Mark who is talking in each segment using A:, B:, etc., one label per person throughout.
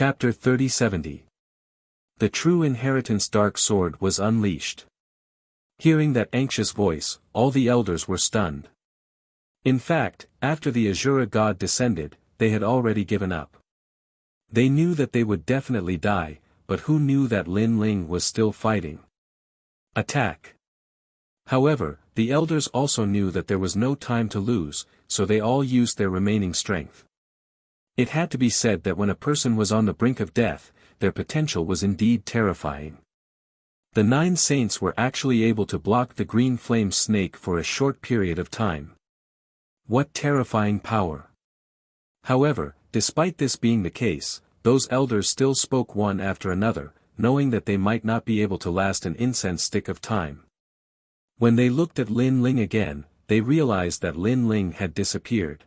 A: Chapter 30-70. The true inheritance dark sword was unleashed. Hearing that anxious voice, all the elders were stunned. In fact, after the Azura god descended, they had already given up. They knew that they would definitely die, but who knew that Lin Ling was still fighting? Attack! However, the elders also knew that there was no time to lose, so they all used their remaining strength. It had to be said that when a person was on the brink of death, their potential was indeed terrifying. The 9 saints were actually able to block the green flame snake for a short period of time. What terrifying power! However, despite this being the case, those elders still spoke one after another, knowing that they might not be able to last an incense stick of time. When they looked at Lin Ling again, they realized that Lin Ling had disappeared.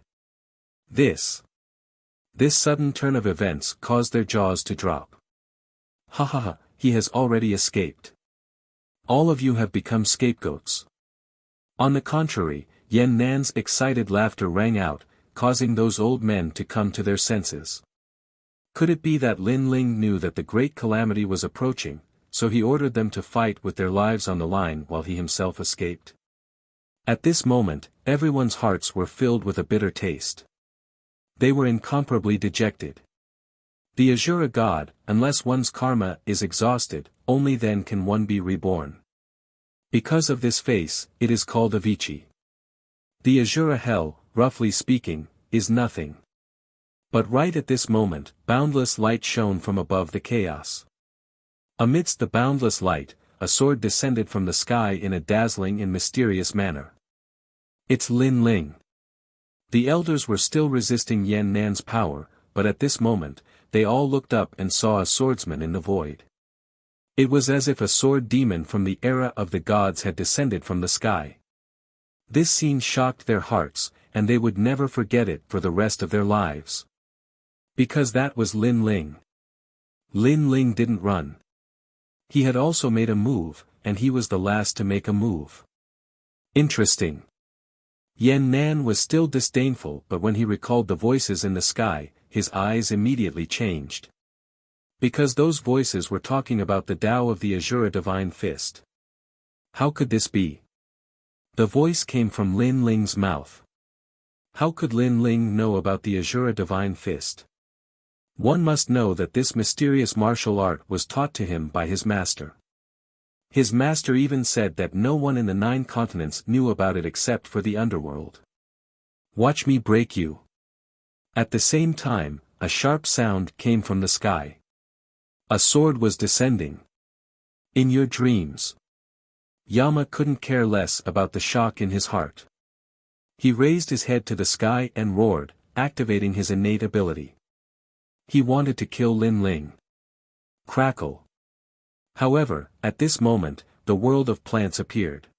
A: This sudden turn of events caused their jaws to drop. Ha ha ha, he has already escaped. All of you have become scapegoats. On the contrary, Yan Nan's excited laughter rang out, causing those old men to come to their senses. Could it be that Lin Ling knew that the great calamity was approaching, so he ordered them to fight with their lives on the line while he himself escaped? At this moment, everyone's hearts were filled with a bitter taste. They were incomparably dejected. The Azura god, unless one's karma is exhausted, only then can one be reborn. Because of this face, it is called Avicii. The Azura hell, roughly speaking, is nothing. But right at this moment, boundless light shone from above the chaos. Amidst the boundless light, a sword descended from the sky in a dazzling and mysterious manner. It's Lin Ling. The elders were still resisting Yan Nan's power, but at this moment, they all looked up and saw a swordsman in the void. It was as if a sword demon from the era of the gods had descended from the sky. This scene shocked their hearts, and they would never forget it for the rest of their lives. Because that was Lin Ling. Lin Ling didn't run. He had also made a move, and he was the last to make a move. Interesting. Yan Nan was still disdainful, but when he recalled the voices in the sky, his eyes immediately changed. Because those voices were talking about the Tao of the Azura Divine Fist. How could this be? The voice came from Lin Ling's mouth. How could Lin Ling know about the Azura Divine Fist? One must know that this mysterious martial art was taught to him by his master. His master even said that no one in the 9 continents knew about it except for the underworld. Watch me break you. At the same time, a sharp sound came from the sky. A sword was descending. In your dreams. Yama couldn't care less about the shock in his heart. He raised his head to the sky and roared, activating his innate ability. He wanted to kill Lin Ling. Crackle. However, at this moment, the world of plants appeared.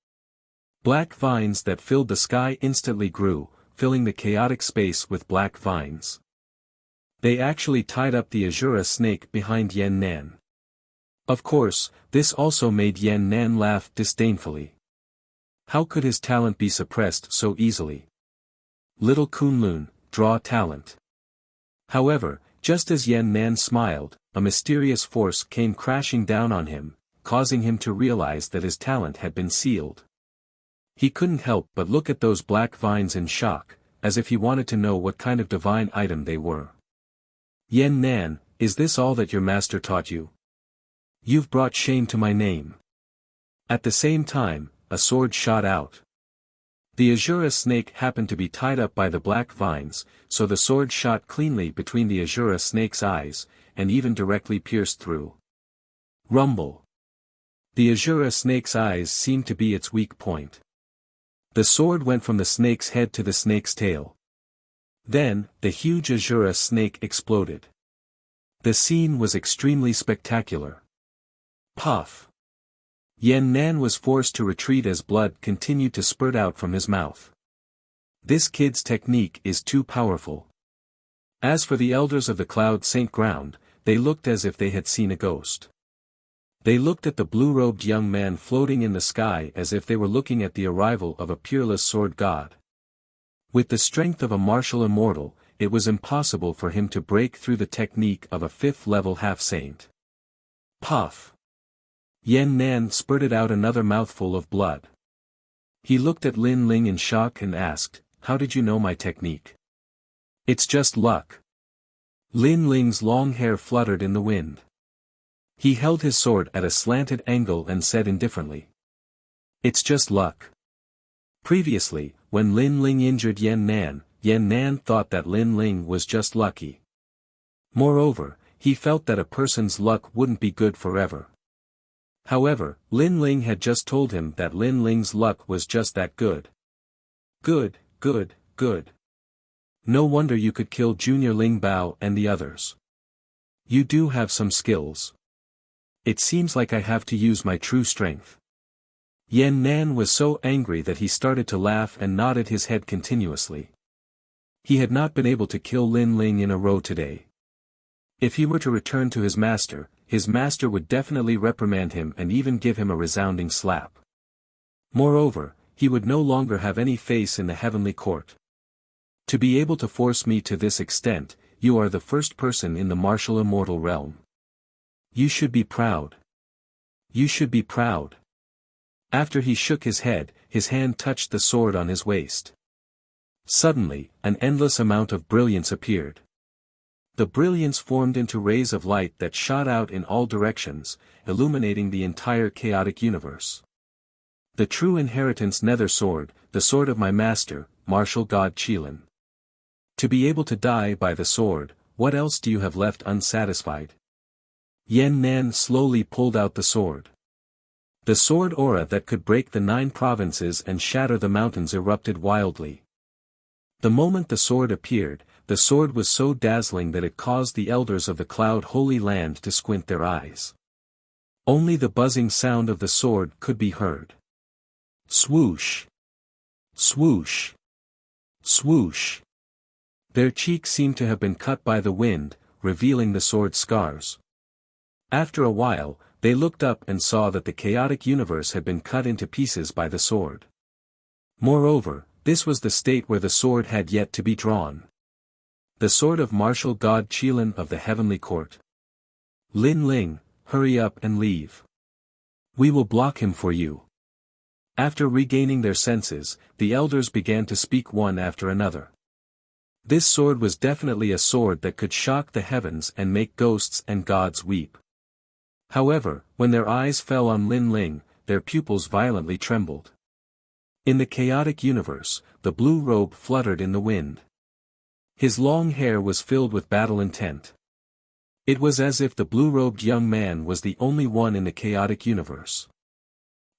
A: Black vines that filled the sky instantly grew, filling the chaotic space with black vines. They actually tied up the Azura snake behind Yan Nan. Of course, this also made Yan Nan laugh disdainfully. How could his talent be suppressed so easily? Little Kunlun, draw talent. However, just as Yan Nan smiled, a mysterious force came crashing down on him, causing him to realize that his talent had been sealed. He couldn't help but look at those black vines in shock, as if he wanted to know what kind of divine item they were. Yan Nan, is this all that your master taught you? You've brought shame to my name. At the same time, a sword shot out. The Azura snake happened to be tied up by the black vines, so the sword shot cleanly between the Azura snake's eyes, and even directly pierced through. Rumble. The Azura snake's eyes seemed to be its weak point. The sword went from the snake's head to the snake's tail. Then, the huge Azura snake exploded. The scene was extremely spectacular. Puff. Yan Nan was forced to retreat as blood continued to spurt out from his mouth. This kid's technique is too powerful. As for the elders of the Cloud Saint Ground, they looked as if they had seen a ghost. They looked at the blue-robed young man floating in the sky as if they were looking at the arrival of a peerless sword god. With the strength of a martial immortal, it was impossible for him to break through the technique of a 5th-level half-saint. Puff! Yan Nan spurted out another mouthful of blood. He looked at Lin Ling in shock and asked, "How did you know my technique?" "It's just luck." Lin Ling's long hair fluttered in the wind. He held his sword at a slanted angle and said indifferently, "It's just luck." Previously, when Lin Ling injured Yan Nan thought that Lin Ling was just lucky. Moreover, he felt that a person's luck wouldn't be good forever. However, Lin Ling had just told him that Lin Ling's luck was just that good. Good, good, good. No wonder you could kill Junior Ling Bao and the others. You do have some skills. It seems like I have to use my true strength. Yan Nan was so angry that he started to laugh and nodded his head continuously. He had not been able to kill Lin Ling in a row today. If he were to return to his master would definitely reprimand him and even give him a resounding slap. Moreover, he would no longer have any face in the heavenly court. To be able to force me to this extent, you are the first person in the martial immortal realm. You should be proud. You should be proud. After he shook his head, his hand touched the sword on his waist. Suddenly, an endless amount of brilliance appeared. The brilliance formed into rays of light that shot out in all directions, illuminating the entire chaotic universe. The true inheritance nether sword, the sword of my master, martial god Qilin. To be able to die by the sword, what else do you have left unsatisfied? Yan Nan slowly pulled out the sword. The sword aura that could break the 9 provinces and shatter the mountains erupted wildly. The moment the sword appeared, the sword was so dazzling that it caused the elders of the Cloud Holy Land to squint their eyes. Only the buzzing sound of the sword could be heard. Swoosh! Swoosh! Swoosh! Their cheeks seemed to have been cut by the wind, revealing the sword's scars. After a while, they looked up and saw that the chaotic universe had been cut into pieces by the sword. Moreover, this was the state where the sword had yet to be drawn. The sword of martial god Qilin of the heavenly court. Lin Ling, hurry up and leave. We will block him for you. After regaining their senses, the elders began to speak one after another. This sword was definitely a sword that could shock the heavens and make ghosts and gods weep. However, when their eyes fell on Lin Ling, their pupils violently trembled. In the chaotic universe, the blue robe fluttered in the wind. His long hair was filled with battle intent. It was as if the blue-robed young man was the only one in the chaotic universe.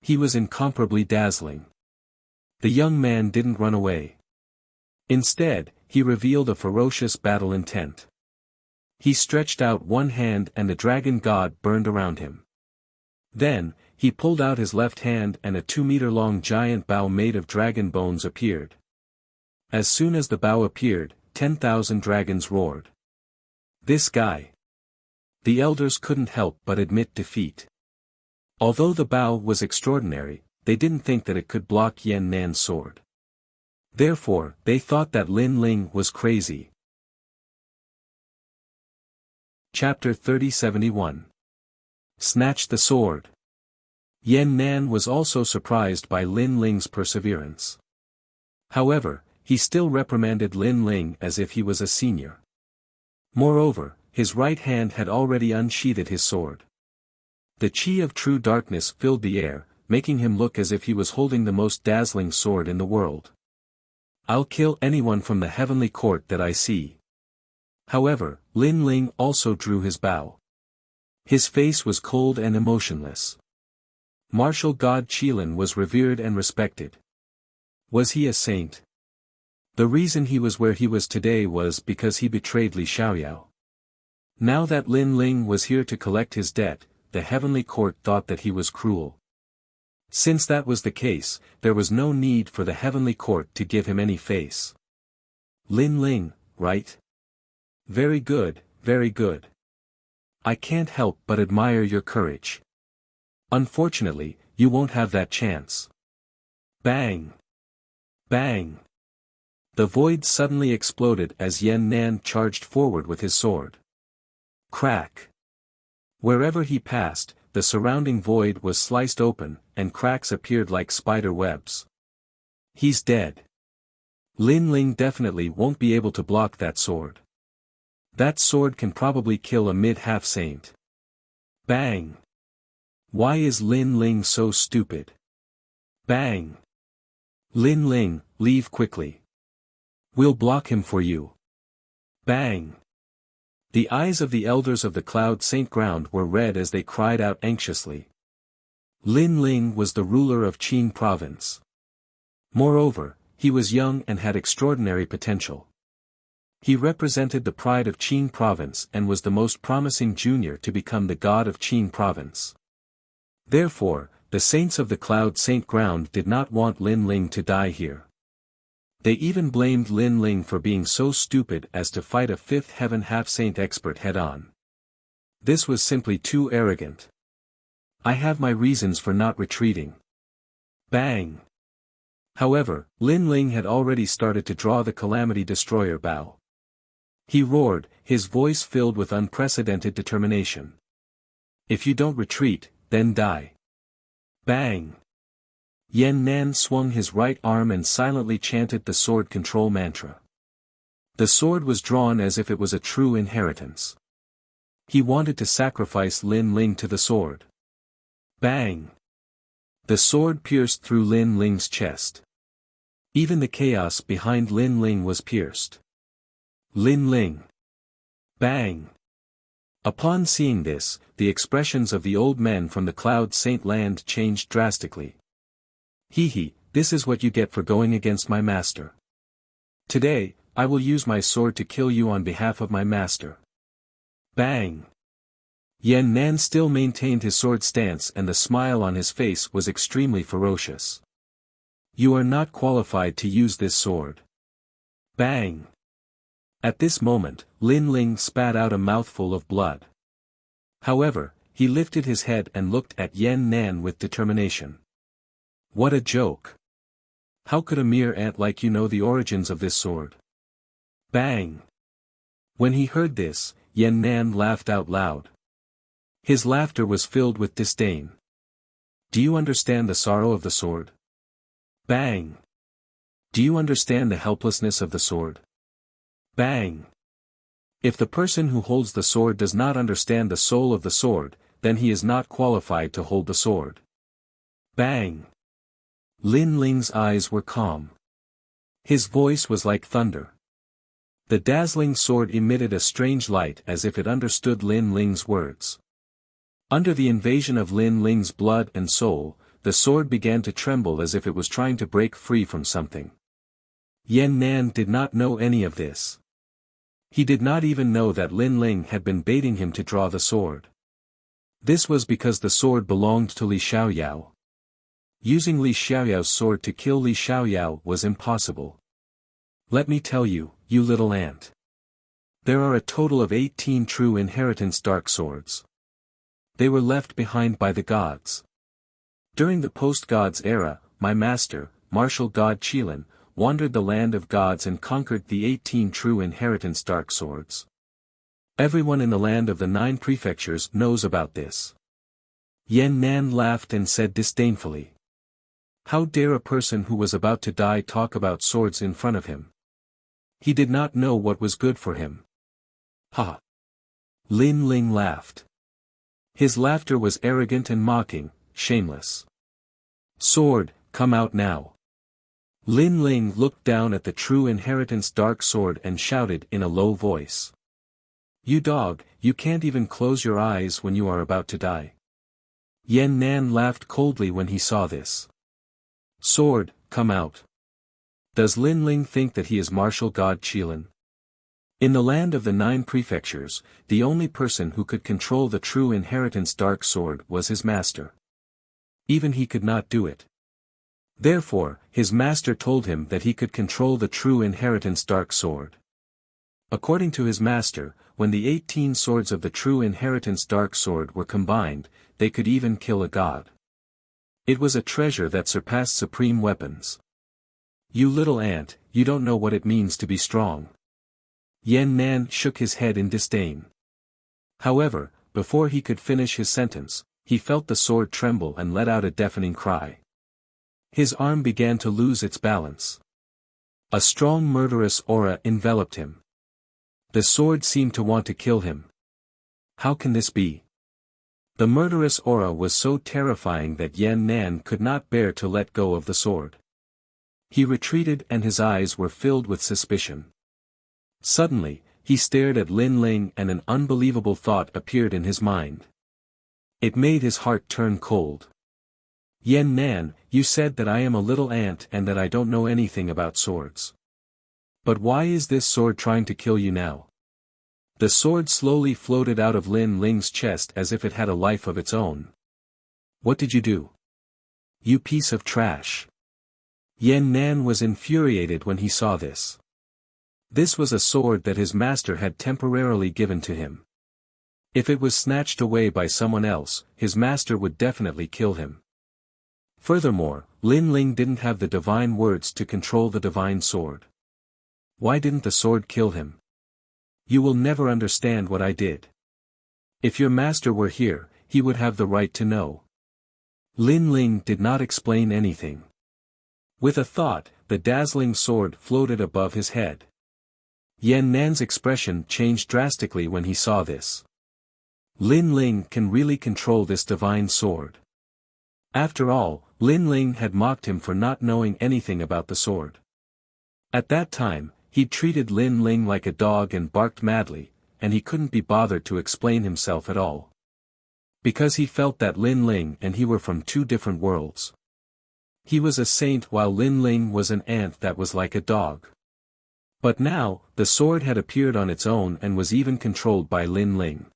A: He was incomparably dazzling. The young man didn't run away. Instead, he revealed a ferocious battle intent. He stretched out one hand and the dragon god burned around him. Then, he pulled out his left hand and a 2-meter-long giant bow made of dragon bones appeared. As soon as the bow appeared, 10,000 dragons roared. This guy. The elders couldn't help but admit defeat. Although the bow was extraordinary, they didn't think that it could block Yan Nan's sword. Therefore, they thought that Lin Ling was crazy. Chapter 3071. Snatch the sword. Yan Nan was also surprised by Lin Ling's perseverance. However, he still reprimanded Lin Ling as if he was a senior. Moreover, his right hand had already unsheathed his sword. The chi of true darkness filled the air, making him look as if he was holding the most dazzling sword in the world. I'll kill anyone from the heavenly court that I see. However, Lin Ling also drew his bow. His face was cold and emotionless. Martial god Qilin was revered and respected. Was he a saint? The reason he was where he was today was because he betrayed Li Xiaoyao. Now that Lin Ling was here to collect his debt, the heavenly court thought that he was cruel. Since that was the case, there was no need for the heavenly court to give him any face. Lin Ling, right? Very good, very good. I can't help but admire your courage. Unfortunately, you won't have that chance. Bang! Bang! The void suddenly exploded as Yan Nan charged forward with his sword. Crack! Wherever he passed, the surrounding void was sliced open, and cracks appeared like spider webs. He's dead. Lin Ling definitely won't be able to block that sword. That sword can probably kill a mid-half saint. Bang! Why is Lin Ling so stupid? Bang! Lin Ling, leave quickly. We'll block him for you. Bang! The eyes of the elders of the Cloud Saint ground were red as they cried out anxiously. Lin Ling was the ruler of Qin province. Moreover, he was young and had extraordinary potential. He represented the pride of Qin province and was the most promising junior to become the god of Qin province. Therefore, the saints of the Cloud Saint ground did not want Lin Ling to die here. They even blamed Lin Ling for being so stupid as to fight a fifth heaven half-saint expert head-on. This was simply too arrogant. I have my reasons for not retreating. Bang! However, Lin Ling had already started to draw the Calamity Destroyer bow. He roared, his voice filled with unprecedented determination. If you don't retreat, then die. Bang! Yan Nan swung his right arm and silently chanted the sword control mantra. The sword was drawn as if it was a true inheritance. He wanted to sacrifice Lin Ling to the sword. Bang! The sword pierced through Lin Ling's chest. Even the chaos behind Lin Ling was pierced. Lin Ling! Bang! Upon seeing this, the expressions of the old men from the Cloud Saint land changed drastically. Hee, this is what you get for going against my master. Today, I will use my sword to kill you on behalf of my master. Bang! Yan Nan still maintained his sword stance and the smile on his face was extremely ferocious. You are not qualified to use this sword. Bang! At this moment, Lin Ling spat out a mouthful of blood. However, he lifted his head and looked at Yan Nan with determination. What a joke! How could a mere ant like you know the origins of this sword? Bang! When he heard this, Yan Nan laughed out loud. His laughter was filled with disdain. Do you understand the sorrow of the sword? Bang! Do you understand the helplessness of the sword? Bang! If the person who holds the sword does not understand the soul of the sword, then he is not qualified to hold the sword. Bang! Lin Ling's eyes were calm. His voice was like thunder. The dazzling sword emitted a strange light as if it understood Lin Ling's words. Under the invasion of Lin Ling's blood and soul, the sword began to tremble as if it was trying to break free from something. Yan Nan did not know any of this. He did not even know that Lin Ling had been baiting him to draw the sword. This was because the sword belonged to Li Xiaoyao. Using Li Xiaoyao's sword to kill Li Xiaoyao was impossible. Let me tell you, you little ant. There are a total of 18 true inheritance dark swords. They were left behind by the gods. During the post-gods era, my master, martial god Qilin, wandered the land of gods and conquered the 18 true inheritance dark swords. Everyone in the land of the 9 prefectures knows about this. Yan Nan laughed and said disdainfully. How dare a person who was about to die talk about swords in front of him? He did not know what was good for him. Ha! Lin Ling laughed. His laughter was arrogant and mocking, shameless. Sword, come out now. Lin Ling looked down at the true inheritance dark sword and shouted in a low voice. You dog, you can't even close your eyes when you are about to die. Yan Nan laughed coldly when he saw this. Sword, come out. Does Lin Ling think that he is martial god Qilin? In the land of the 9 prefectures, the only person who could control the true inheritance dark sword was his master. Even he could not do it. Therefore, his master told him that he could control the true inheritance dark sword. According to his master, when the 18 swords of the true inheritance dark sword were combined, they could even kill a god. It was a treasure that surpassed supreme weapons. You little ant, you don't know what it means to be strong. Yan Nan shook his head in disdain. However, before he could finish his sentence, he felt the sword tremble and let out a deafening cry. His arm began to lose its balance. A strong murderous aura enveloped him. The sword seemed to want to kill him. How can this be? The murderous aura was so terrifying that Yan Nan could not bear to let go of the sword. He retreated and his eyes were filled with suspicion. Suddenly, he stared at Lin Ling and an unbelievable thought appeared in his mind. It made his heart turn cold. Yan Nan, you said that I am a little ant and that I don't know anything about swords. But why is this sword trying to kill you now? The sword slowly floated out of Lin Ling's chest as if it had a life of its own. What did you do? You piece of trash. Yan Nan was infuriated when he saw this. This was a sword that his master had temporarily given to him. If it was snatched away by someone else, his master would definitely kill him. Furthermore, Lin Ling didn't have the divine words to control the divine sword. Why didn't the sword kill him? You will never understand what I did. If your master were here, he would have the right to know. Lin Ling did not explain anything. With a thought, the dazzling sword floated above his head. Yan Nan's expression changed drastically when he saw this. Lin Ling can really control this divine sword. After all, Lin Ling had mocked him for not knowing anything about the sword. At that time, he'd treated Lin Ling like a dog and barked madly, and he couldn't be bothered to explain himself at all. Because he felt that Lin Ling and he were from two different worlds. He was a saint while Lin Ling was an ant that was like a dog. But now, the sword had appeared on its own and was even controlled by Lin Ling.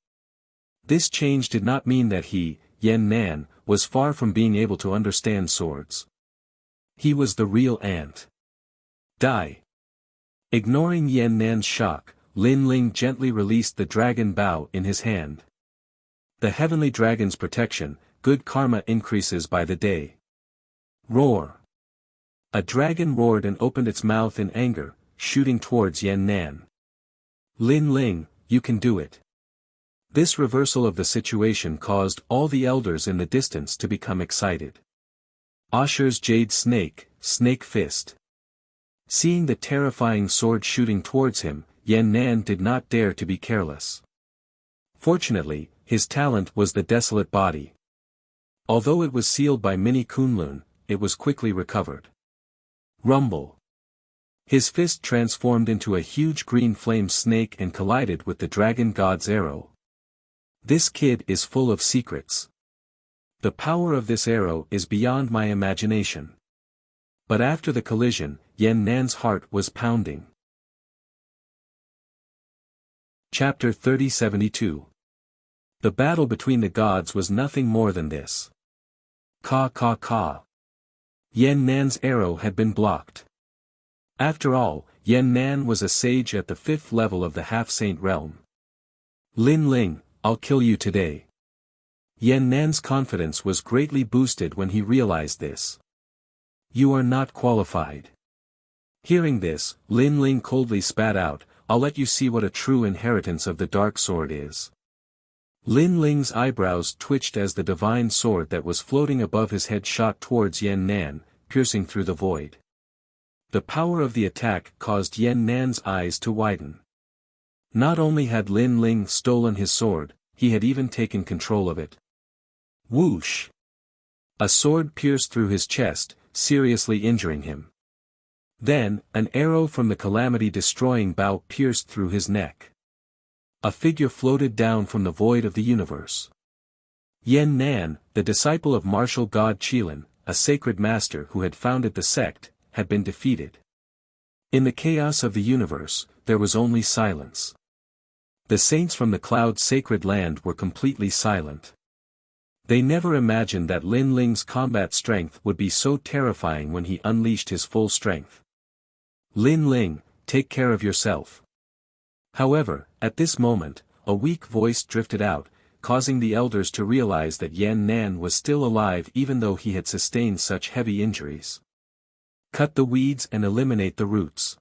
A: This change did not mean that he, Yan Nan, was far from being able to understand swords. He was the real ant. Die. Ignoring Yan Nan's shock, Lin Ling gently released the dragon bow in his hand. The heavenly dragon's protection, good karma increases by the day. Roar. A dragon roared and opened its mouth in anger, shooting towards Yan Nan. Lin Ling, you can do it. This reversal of the situation caused all the elders in the distance to become excited. Asher's jade snake, snake fist. Seeing the terrifying sword shooting towards him, Yan Nan did not dare to be careless. Fortunately, his talent was the desolate body. Although it was sealed by mini Kunlun, it was quickly recovered. Rumble. His fist transformed into a huge green flame snake and collided with the dragon god's arrow. This kid is full of secrets. The power of this arrow is beyond my imagination. But after the collision, Yan Nan's heart was pounding. Chapter 3072. The battle between the gods was nothing more than this. Ka ka ka. Yan Nan's arrow had been blocked. After all, Yan Nan was a sage at the 5th level of the half-saint realm. Lin Ling, I'll kill you today. Yan Nan's confidence was greatly boosted when he realized this. You are not qualified. Hearing this, Lin Ling coldly spat out, I'll let you see what a true inheritance of the dark sword is. Lin Ling's eyebrows twitched as the divine sword that was floating above his head shot towards Yan Nan, piercing through the void. The power of the attack caused Yan Nan's eyes to widen. Not only had Lin Ling stolen his sword, he had even taken control of it. Whoosh! A sword pierced through his chest, seriously injuring him. Then, an arrow from the calamity-destroying bow pierced through his neck. A figure floated down from the void of the universe. Yan Nan, the disciple of martial god Qilin, a sacred master who had founded the sect, had been defeated. In the chaos of the universe, there was only silence. The saints from the cloud's sacred land were completely silent. They never imagined that Lin Ling's combat strength would be so terrifying when he unleashed his full strength. Lin Ling, take care of yourself. However, at this moment, a weak voice drifted out, causing the elders to realize that Yan Nan was still alive even though he had sustained such heavy injuries. Cut the weeds and eliminate the roots.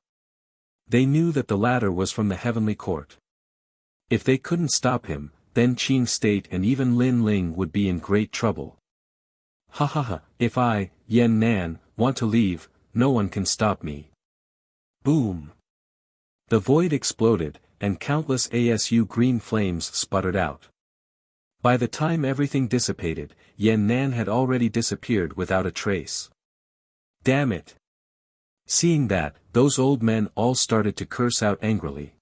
A: They knew that the latter was from the heavenly court. If they couldn't stop him, then Qin State and even Lin Ling would be in great trouble. Ha ha ha, if I, Yan Nan, want to leave, no one can stop me. Boom! The void exploded, and countless ASU green flames sputtered out. By the time everything dissipated, Yan Nan had already disappeared without a trace. Damn it! Seeing that, those old men all started to curse out angrily.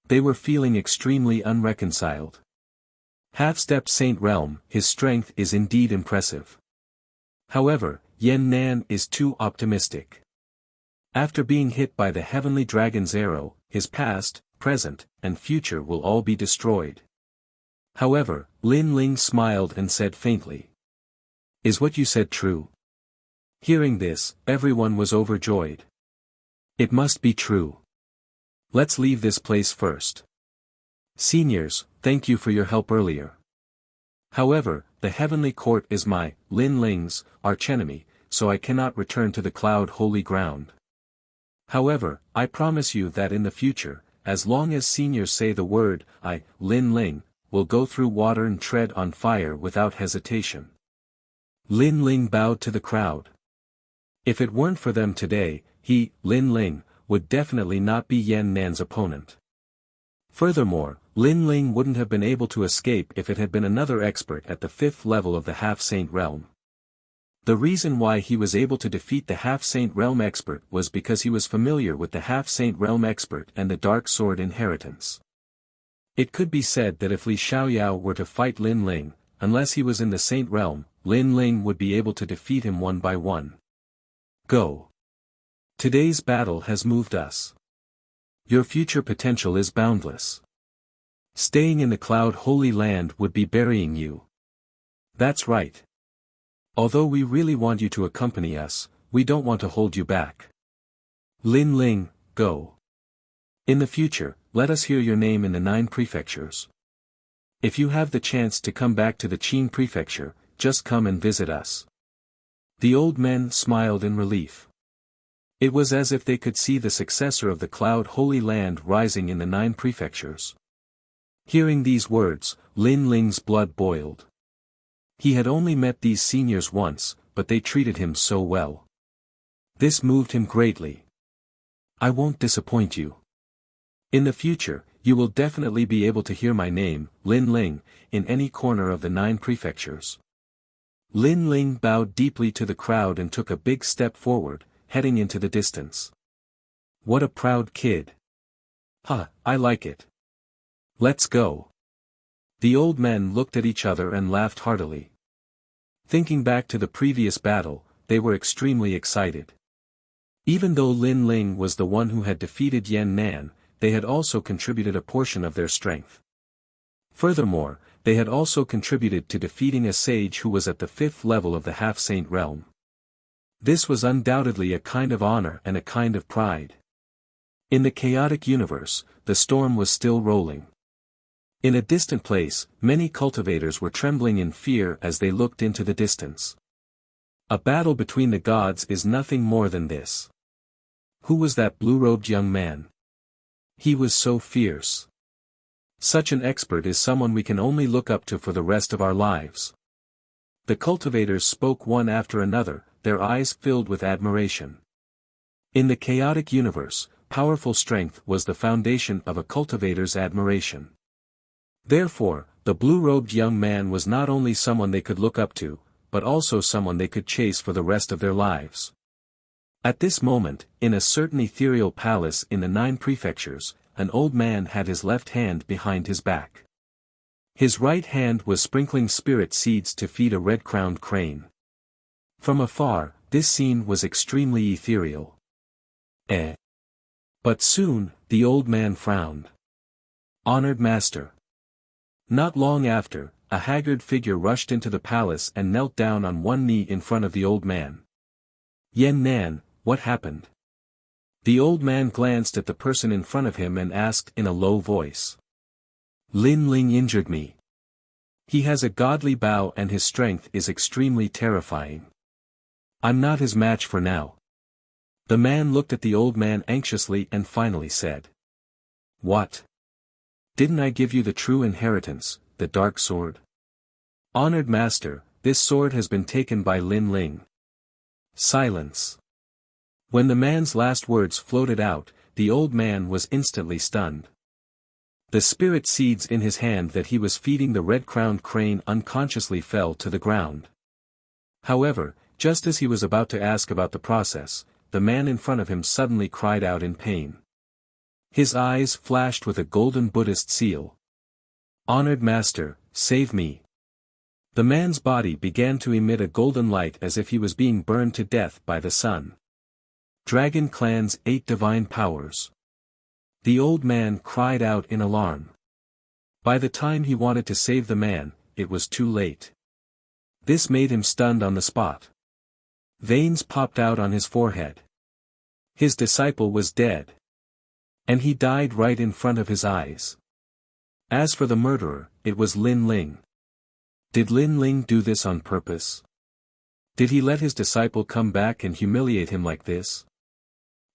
A: They were feeling extremely unreconciled. Half-step Saint Realm, his strength is indeed impressive. However, Yan Nan is too optimistic. After being hit by the heavenly dragon's arrow, his past, present, and future will all be destroyed. However, Lin Ling smiled and said faintly. Is what you said true? Hearing this, everyone was overjoyed. It must be true. Let's leave this place first. Seniors, thank you for your help earlier. However, the heavenly court is my, Lin Ling's, archenemy, so I cannot return to the cloud holy ground. However, I promise you that in the future, as long as seniors say the word, I, Lin Ling, will go through water and tread on fire without hesitation. Lin Ling bowed to the crowd. If it weren't for them today, he, Lin Ling, would definitely not be Yan Nan's opponent. Furthermore, Lin Ling wouldn't have been able to escape if it had been another expert at the 5th level of the Half-Saint Realm. The reason why he was able to defeat the Half-Saint Realm expert was because he was familiar with the Half-Saint Realm expert and the Dark Sword inheritance. It could be said that if Li Xiaoyao were to fight Lin Ling, unless he was in the Saint Realm, Lin Ling would be able to defeat him one by one. Go. Today's battle has moved us. Your future potential is boundless. Staying in the Cloud Holy Land would be burying you. That's right. Although we really want you to accompany us, we don't want to hold you back. Lin Ling, go. In the future, let us hear your name in the 9 prefectures. If you have the chance to come back to the Qin prefecture, just come and visit us. The old men smiled in relief. It was as if they could see the successor of the Cloud Holy Land rising in the 9 prefectures. Hearing these words, Lin Ling's blood boiled. He had only met these seniors once, but they treated him so well. This moved him greatly. I won't disappoint you. In the future, you will definitely be able to hear my name, Lin Ling, in any corner of the 9 prefectures. Lin Ling bowed deeply to the crowd and took a big step forward, heading into the distance. What a proud kid. Ha, I like it. Let's go. The old men looked at each other and laughed heartily. Thinking back to the previous battle, they were extremely excited. Even though Lin Ling was the one who had defeated Yan Nan, they had also contributed a portion of their strength. Furthermore, they had also contributed to defeating a sage who was at the 5th level of the Half-Saint Realm. This was undoubtedly a kind of honor and a kind of pride. In the chaotic universe, the storm was still rolling. In a distant place, many cultivators were trembling in fear as they looked into the distance. A battle between the gods is nothing more than this. Who was that blue-robed young man? He was so fierce. Such an expert is someone we can only look up to for the rest of our lives. The cultivators spoke one after another, their eyes filled with admiration. In the chaotic universe, powerful strength was the foundation of a cultivator's admiration. Therefore, the blue-robed young man was not only someone they could look up to, but also someone they could chase for the rest of their lives. At this moment, in a certain ethereal palace in the 9 prefectures, an old man had his left hand behind his back. His right hand was sprinkling spirit seeds to feed a red-crowned crane. From afar, this scene was extremely ethereal. But soon, the old man frowned. Honored master. Not long after, a haggard figure rushed into the palace and knelt down on one knee in front of the old man. Yan Nan, what happened? The old man glanced at the person in front of him and asked in a low voice. Lin Ling injured me. He has a godly bow and his strength is extremely terrifying. I'm not his match for now. The man looked at the old man anxiously and finally said. What? Didn't I give you the true inheritance, the dark sword? Honored master, this sword has been taken by Lin Ling. Silence. When the man's last words floated out, the old man was instantly stunned. The spirit seeds in his hand that he was feeding the red-crowned crane unconsciously fell to the ground. However, just as he was about to ask about the process, the man in front of him suddenly cried out in pain. His eyes flashed with a golden Buddhist seal. Honored master, save me. The man's body began to emit a golden light as if he was being burned to death by the sun. Dragon Clan's 8 divine powers. The old man cried out in alarm. By the time he wanted to save the man, it was too late. This made him stunned on the spot. Veins popped out on his forehead. His disciple was dead. And he died right in front of his eyes. As for the murderer, it was Lin Ling. Did Lin Ling do this on purpose? Did he let his disciple come back and humiliate him like this?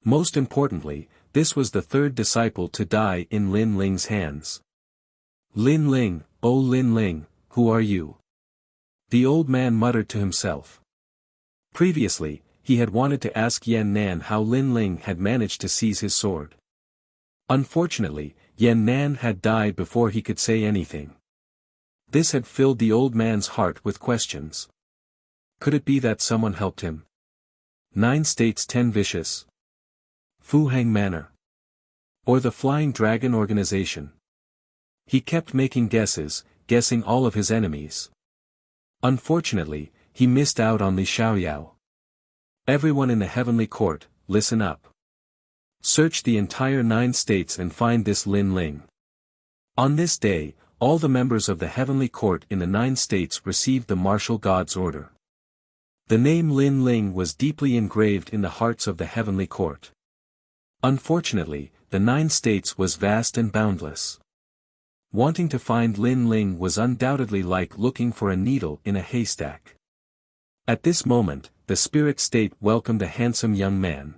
A: Most importantly, this was the third disciple to die in Lin Ling's hands. Lin Ling, oh Lin Ling, who are you? The old man muttered to himself. Previously, he had wanted to ask Yan Nan how Lin Ling had managed to seize his sword. Unfortunately, Yan Nan had died before he could say anything. This had filled the old man's heart with questions. Could it be that someone helped him? 9 States 10 Vicious. Fuhang Manor. Or the Flying Dragon Organization. He kept making guesses, guessing all of his enemies. Unfortunately, he missed out on Li Xiaoyao. Everyone in the heavenly court, listen up. Search the entire 9 states and find this Lin Ling. On this day, all the members of the heavenly court in the 9 states received the martial god's order. The name Lin Ling was deeply engraved in the hearts of the heavenly court. Unfortunately, the 9 states was vast and boundless. Wanting to find Lin Ling was undoubtedly like looking for a needle in a haystack. At this moment, the spirit state welcomed a handsome young man.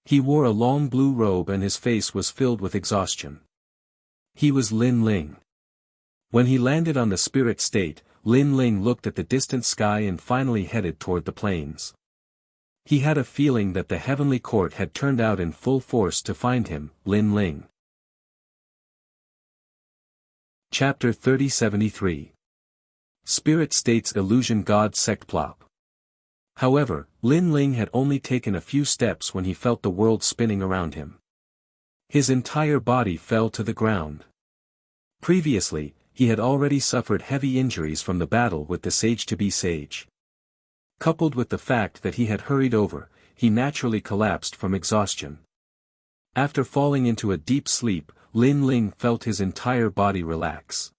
A: He wore a long blue robe and his face was filled with exhaustion. He was Lin Ling. When he landed on the spirit state, Lin Ling looked at the distant sky and finally headed toward the plains. He had a feeling that the heavenly court had turned out in full force to find him, Lin Ling. Chapter 3073. Spirit State's Illusion God Sect Plop. However, Lin Ling had only taken a few steps when he felt the world spinning around him. His entire body fell to the ground. Previously, he had already suffered heavy injuries from the battle with the sage-to-be sage. Coupled with the fact that he had hurried over, he naturally collapsed from exhaustion. After falling into a deep sleep, Lin Ling felt his entire body relax.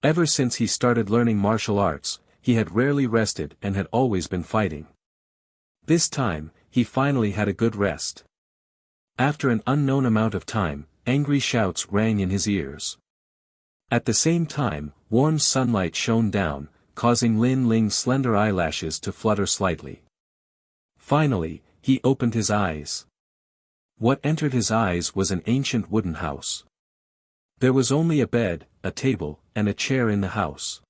A: Ever since he started learning martial arts, he had rarely rested and had always been fighting. This time, he finally had a good rest. After an unknown amount of time, angry shouts rang in his ears. At the same time, warm sunlight shone down, causing Lin Ling's slender eyelashes to flutter slightly. Finally, he opened his eyes. What entered his eyes was an ancient wooden house. There was only a bed, a table, and a chair in the house.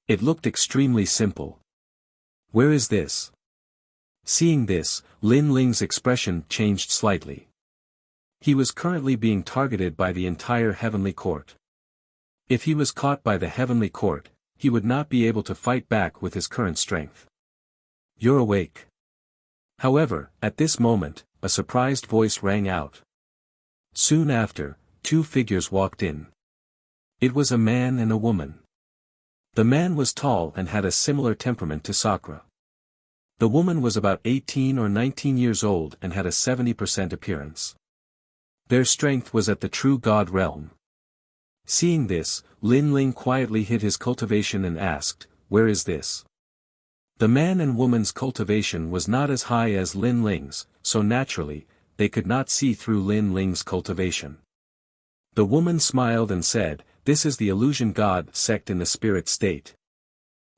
A: It looked extremely simple. Where is this? Seeing this, Lin Ling's expression changed slightly. He was currently being targeted by the entire heavenly court. If he was caught by the heavenly court, he would not be able to fight back with his current strength. You're awake. However, at this moment, a surprised voice rang out. Soon after, 2 figures walked in. It was a man and a woman. The man was tall and had a similar temperament to Sakura. The woman was about 18 or 19 years old and had a 70% appearance. Their strength was at the true god realm. Seeing this, Lin Ling quietly hid his cultivation and asked, "Where is this?" The man and woman's cultivation was not as high as Lin Ling's, so naturally, they could not see through Lin Ling's cultivation. The woman smiled and said, "This is the illusion god sect in the spirit state."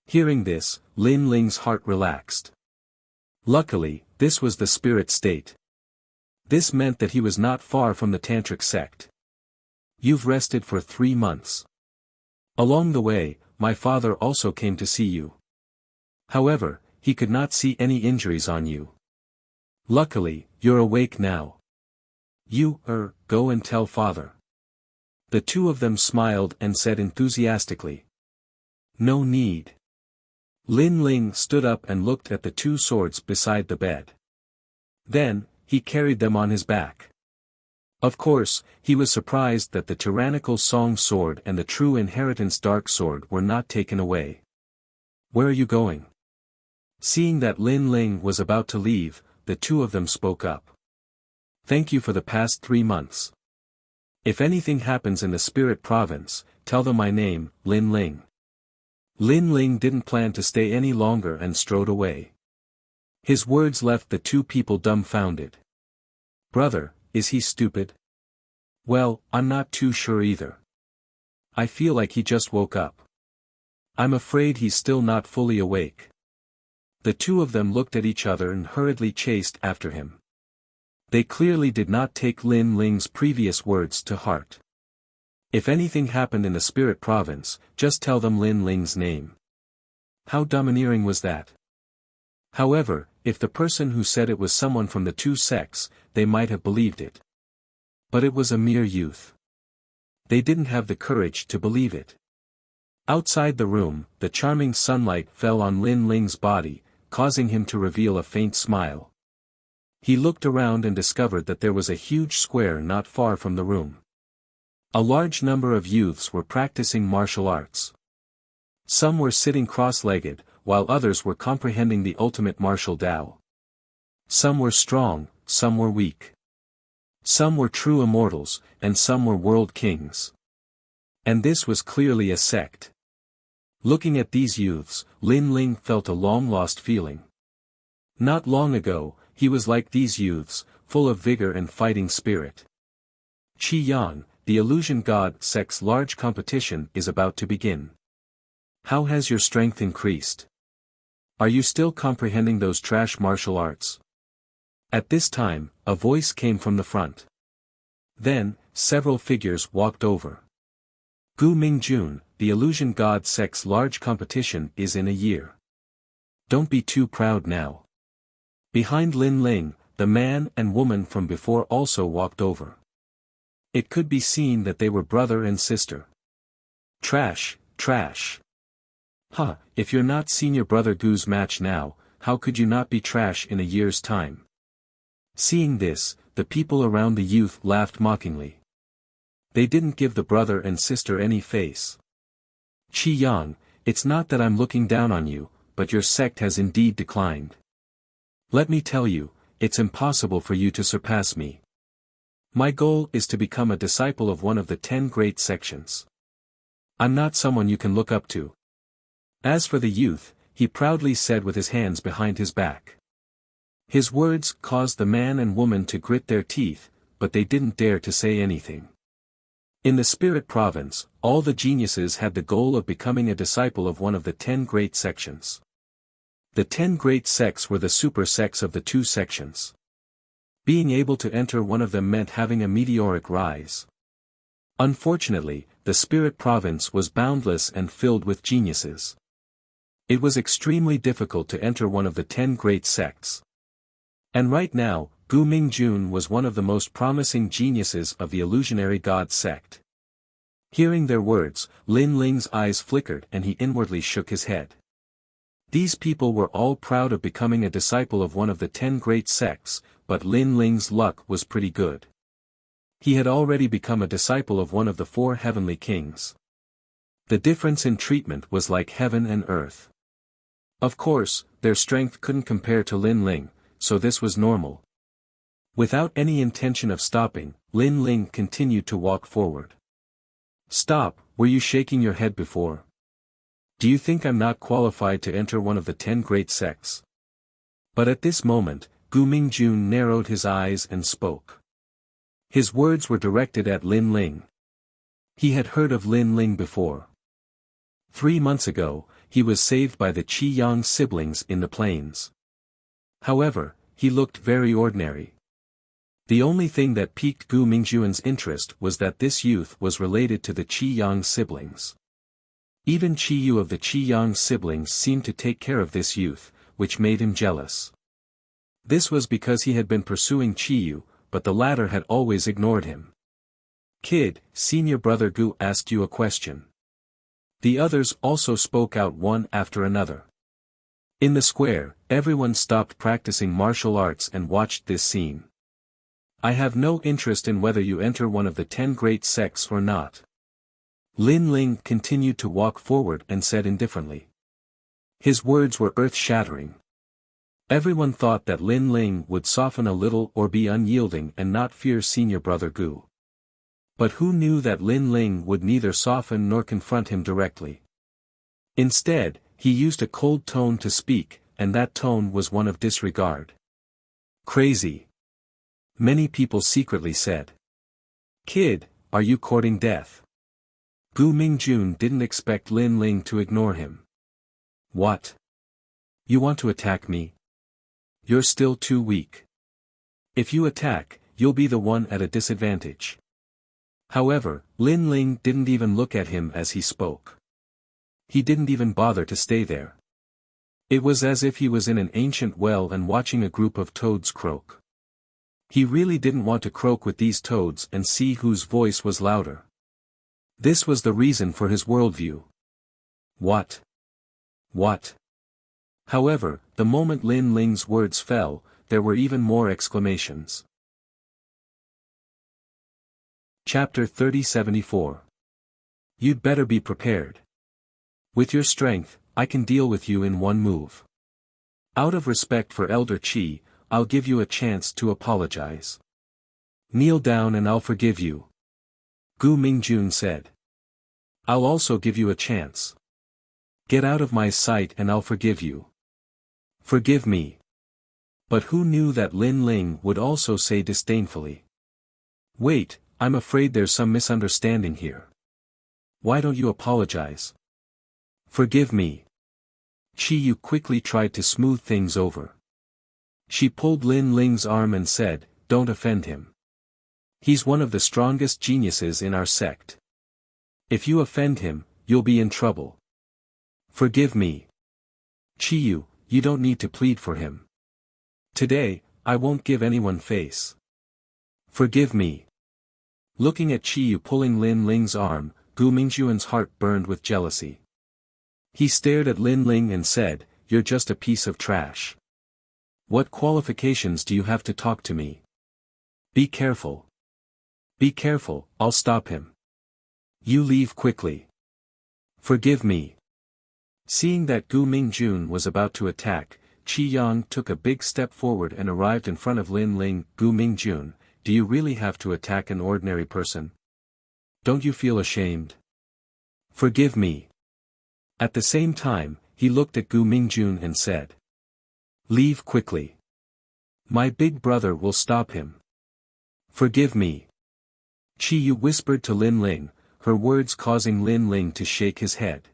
A: Hearing this, Lin Ling's heart relaxed. Luckily, this was the spirit state. This meant that he was not far from the tantric sect. You've rested for 3 months. Along the way, my father also came to see you. However, he could not see any injuries on you. Luckily, you're awake now. Go and tell father. The two of them smiled and said enthusiastically. No need. Lin Ling stood up and looked at the 2 swords beside the bed. Then, he carried them on his back. Of course, he was surprised that the tyrannical Song sword and the true inheritance dark sword were not taken away. Where are you going? Seeing that Lin Ling was about to leave, the two of them spoke up. Thank you for the past 3 months. If anything happens in the spirit province, tell them my name, Lin Ling. Lin Ling didn't plan to stay any longer and strode away. His words left the 2 people dumbfounded. Brother, is he stupid? Well, I'm not too sure either. I feel like he just woke up. I'm afraid he's still not fully awake. The 2 of them looked at each other and hurriedly chased after him. They clearly did not take Lin Ling's previous words to heart. If anything happened in the spirit province, just tell them Lin Ling's name. How domineering was that? However, if the person who said it was someone from the 2 sects, they might have believed it. But it was a mere youth. They didn't have the courage to believe it. Outside the room, the charming sunlight fell on Lin Ling's body, causing him to reveal a faint smile. He looked around and discovered that there was a huge square not far from the room. A large number of youths were practicing martial arts. Some were sitting cross-legged, while others were comprehending the ultimate martial Tao. Some were strong, some were weak. Some were true immortals, and some were world kings. And this was clearly a sect. Looking at these youths, Lin Ling felt a long-lost feeling. Not long ago, he was like these youths, full of vigor and fighting spirit. Qi Yang, the illusion god sect's large competition is about to begin. How has your strength increased? Are you still comprehending those trash martial arts? At this time, a voice came from the front. Then, several figures walked over. Gu Mingjun, the illusion god sect's large competition is in a year. Don't be too proud now. Behind Lin Ling, the man and woman from before also walked over. It could be seen that they were brother and sister. Trash, trash. If you're not senior brother Gu's match now, how could you not be trash in a year's time? Seeing this, the people around the youth laughed mockingly. They didn't give the brother and sister any face. Qi Yang, it's not that I'm looking down on you, but your sect has indeed declined. Let me tell you, it's impossible for you to surpass me. My goal is to become a disciple of one of the 10 great sections. I'm not someone you can look up to. As for the youth, he proudly said with his hands behind his back. His words caused the man and woman to grit their teeth, but they didn't dare to say anything. In the spirit province, all the geniuses had the goal of becoming a disciple of one of the 10 great sections. The 10 great sects were the super sects of the 2 sections. Being able to enter one of them meant having a meteoric rise. Unfortunately, the spirit province was boundless and filled with geniuses. It was extremely difficult to enter one of the 10 great sects. And right now, Gu Mingjun was one of the most promising geniuses of the illusionary god sect. Hearing their words, Lin Ling's eyes flickered and he inwardly shook his head. These people were all proud of becoming a disciple of one of the 10 great sects, but Lin Ling's luck was pretty good. He had already become a disciple of one of the 4 heavenly kings. The difference in treatment was like heaven and earth. Of course, their strength couldn't compare to Lin Ling, so this was normal. Without any intention of stopping, Lin Ling continued to walk forward. Stop, were you shaking your head before? Do you think I'm not qualified to enter one of the 10 great sects? But at this moment, Gu Mingjun narrowed his eyes and spoke. His words were directed at Lin Ling. He had heard of Lin Ling before. 3 months ago, he was saved by the Qi Yang siblings in the plains. However, he looked very ordinary. The only thing that piqued Gu Mingjuan's interest was that this youth was related to the Qi Yang siblings. Even Qi Yu of the Qi Yang siblings seemed to take care of this youth, which made him jealous. This was because he had been pursuing Qi Yu, but the latter had always ignored him. "Kid, senior brother Gu asked you a question." The others also spoke out one after another. In the square, everyone stopped practicing martial arts and watched this scene. "I have no interest in whether you enter one of the 10 great sects or not." Lin Ling continued to walk forward and said indifferently. His words were earth-shattering. Everyone thought that Lin Ling would soften a little or be unyielding and not fear senior brother Gu. But who knew that Lin Ling would neither soften nor confront him directly? Instead, he used a cold tone to speak, and that tone was one of disregard. "Crazy," many people secretly said. "Kid, are you courting death?" Gu Mingjun didn't expect Lin Ling to ignore him. "What? You want to attack me? You're still too weak. If you attack, you'll be the one at a disadvantage." However, Lin Ling didn't even look at him as he spoke. He didn't even bother to stay there. It was as if he was in an ancient well and watching a group of toads croak. He really didn't want to croak with these toads and see whose voice was louder. This was the reason for his worldview. What? What? However, the moment Lin Ling's words fell, there were even more exclamations. Chapter 3074. You'd better be prepared. With your strength, I can deal with you in one move. Out of respect for Elder Qi, I'll give you a chance to apologize. Kneel down and I'll forgive you. Gu Mingjun said. I'll also give you a chance. Get out of my sight and I'll forgive you. Forgive me. But who knew that Lin Ling would also say disdainfully. Wait, I'm afraid there's some misunderstanding here. Why don't you apologize? Forgive me. Qi Yu quickly tried to smooth things over. She pulled Lin Ling's arm and said, don't offend him. He's one of the strongest geniuses in our sect. If you offend him, you'll be in trouble. Forgive me. Qi Yu, you don't need to plead for him. Today, I won't give anyone face. Forgive me. Looking at Qi Yu pulling Lin Ling's arm, Gu Mingjuan's heart burned with jealousy. He stared at Lin Ling and said, you're just a piece of trash. What qualifications do you have to talk to me? Be careful. Be careful, I'll stop him. You leave quickly. Forgive me. Seeing that Gu Mingjun was about to attack, Qi Yang took a big step forward and arrived in front of Lin Ling. Gu Mingjun, do you really have to attack an ordinary person? Don't you feel ashamed? Forgive me. At the same time, he looked at Gu Mingjun and said. Leave quickly. My big brother will stop him. Forgive me. Qi Yu whispered to Lin Ling, her words causing Lin Ling to shake his head.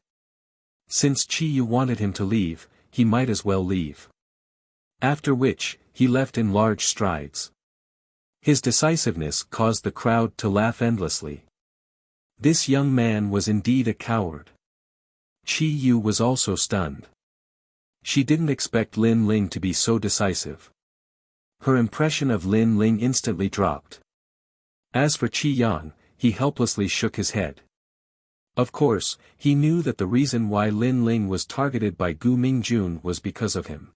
A: Since Qi Yu wanted him to leave, he might as well leave. After which, he left in large strides. His decisiveness caused the crowd to laugh endlessly. This young man was indeed a coward. Qi Yu was also stunned. She didn't expect Lin Ling to be so decisive. Her impression of Lin Ling instantly dropped. As for Qi Yang, he helplessly shook his head. Of course, he knew that the reason why Lin Ling was targeted by Gu Mingjun was because of him.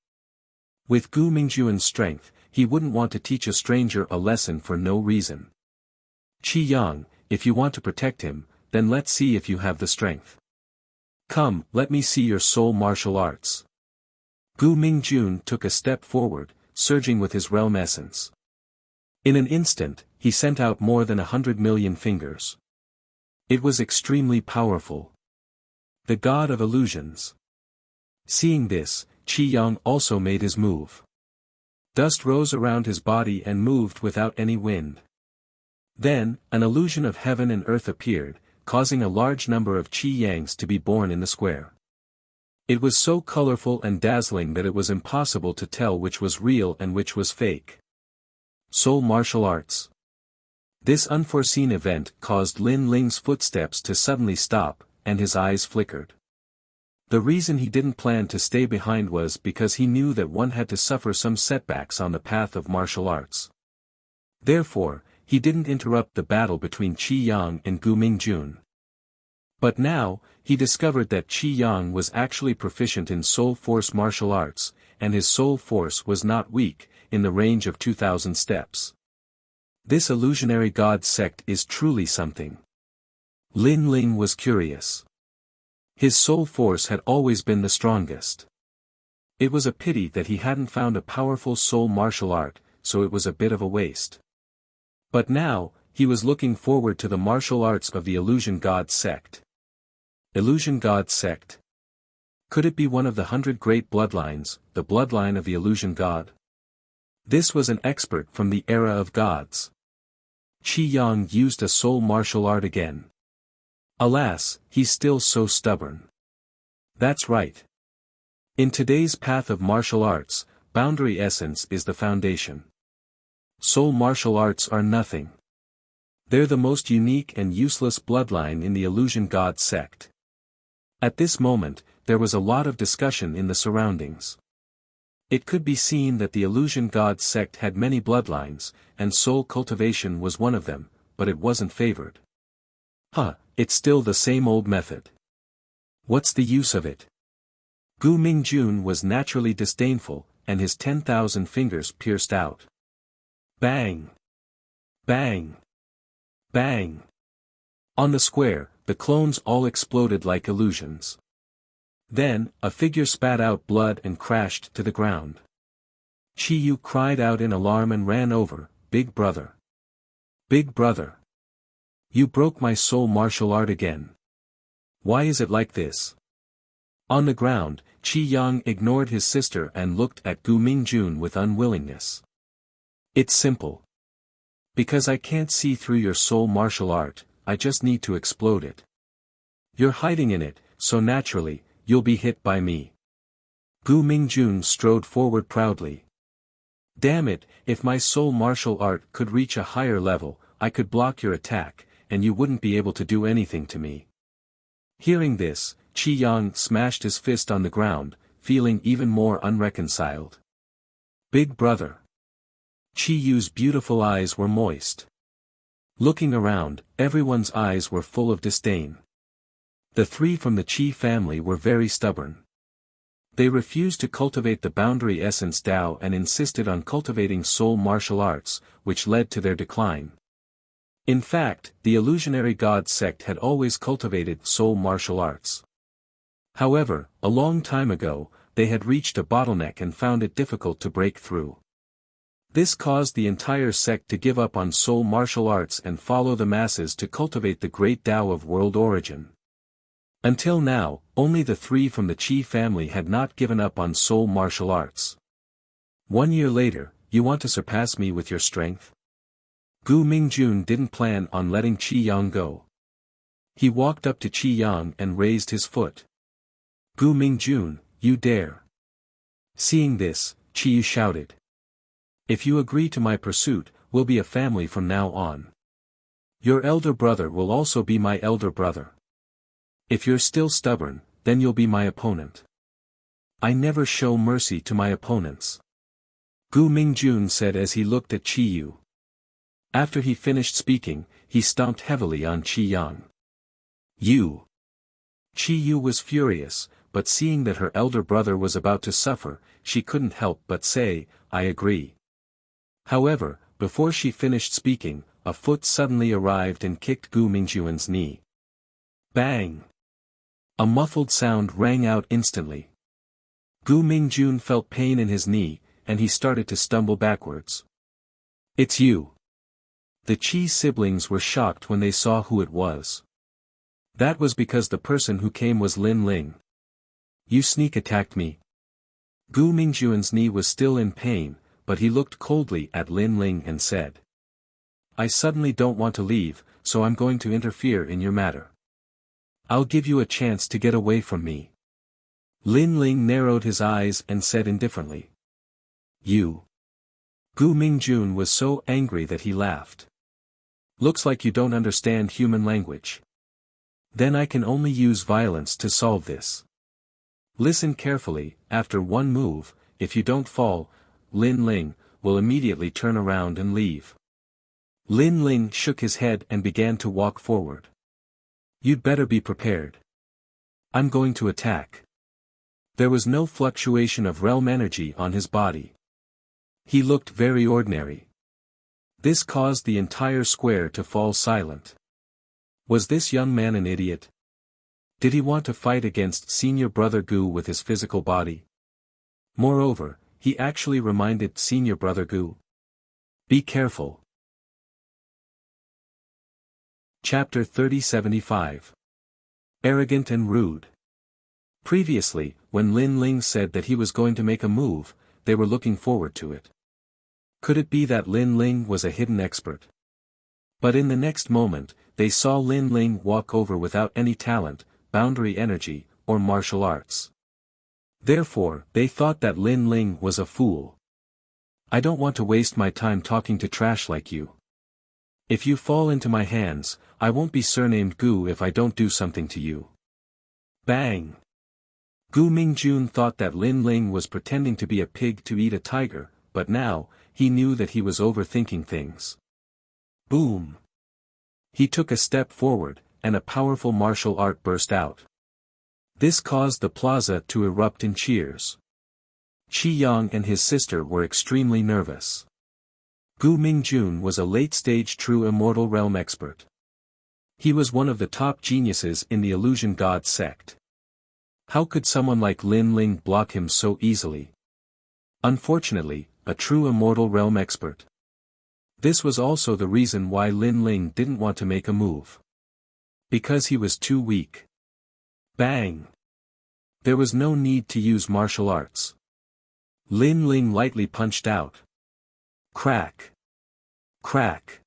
A: With Gu Mingjuan's strength, he wouldn't want to teach a stranger a lesson for no reason. Qi Yang, if you want to protect him, then let's see if you have the strength. Come, let me see your soul martial arts. Gu Mingjun took a step forward, surging with his realm essence. In an instant, he sent out more than 100 million fingers. It was extremely powerful. The god of illusions. Seeing this, Qi Yang also made his move. Dust rose around his body and moved without any wind. Then, an illusion of heaven and earth appeared, causing a large number of Qi Yangs to be born in the square. It was so colorful and dazzling that it was impossible to tell which was real and which was fake. Soul Martial Arts. This unforeseen event caused Lin Ling's footsteps to suddenly stop, and his eyes flickered. The reason he didn't plan to stay behind was because he knew that one had to suffer some setbacks on the path of martial arts. Therefore, he didn't interrupt the battle between Qi Yang and Gu Mingjun. But now, he discovered that Qi Yang was actually proficient in soul force martial arts, and his soul force was not weak, in the range of 2,000 steps. This illusionary god sect is truly something. Lin Ling was curious. His soul force had always been the strongest. It was a pity that he hadn't found a powerful soul martial art, so it was a bit of a waste. But now, he was looking forward to the martial arts of the Illusion God sect. Illusion God sect. Could it be one of the 100 great bloodlines, the bloodline of the Illusion God? This was an expert from the era of gods. Qi Yang used a soul martial art again. Alas, he's still so stubborn. That's right. In today's path of martial arts, boundary essence is the foundation. Soul martial arts are nothing. They're the most unique and useless bloodline in the Illusion God sect. At this moment, there was a lot of discussion in the surroundings. It could be seen that the Illusion God sect had many bloodlines, and soul cultivation was one of them, but it wasn't favored. It's still the same old method. What's the use of it? Gu Mingjun was naturally disdainful, and his 10,000 fingers pierced out. Bang! Bang! Bang! On the square, the clones all exploded like illusions. Then, a figure spat out blood and crashed to the ground. Qi Yu cried out in alarm and ran over. Big brother! Big brother! You broke my soul martial art again. Why is it like this? On the ground, Qi Yang ignored his sister and looked at Gu Mingjun with unwillingness. It's simple. Because I can't see through your soul martial art, I just need to explode it. You're hiding in it, so naturally, you'll be hit by me. Gu Mingjun strode forward proudly. Damn it, if my soul martial art could reach a higher level, I could block your attack, and you wouldn't be able to do anything to me. Hearing this, Qi Yang smashed his fist on the ground, feeling even more unreconciled. Big brother. Qi Yu's beautiful eyes were moist. Looking around, everyone's eyes were full of disdain. The three from the Qi family were very stubborn. They refused to cultivate the boundary essence Tao and insisted on cultivating soul martial arts, which led to their decline. In fact, the illusionary god sect had always cultivated soul martial arts. However, a long time ago, they had reached a bottleneck and found it difficult to break through. This caused the entire sect to give up on soul martial arts and follow the masses to cultivate the great Tao of world origin. Until now, only the three from the Qi family had not given up on soul martial arts. 1 year later, you want to surpass me with your strength? Gu Mingjun didn't plan on letting Qi Yang go. He walked up to Qi Yang and raised his foot. Gu Mingjun, you dare. Seeing this, Qi Yu shouted. If you agree to my pursuit, we'll be a family from now on. Your elder brother will also be my elder brother. If you're still stubborn, then you'll be my opponent. I never show mercy to my opponents. Gu Mingjun said as he looked at Qi Yu. After he finished speaking, he stomped heavily on Qi Yang. You! Qi Yu was furious, but seeing that her elder brother was about to suffer, she couldn't help but say, I agree. However, before she finished speaking, a foot suddenly arrived and kicked Gu Mingjun's knee. Bang! A muffled sound rang out instantly. Gu Mingjun felt pain in his knee, and he started to stumble backwards. It's you! The Qi siblings were shocked when they saw who it was. That was because the person who came was Lin Ling. You sneak attacked me. Gu Mingjun's knee was still in pain, but he looked coldly at Lin Ling and said. I suddenly don't want to leave, so I'm going to interfere in your matter. I'll give you a chance to get away from me. Lin Ling narrowed his eyes and said indifferently. You. Gu Mingjun was so angry that he laughed. Looks like you don't understand human language. Then I can only use violence to solve this. Listen carefully, after one move, if you don't fall, Lin Ling will immediately turn around and leave. Lin Ling shook his head and began to walk forward. You'd better be prepared. I'm going to attack. There was no fluctuation of realm energy on his body. He looked very ordinary. This caused the entire square to fall silent. Was this young man an idiot? Did he want to fight against senior brother Gu with his physical body? Moreover, he actually reminded senior brother Gu. Be careful. Chapter 3075. Arrogant and Rude. Previously, when Lin Ling said that he was going to make a move, they were looking forward to it. Could it be that Lin Ling was a hidden expert? But in the next moment, they saw Lin Ling walk over without any talent, boundary energy, or martial arts. Therefore, they thought that Lin Ling was a fool. I don't want to waste my time talking to trash like you. If you fall into my hands, I won't be surnamed Gu if I don't do something to you. Bang! Gu Mingjun thought that Lin Ling was pretending to be a pig to eat a tiger, but now, he knew that he was overthinking things. Boom! He took a step forward, and a powerful martial art burst out. This caused the plaza to erupt in cheers. Qi Yang and his sister were extremely nervous. Gu Mingjun was a late-stage true immortal realm expert. He was one of the top geniuses in the illusion god sect. How could someone like Lin Ling block him so easily? Unfortunately, a true immortal realm expert. This was also the reason why Lin Ling didn't want to make a move. Because he was too weak. Bang! There was no need to use martial arts. Lin Ling lightly punched out. Crack! Crack!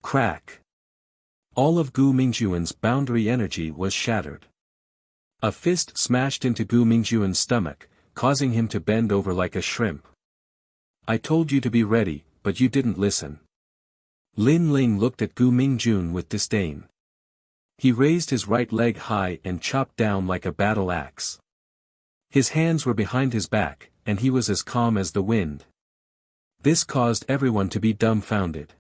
A: Crack! All of Gu Mingjun's boundary energy was shattered. A fist smashed into Gu Mingjun's stomach, causing him to bend over like a shrimp. I told you to be ready, but you didn't listen. Lin Ling looked at Gu Mingjun with disdain. He raised his right leg high and chopped down like a battle axe. His hands were behind his back, and he was as calm as the wind. This caused everyone to be dumbfounded.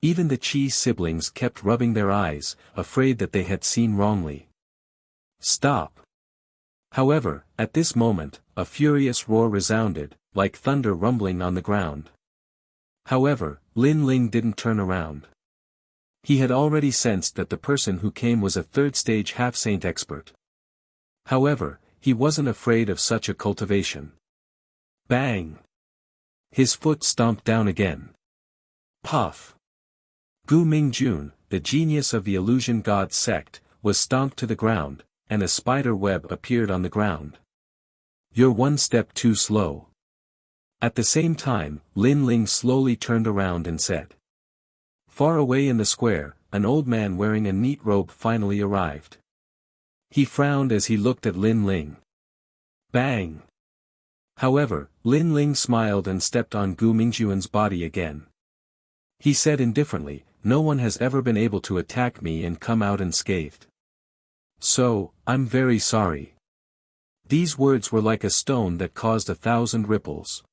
A: Even the Qi siblings kept rubbing their eyes, afraid that they had seen wrongly. Stop! However, at this moment, a furious roar resounded, like thunder rumbling on the ground. However, Lin Ling didn't turn around. He had already sensed that the person who came was a third-stage half-saint expert. However, he wasn't afraid of such a cultivation. Bang! His foot stomped down again. Puff! Gu Mingjun, the genius of the illusion god sect, was stomped to the ground, and a spider web appeared on the ground. You're one step too slow. At the same time, Lin Ling slowly turned around and said. Far away in the square, an old man wearing a neat robe finally arrived. He frowned as he looked at Lin Ling. Bang! However, Lin Ling smiled and stepped on Gu Mingjun's body again. He said indifferently, no one has ever been able to attack me and come out unscathed. So, I'm very sorry. These words were like a stone that caused 1,000 ripples.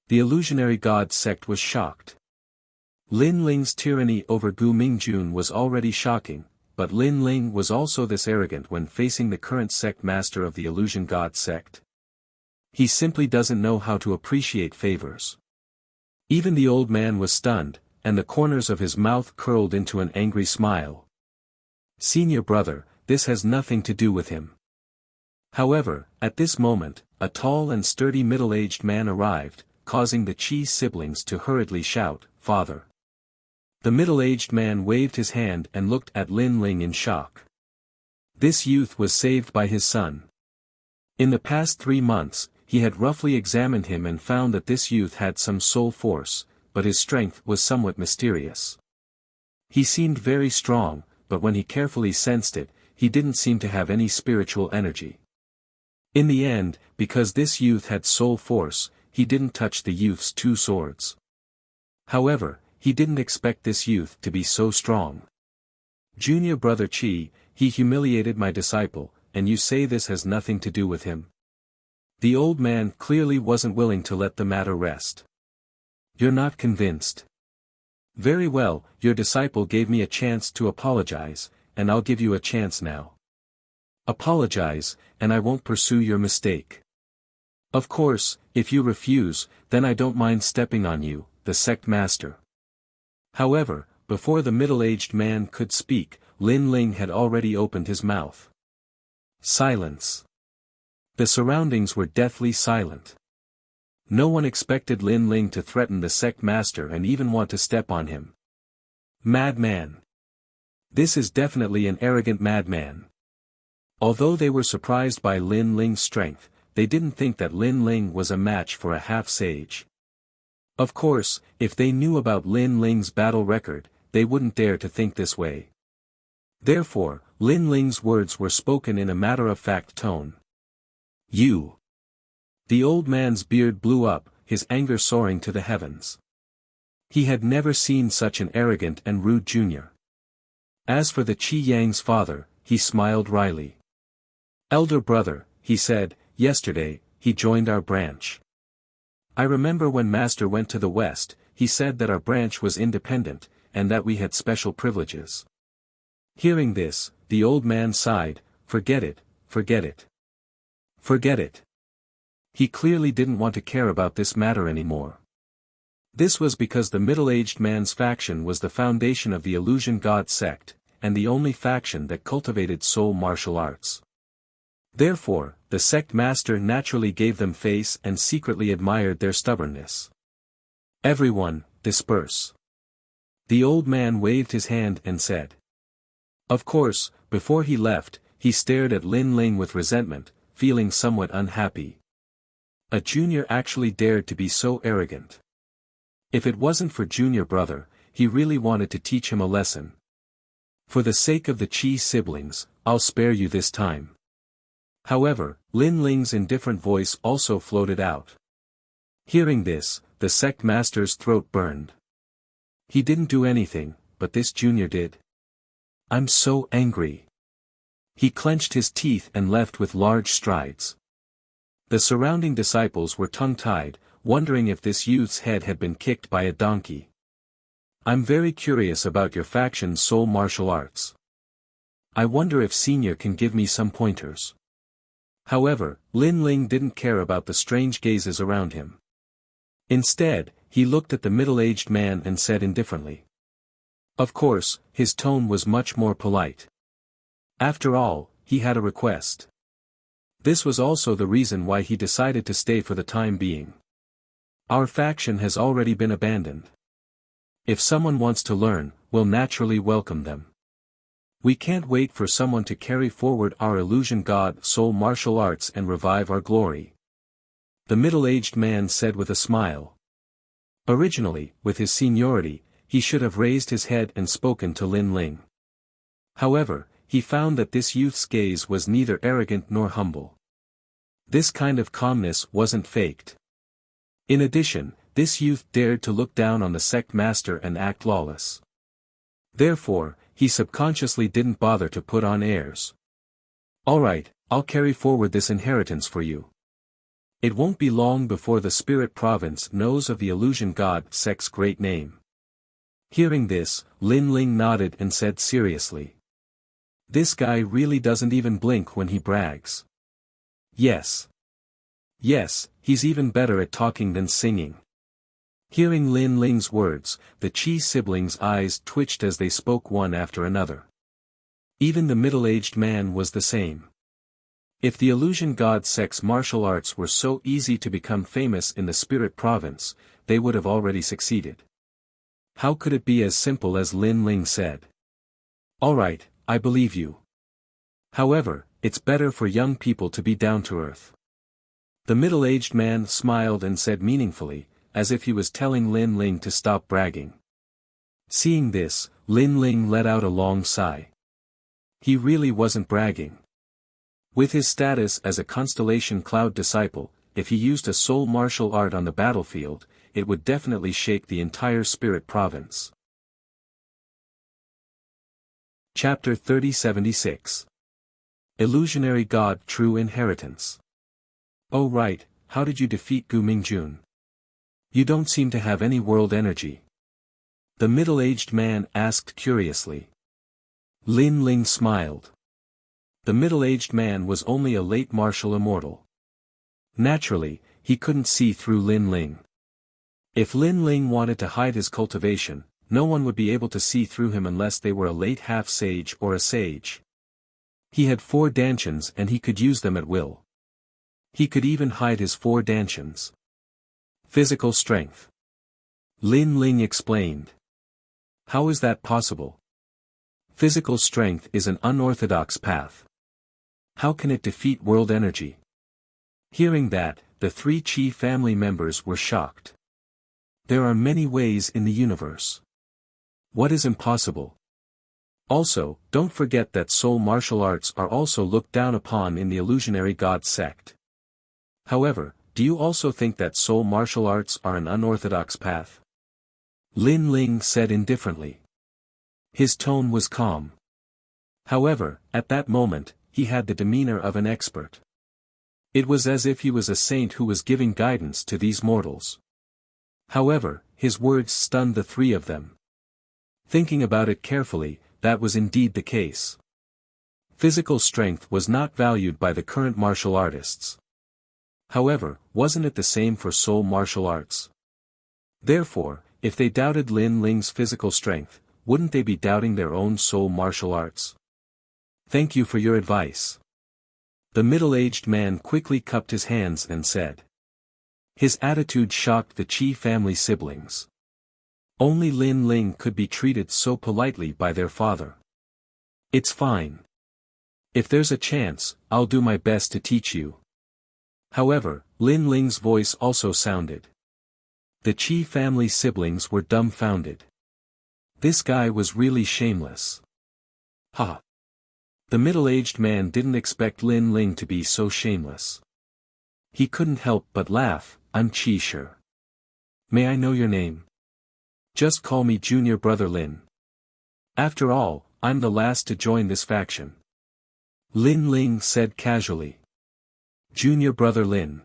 A: The illusionary god sect was shocked. Lin Ling's tyranny over Gu Mingjun was already shocking, but Lin Ling was also this arrogant when facing the current sect master of the illusion god sect. He simply doesn't know how to appreciate favors. Even the old man was stunned, and the corners of his mouth curled into an angry smile. Senior brother, this has nothing to do with him. However, at this moment, a tall and sturdy middle-aged man arrived, causing the Qi siblings to hurriedly shout, Father. The middle-aged man waved his hand and looked at Lin Ling in shock. This youth was saved by his son. In the past 3 months, he had roughly examined him and found that this youth had some soul force, but his strength was somewhat mysterious. He seemed very strong, but when he carefully sensed it, he didn't seem to have any spiritual energy. In the end, because this youth had soul force, he didn't touch the youth's 2 swords. However, he didn't expect this youth to be so strong. Junior brother Chi, he humiliated my disciple, and you say this has nothing to do with him? The old man clearly wasn't willing to let the matter rest. You're not convinced. Very well, your disciple gave me a chance to apologize, and I'll give you a chance now. Apologize, and I won't pursue your mistake. Of course, if you refuse, then I don't mind stepping on you, the sect master. However, before the middle-aged man could speak, Lin Ling had already opened his mouth. Silence. The surroundings were deathly silent. No one expected Lin Ling to threaten the sect master and even want to step on him. Madman. This is definitely an arrogant madman. Although they were surprised by Lin Ling's strength, they didn't think that Lin Ling was a match for a half-sage. Of course, if they knew about Lin Ling's battle record, they wouldn't dare to think this way. Therefore, Lin Ling's words were spoken in a matter-of-fact tone. You. The old man's beard blew up, his anger soaring to the heavens. He had never seen such an arrogant and rude junior. As for the Qi Yang's father, he smiled wryly. Elder brother, he said, yesterday, he joined our branch. I remember when Master went to the west, he said that our branch was independent, and that we had special privileges. Hearing this, the old man sighed, forget it, forget it. Forget it. He clearly didn't want to care about this matter anymore. This was because the middle-aged man's faction was the foundation of the Illusion God sect, and the only faction that cultivated soul martial arts. Therefore, the sect master naturally gave them face and secretly admired their stubbornness. Everyone, disperse. The old man waved his hand and said. Of course, before he left, he stared at Lin Ling with resentment, feeling somewhat unhappy. A junior actually dared to be so arrogant. If it wasn't for junior brother, he really wanted to teach him a lesson. For the sake of the Qi siblings, I'll spare you this time. However, Lin Ling's indifferent voice also floated out. Hearing this, the sect master's throat burned. He didn't do anything, but this junior did. I'm so angry. He clenched his teeth and left with large strides. The surrounding disciples were tongue-tied, wondering if this youth's head had been kicked by a donkey. I'm very curious about your faction's soul martial arts. I wonder if Senior can give me some pointers. However, Lin Ling didn't care about the strange gazes around him. Instead, he looked at the middle-aged man and said indifferently. Of course, his tone was much more polite. After all, he had a request. This was also the reason why he decided to stay for the time being. Our faction has already been abandoned. If someone wants to learn, we'll naturally welcome them. We can't wait for someone to carry forward our Illusion God soul martial arts and revive our glory. The middle-aged man said with a smile. Originally, with his seniority, he should have raised his head and spoken to Lin Ling. However, he found that this youth's gaze was neither arrogant nor humble. This kind of calmness wasn't faked. In addition, this youth dared to look down on the sect master and act lawless. Therefore, he subconsciously didn't bother to put on airs. Alright, I'll carry forward this inheritance for you. It won't be long before the spirit province knows of the Illusion God sect's great name. Hearing this, Lin Ling nodded and said seriously. This guy really doesn't even blink when he brags. Yes. Yes, he's even better at talking than singing. Hearing Lin Ling's words, the Qi siblings' eyes twitched as they spoke one after another. Even the middle-aged man was the same. If the Illusion God sect's martial arts were so easy to become famous in the Spirit Province, they would have already succeeded. How could it be as simple as Lin Ling said? Alright, I believe you. However, it's better for young people to be down to earth. The middle-aged man smiled and said meaningfully, as if he was telling Lin Ling to stop bragging. Seeing this, Lin Ling let out a long sigh. He really wasn't bragging. With his status as a Constellation Cloud disciple, if he used a soul martial art on the battlefield, it would definitely shake the entire spirit province. Chapter 3076. Illusionary God True Inheritance. Oh right, how did you defeat Gu Mingjun? You don't seem to have any world energy. The middle-aged man asked curiously. Lin Ling smiled. The middle-aged man was only a late martial immortal. Naturally, he couldn't see through Lin Ling. If Lin Ling wanted to hide his cultivation, no one would be able to see through him unless they were a late half-sage or a sage. He had 4 dantians and he could use them at will. He could even hide his 4 dantians. Physical strength. Lin Ling explained. How is that possible? Physical strength is an unorthodox path. How can it defeat world energy? Hearing that, the 3 Qi family members were shocked. There are many ways in the universe. What is impossible? Also, don't forget that soul martial arts are also looked down upon in the illusionary god sect. However, do you also think that soul martial arts are an unorthodox path? Lin Ling said indifferently. His tone was calm. However, at that moment, he had the demeanor of an expert. It was as if he was a saint who was giving guidance to these mortals. However, his words stunned the 3 of them. Thinking about it carefully, that was indeed the case. Physical strength was not valued by the current martial artists. However, wasn't it the same for soul martial arts? Therefore, if they doubted Lin Ling's physical strength, wouldn't they be doubting their own soul martial arts? Thank you for your advice. The middle-aged man quickly cupped his hands and said. His attitude shocked the Qi family siblings. Only Lin Ling could be treated so politely by their father. It's fine. If there's a chance, I'll do my best to teach you. However, Lin Ling's voice also sounded. The Qi family siblings were dumbfounded. This guy was really shameless. Ha! The middle-aged man didn't expect Lin Ling to be so shameless. He couldn't help but laugh. I'm Qi Shi. May I know your name? Just call me Junior Brother Lin. After all, I'm the last to join this faction. Lin Ling said casually. Junior Brother Lin.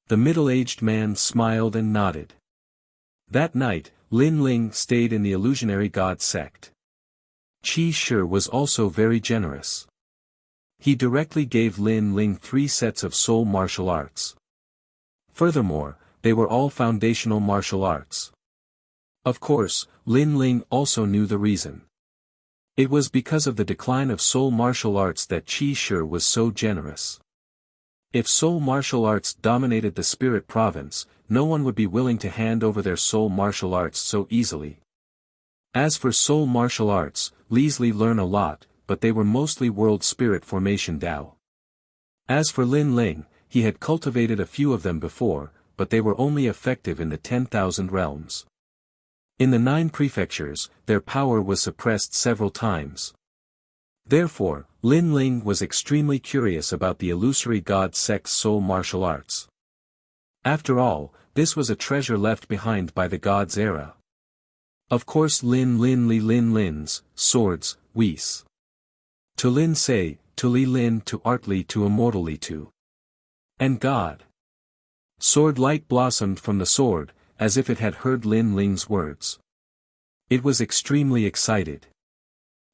A: The middle-aged man smiled and nodded. That night, Lin Ling stayed in the illusionary god sect. Qi Shi was also very generous. He directly gave Lin Ling 3 sets of soul martial arts. Furthermore, they were all foundational martial arts. Of course, Lin Ling also knew the reason. It was because of the decline of soul martial arts that Qi Shi was so generous. If soul martial arts dominated the spirit province, no one would be willing to hand over their soul martial arts so easily. As for soul martial arts, Leslie learned a lot, but they were mostly world spirit formation Dao. As for Lin Ling, he had cultivated a few of them before, but they were only effective in the 10,000 realms. In the 9 prefectures, their power was suppressed several times. Therefore, Lin Ling was extremely curious about the illusory god sect's soul martial arts. After all, this was a treasure left behind by the gods' era. Of course Lin Lin's, swords, Whis. To Lin Sei, to Li Lin to Artly to Immortally to. And God. Sword light blossomed from the sword, as if it had heard Lin Ling's words. It was extremely excited.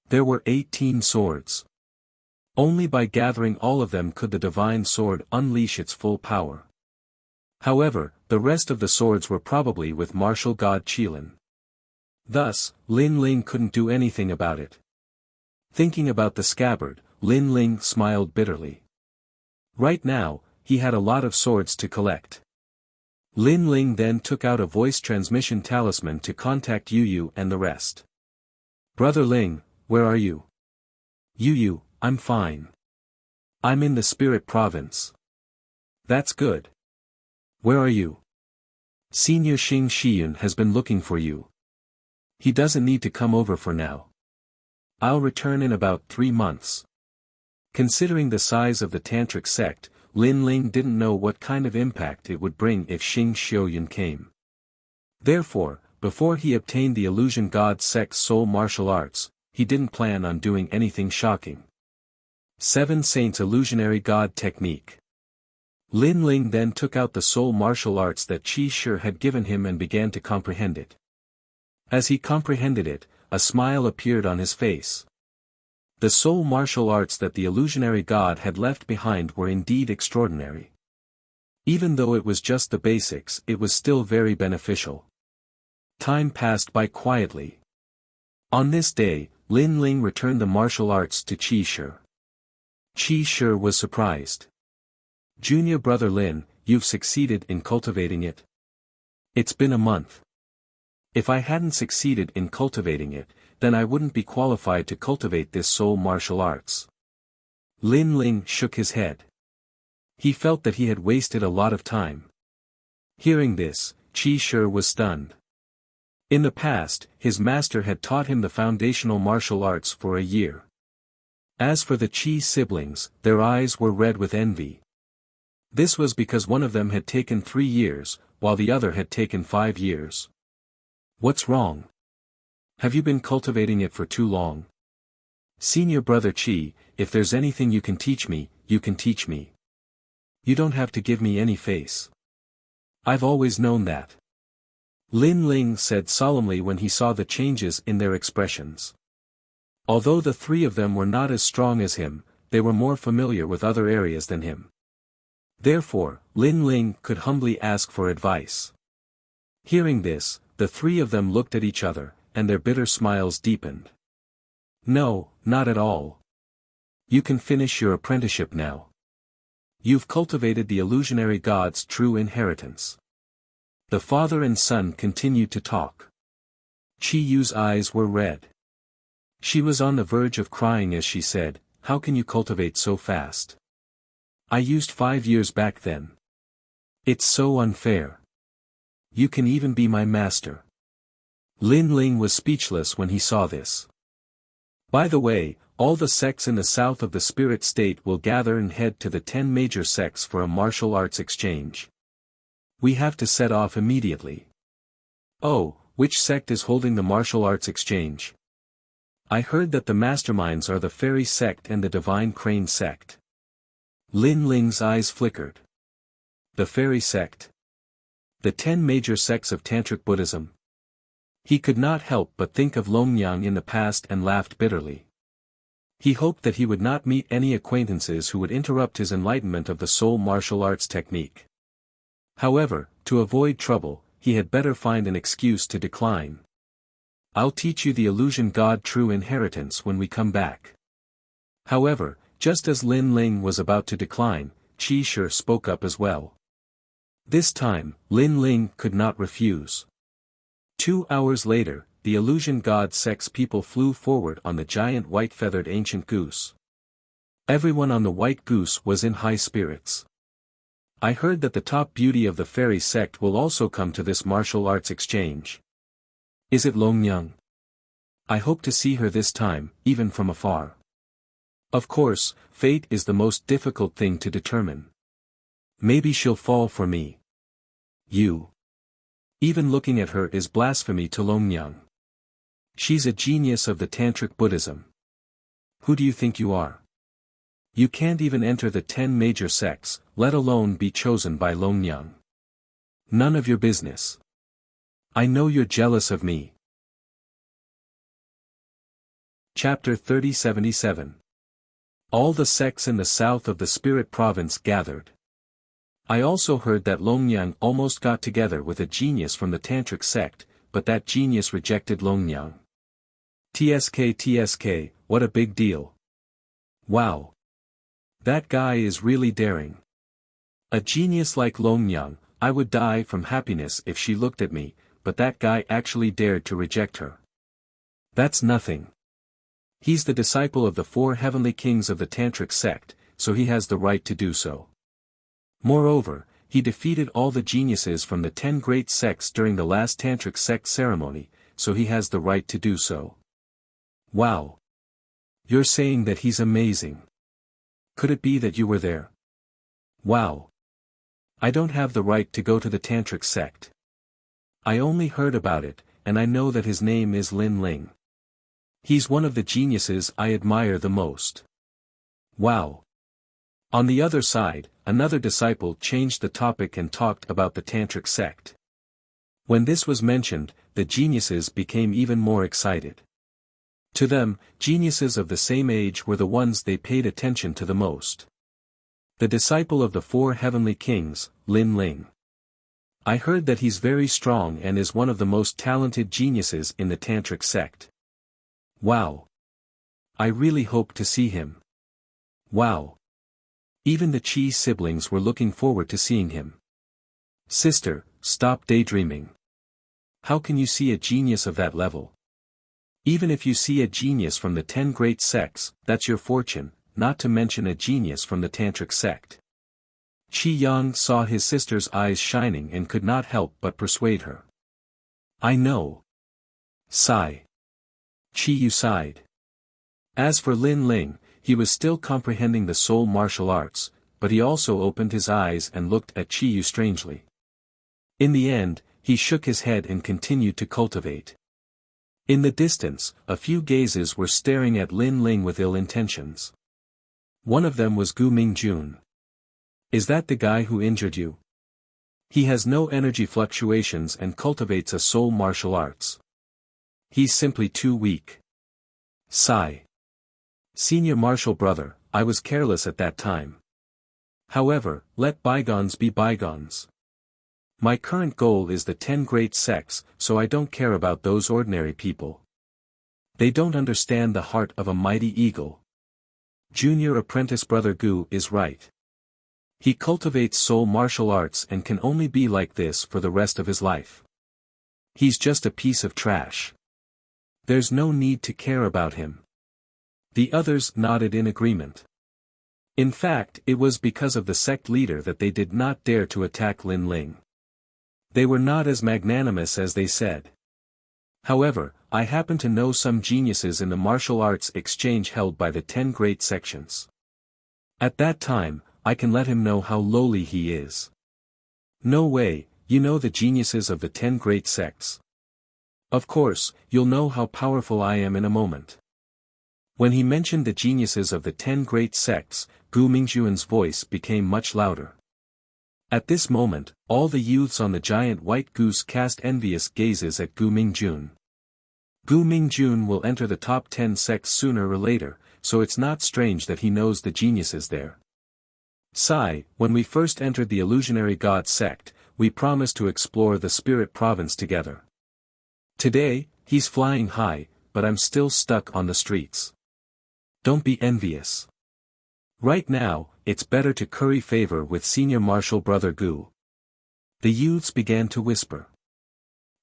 A: There were 18 swords. Only by gathering all of them could the divine sword unleash its full power. However, the rest of the swords were probably with martial god Qilin. Thus, Lin Ling couldn't do anything about it. Thinking about the scabbard, Lin Ling smiled bitterly. Right now, he had a lot of swords to collect. Lin Ling then took out a voice transmission talisman to contact Yu Yu and the rest. Brother Ling, where are you? Yu Yu, I'm fine. I'm in the spirit province. That's good. Where are you? Senior Xing Shiyun has been looking for you. He doesn't need to come over for now. I'll return in about 3 months. Considering the size of the tantric sect, Lin Ling didn't know what kind of impact it would bring if Xing Xiuyun came. Therefore, before he obtained the illusion god sect's soul martial arts, he didn't plan on doing anything shocking. 7 Saints Illusionary God Technique. Lin Ling then took out the soul martial arts that Qi Shi had given him and began to comprehend it. As he comprehended it, a smile appeared on his face. The soul martial arts that the illusionary god had left behind were indeed extraordinary. Even though it was just the basics, it was still very beneficial. Time passed by quietly. On this day, Lin Ling returned the martial arts to Qi Shi. Qi Shi was surprised. Junior brother Lin, you've succeeded in cultivating it? It's been a month. If I hadn't succeeded in cultivating it, then I wouldn't be qualified to cultivate this soul martial arts. Lin Ling shook his head. He felt that he had wasted a lot of time. Hearing this, Qi Shi was stunned. In the past, his master had taught him the foundational martial arts for a year. As for the Qi siblings, their eyes were red with envy. This was because one of them had taken 3 years, while the other had taken 5 years. What's wrong? Have you been cultivating it for too long? Senior brother Qi, if there's anything you can teach me, you can teach me. You don't have to give me any face. I've always known that. Lin Ling said solemnly when he saw the changes in their expressions. Although the 3 of them were not as strong as him, they were more familiar with other areas than him. Therefore, Lin Ling could humbly ask for advice. Hearing this, the 3 of them looked at each other, and their bitter smiles deepened. No, not at all. You can finish your apprenticeship now. You've cultivated the illusionary god's true inheritance. The father and son continued to talk. Qi Yu's eyes were red. She was on the verge of crying as she said, "How can you cultivate so fast? I used 5 years back then. It's so unfair. You can even be my master." Lin Ling was speechless when he saw this. By the way, all the sects in the south of the spirit state will gather and head to the 10 major sects for a martial arts exchange. We have to set off immediately. Oh, which sect is holding the martial arts exchange? I heard that the masterminds are the fairy sect and the divine crane sect. Lin Ling's eyes flickered. The fairy sect? The 10 major sects of Tantric Buddhism? He could not help but think of Longyang in the past and laughed bitterly. He hoped that he would not meet any acquaintances who would interrupt his enlightenment of the soul martial arts technique. However, to avoid trouble, he had better find an excuse to decline. I'll teach you the illusion god true inheritance when we come back. However, just as Lin Ling was about to decline, Qi Shi spoke up as well. This time, Lin Ling could not refuse. 2 hours later, the illusion god sect's people flew forward on the giant white-feathered ancient goose. Everyone on the white goose was in high spirits. I heard that the top beauty of the fairy sect will also come to this martial arts exchange. Is it Longyang? I hope to see her this time, even from afar. Of course, fate is the most difficult thing to determine. Maybe she'll fall for me. You. Even looking at her is blasphemy to Longyang. She's a genius of the Tantric Buddhism. Who do you think you are? You can't even enter the 10 major sects, let alone be chosen by Longyang. None of your business. I know you're jealous of me. Chapter 3077. All the sects in the south of the Spirit Province gathered. I also heard that Longyang almost got together with a genius from the Tantric sect, but that genius rejected Longyang. TSK, what a big deal. Wow. That guy is really daring. A genius like Longyang, I would die from happiness if she looked at me, but that guy actually dared to reject her. That's nothing. He's the disciple of the 4 heavenly kings of the Tantric sect, so he has the right to do so. Moreover, he defeated all the geniuses from the 10 great sects during the last Tantric sect ceremony, so he has the right to do so. Wow. You're saying that he's amazing. Could it be that you were there? Wow. I don't have the right to go to the tantric sect. I only heard about it, and I know that his name is Lin Ling. He's one of the geniuses I admire the most. Wow. On the other side, another disciple changed the topic and talked about the tantric sect. When this was mentioned, the geniuses became even more excited. To them, geniuses of the same age were the ones they paid attention to the most. The disciple of the four heavenly kings, Lin Ling. I heard that he's very strong and is one of the most talented geniuses in the tantric sect. Wow. I really hope to see him. Wow. Even the Chi siblings were looking forward to seeing him. Sister, stop daydreaming. How can you see a genius of that level? Even if you see a genius from the 10 great sects, that's your fortune, not to mention a genius from the tantric sect. Qi Yang saw his sister's eyes shining and could not help but persuade her. I know. Sigh. Qi Yu sighed. As for Lin Ling, he was still comprehending the soul martial arts, but he also opened his eyes and looked at Qi Yu strangely. In the end, he shook his head and continued to cultivate. In the distance, a few gazes were staring at Lin Ling with ill intentions. One of them was Gu Mingjun. Is that the guy who injured you? He has no energy fluctuations and cultivates a soul martial arts. He's simply too weak. Sigh. Senior martial brother, I was careless at that time. However, let bygones be bygones. My current goal is the 10 great sects, so I don't care about those ordinary people. They don't understand the heart of a mighty eagle. Junior apprentice brother Gu is right. He cultivates soul martial arts and can only be like this for the rest of his life. He's just a piece of trash. There's no need to care about him. The others nodded in agreement. In fact, it was because of the sect leader that they did not dare to attack Lin Ling. They were not as magnanimous as they said. However, I happen to know some geniuses in the martial arts exchange held by the 10 great sections. At that time, I can let him know how lowly he is. No way, you know the geniuses of the 10 great sects. Of course, you'll know how powerful I am in a moment. When he mentioned the geniuses of the 10 great sects, Gu Mingjun's voice became much louder. At this moment, all the youths on the giant white goose cast envious gazes at Gu Mingjun. Gu Mingjun will enter the top 10 sects sooner or later, so it's not strange that he knows the geniuses there. Sai, when we first entered the illusionary god sect, we promised to explore the spirit province together. Today, he's flying high, but I'm still stuck on the streets. Don't be envious. Right now, it's better to curry favor with senior martial brother Gu. The youths began to whisper.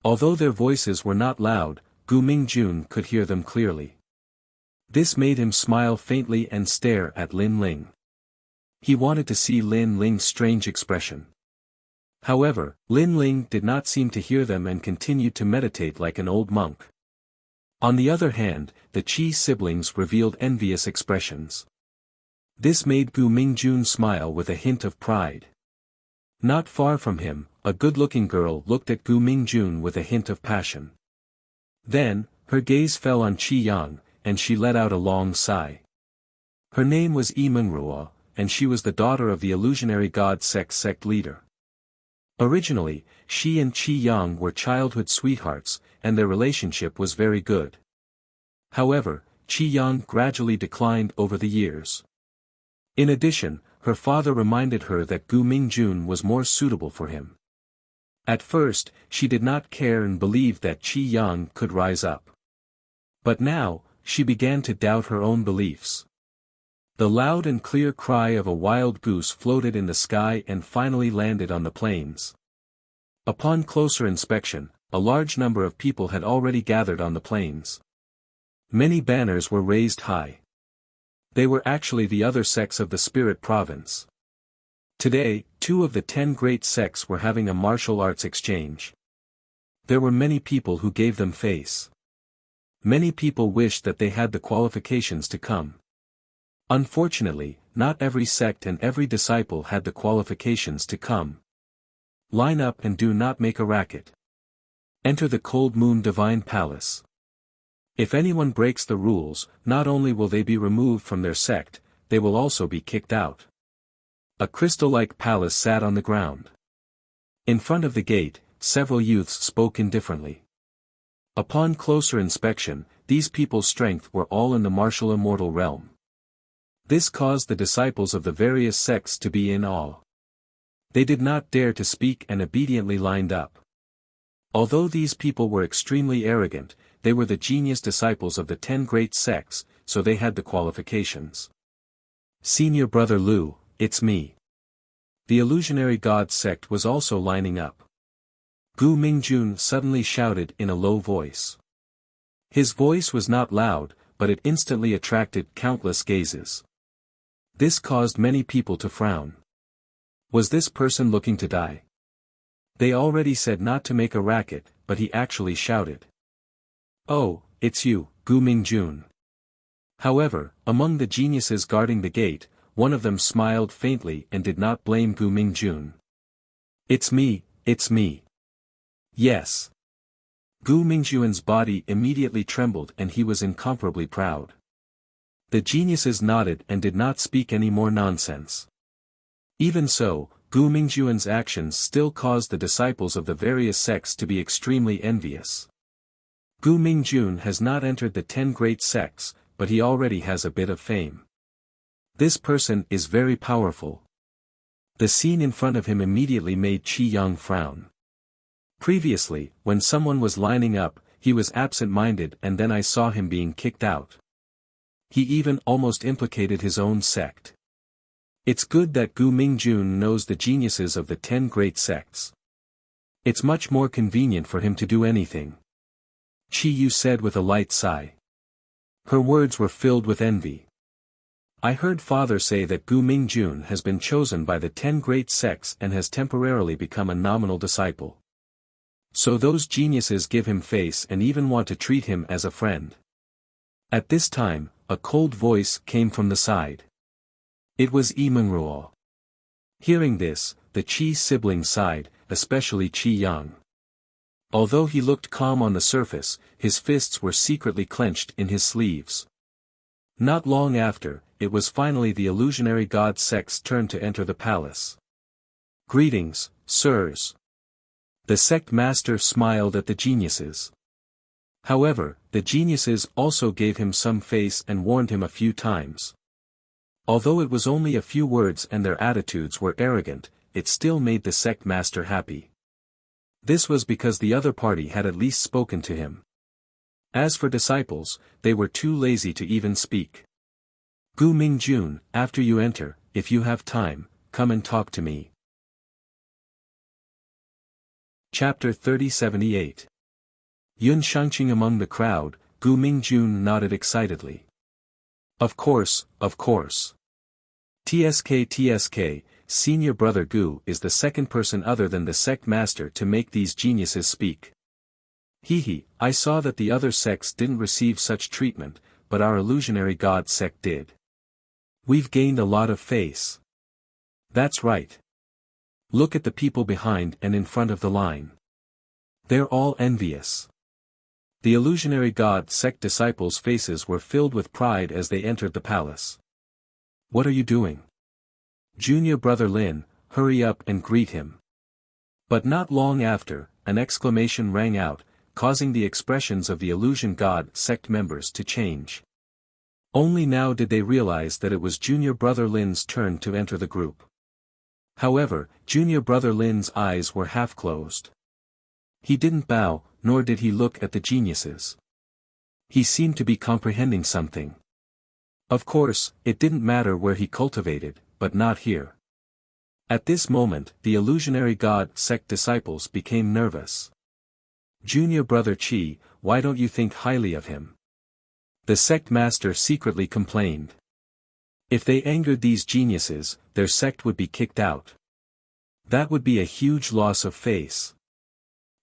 A: Although their voices were not loud, Gu Mingjun could hear them clearly. This made him smile faintly and stare at Lin Ling. He wanted to see Lin Ling's strange expression. However, Lin Ling did not seem to hear them and continued to meditate like an old monk. On the other hand, the Qi siblings revealed envious expressions. This made Gu Mingjun smile with a hint of pride. Not far from him, a good-looking girl looked at Gu Mingjun with a hint of passion. Then, her gaze fell on Qi Yang, and she let out a long sigh. Her name was Yi Mengrua, and she was the daughter of the illusionary god sect leader. Originally, she and Qi Yang were childhood sweethearts, and their relationship was very good. However, Qi Yang gradually declined over the years. In addition, her father reminded her that Gu Mingjun was more suitable for him. At first, she did not care and believed that Qi Yang could rise up. But now, she began to doubt her own beliefs. The loud and clear cry of a wild goose floated in the sky and finally landed on the plains. Upon closer inspection, a large number of people had already gathered on the plains. Many banners were raised high. They were actually the other sects of the spirit province. Today, 2 of the 10 great sects were having a martial arts exchange. There were many people who gave them face. Many people wished that they had the qualifications to come. Unfortunately, not every sect and every disciple had the qualifications to come. Line up and do not make a racket. Enter the Cold Moon Divine Palace. If anyone breaks the rules, not only will they be removed from their sect, they will also be kicked out. A crystal-like palace sat on the ground. In front of the gate, several youths spoke indifferently. Upon closer inspection, these people's strength were all in the martial immortal realm. This caused the disciples of the various sects to be in awe. They did not dare to speak and obediently lined up. Although these people were extremely arrogant, they were the genius disciples of the 10 great sects, so they had the qualifications. Senior Brother Lu, it's me. The illusionary god sect was also lining up. Gu Mingjun suddenly shouted in a low voice. His voice was not loud, but it instantly attracted countless gazes. This caused many people to frown. Was this person looking to die? They already said not to make a racket, but he actually shouted. Oh, it's you, Gu Mingjun. However, among the geniuses guarding the gate, one of them smiled faintly and did not blame Gu Mingjun. It's me, it's me. Yes. Gu Mingjun's body immediately trembled and he was incomparably proud. The geniuses nodded and did not speak any more nonsense. Even so, Gu Mingjun's actions still caused the disciples of the various sects to be extremely envious. Gu Mingjun has not entered the 10 great sects, but he already has a bit of fame. This person is very powerful. The scene in front of him immediately made Qi Yang frown. Previously, when someone was lining up, he was absent-minded and then I saw him being kicked out. He even almost implicated his own sect. It's good that Gu Mingjun knows the geniuses of the 10 great sects. It's much more convenient for him to do anything. Qi Yu said with a light sigh. Her words were filled with envy. I heard Father say that Gu Mingjun has been chosen by the 10 great sects and has temporarily become a nominal disciple. So those geniuses give him face and even want to treat him as a friend. At this time, a cold voice came from the side. It was Yimengruo. Hearing this, the Qi siblings sighed, especially Qi Yang. Although he looked calm on the surface, his fists were secretly clenched in his sleeves. Not long after, it was finally the illusionary god sect's turn to enter the palace. Greetings, sirs. The sect master smiled at the geniuses. However, the geniuses also gave him some face and warned him a few times. Although it was only a few words and their attitudes were arrogant, it still made the sect master happy. This was because the other party had at least spoken to him. As for disciples, they were too lazy to even speak. Gu Mingjun, after you enter, if you have time, come and talk to me. Chapter 3078. Yun Shangqing among the crowd, Gu Mingjun nodded excitedly. Of course, of course. TSK, Senior Brother Gu is the second person other than the sect master to make these geniuses speak. Hehe, I saw that the other sects didn't receive such treatment, but our illusionary god sect did. We've gained a lot of face. That's right. Look at the people behind and in front of the line. They're all envious. The illusionary god sect disciples' faces were filled with pride as they entered the palace. What are you doing? Junior Brother Lin, hurry up and greet him. But not long after, an exclamation rang out, causing the expressions of the illusion god sect members to change. Only now did they realize that it was Junior Brother Lin's turn to enter the group. However, Junior Brother Lin's eyes were half closed. He didn't bow, nor did he look at the geniuses. He seemed to be comprehending something. Of course, it didn't matter where he cultivated, but not here. At this moment, the illusionary god sect disciples became nervous. Junior Brother Qi, why don't you think highly of him? The sect master secretly complained. If they angered these geniuses, their sect would be kicked out. That would be a huge loss of face.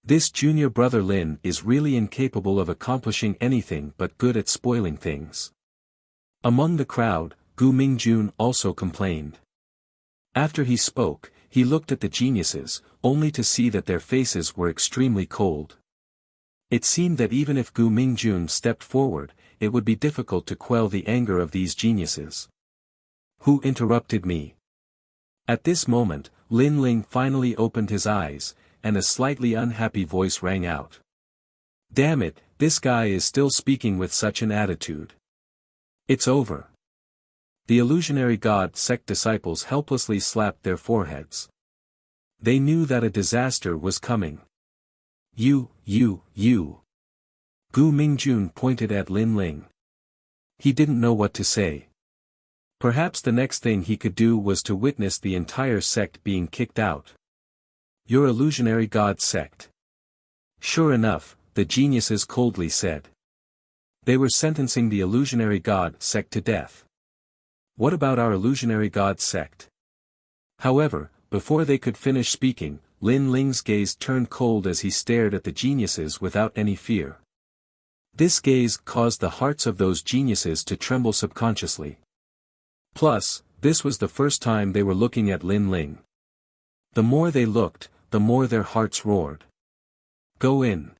A: This Junior Brother Lin is really incapable of accomplishing anything but good at spoiling things. Among the crowd, Gu Mingjun also complained. After he spoke, he looked at the geniuses, only to see that their faces were extremely cold. It seemed that even if Gu Mingjun stepped forward, it would be difficult to quell the anger of these geniuses. Who interrupted me? At this moment, Lin Ling finally opened his eyes, and a slightly unhappy voice rang out. Damn it, this guy is still speaking with such an attitude. It's over. The illusionary god sect disciples helplessly slapped their foreheads. They knew that a disaster was coming. You. Gu Mingjun pointed at Lin Ling. He didn't know what to say. Perhaps the next thing he could do was to witness the entire sect being kicked out. Your illusionary god sect. Sure enough, the geniuses coldly said. They were sentencing the illusionary god sect to death. What about our illusionary god sect? However, before they could finish speaking, Lin Ling's gaze turned cold as he stared at the geniuses without any fear. This gaze caused the hearts of those geniuses to tremble subconsciously. Plus, this was the first time they were looking at Lin Ling. The more they looked, the more their hearts roared. Go in.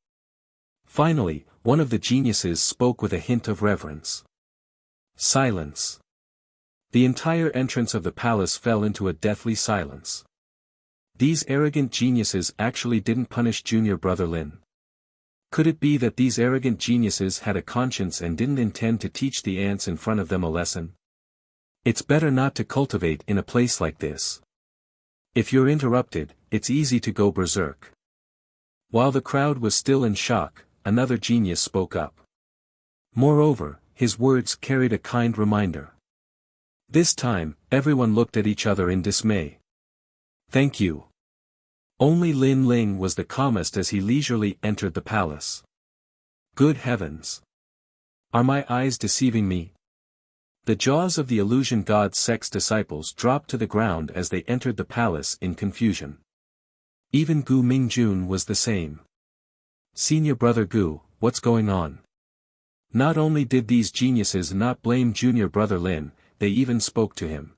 A: Finally, one of the geniuses spoke with a hint of reverence. Silence. The entire entrance of the palace fell into a deathly silence. These arrogant geniuses actually didn't punish junior brother Lin. Could it be that these arrogant geniuses had a conscience and didn't intend to teach the ants in front of them a lesson? It's better not to cultivate in a place like this. If you're interrupted, it's easy to go berserk. While the crowd was still in shock, another genius spoke up. Moreover, his words carried a kind reminder. This time, everyone looked at each other in dismay. Thank you. Only Lin Ling was the calmest as he leisurely entered the palace. Good heavens! Are my eyes deceiving me? The jaws of the illusion god sect's disciples dropped to the ground as they entered the palace in confusion. Even Gu Mingjun was the same. Senior brother Gu, what's going on? Not only did these geniuses not blame junior brother Lin, they even spoke to him.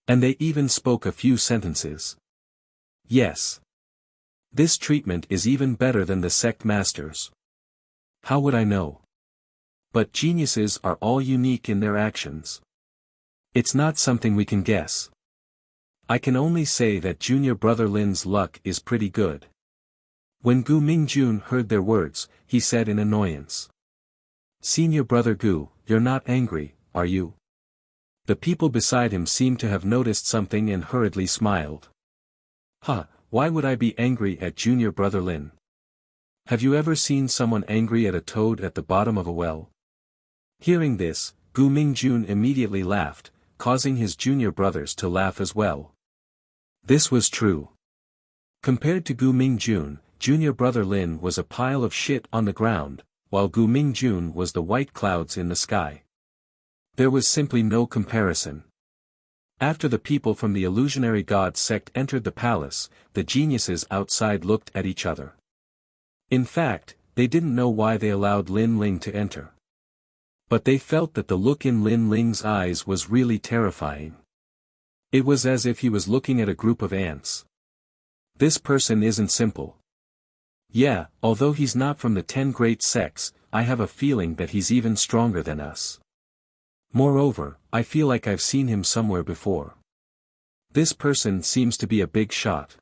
A: And they even spoke a few sentences. Yes. This treatment is even better than the sect masters. How would I know? But geniuses are all unique in their actions. It's not something we can guess. I can only say that junior brother Lin's luck is pretty good. When Gu Mingjun heard their words, he said in annoyance. Senior brother Gu, you're not angry, are you? The people beside him seemed to have noticed something and hurriedly smiled. Why would I be angry at junior brother Lin? Have you ever seen someone angry at a toad at the bottom of a well? Hearing this, Gu Mingjun immediately laughed, causing his junior brothers to laugh as well. This was true. Compared to Gu Mingjun, junior brother Lin was a pile of shit on the ground, while Gu Mingjun was the white clouds in the sky. There was simply no comparison. After the people from the illusionary god sect entered the palace, the geniuses outside looked at each other. In fact, they didn't know why they allowed Lin Ling to enter. But they felt that the look in Lin Ling's eyes was really terrifying. It was as if he was looking at a group of ants. This person isn't simple. Yeah, although he's not from the 10 great sects, I have a feeling that he's even stronger than us. Moreover, I feel like I've seen him somewhere before. This person seems to be a big shot.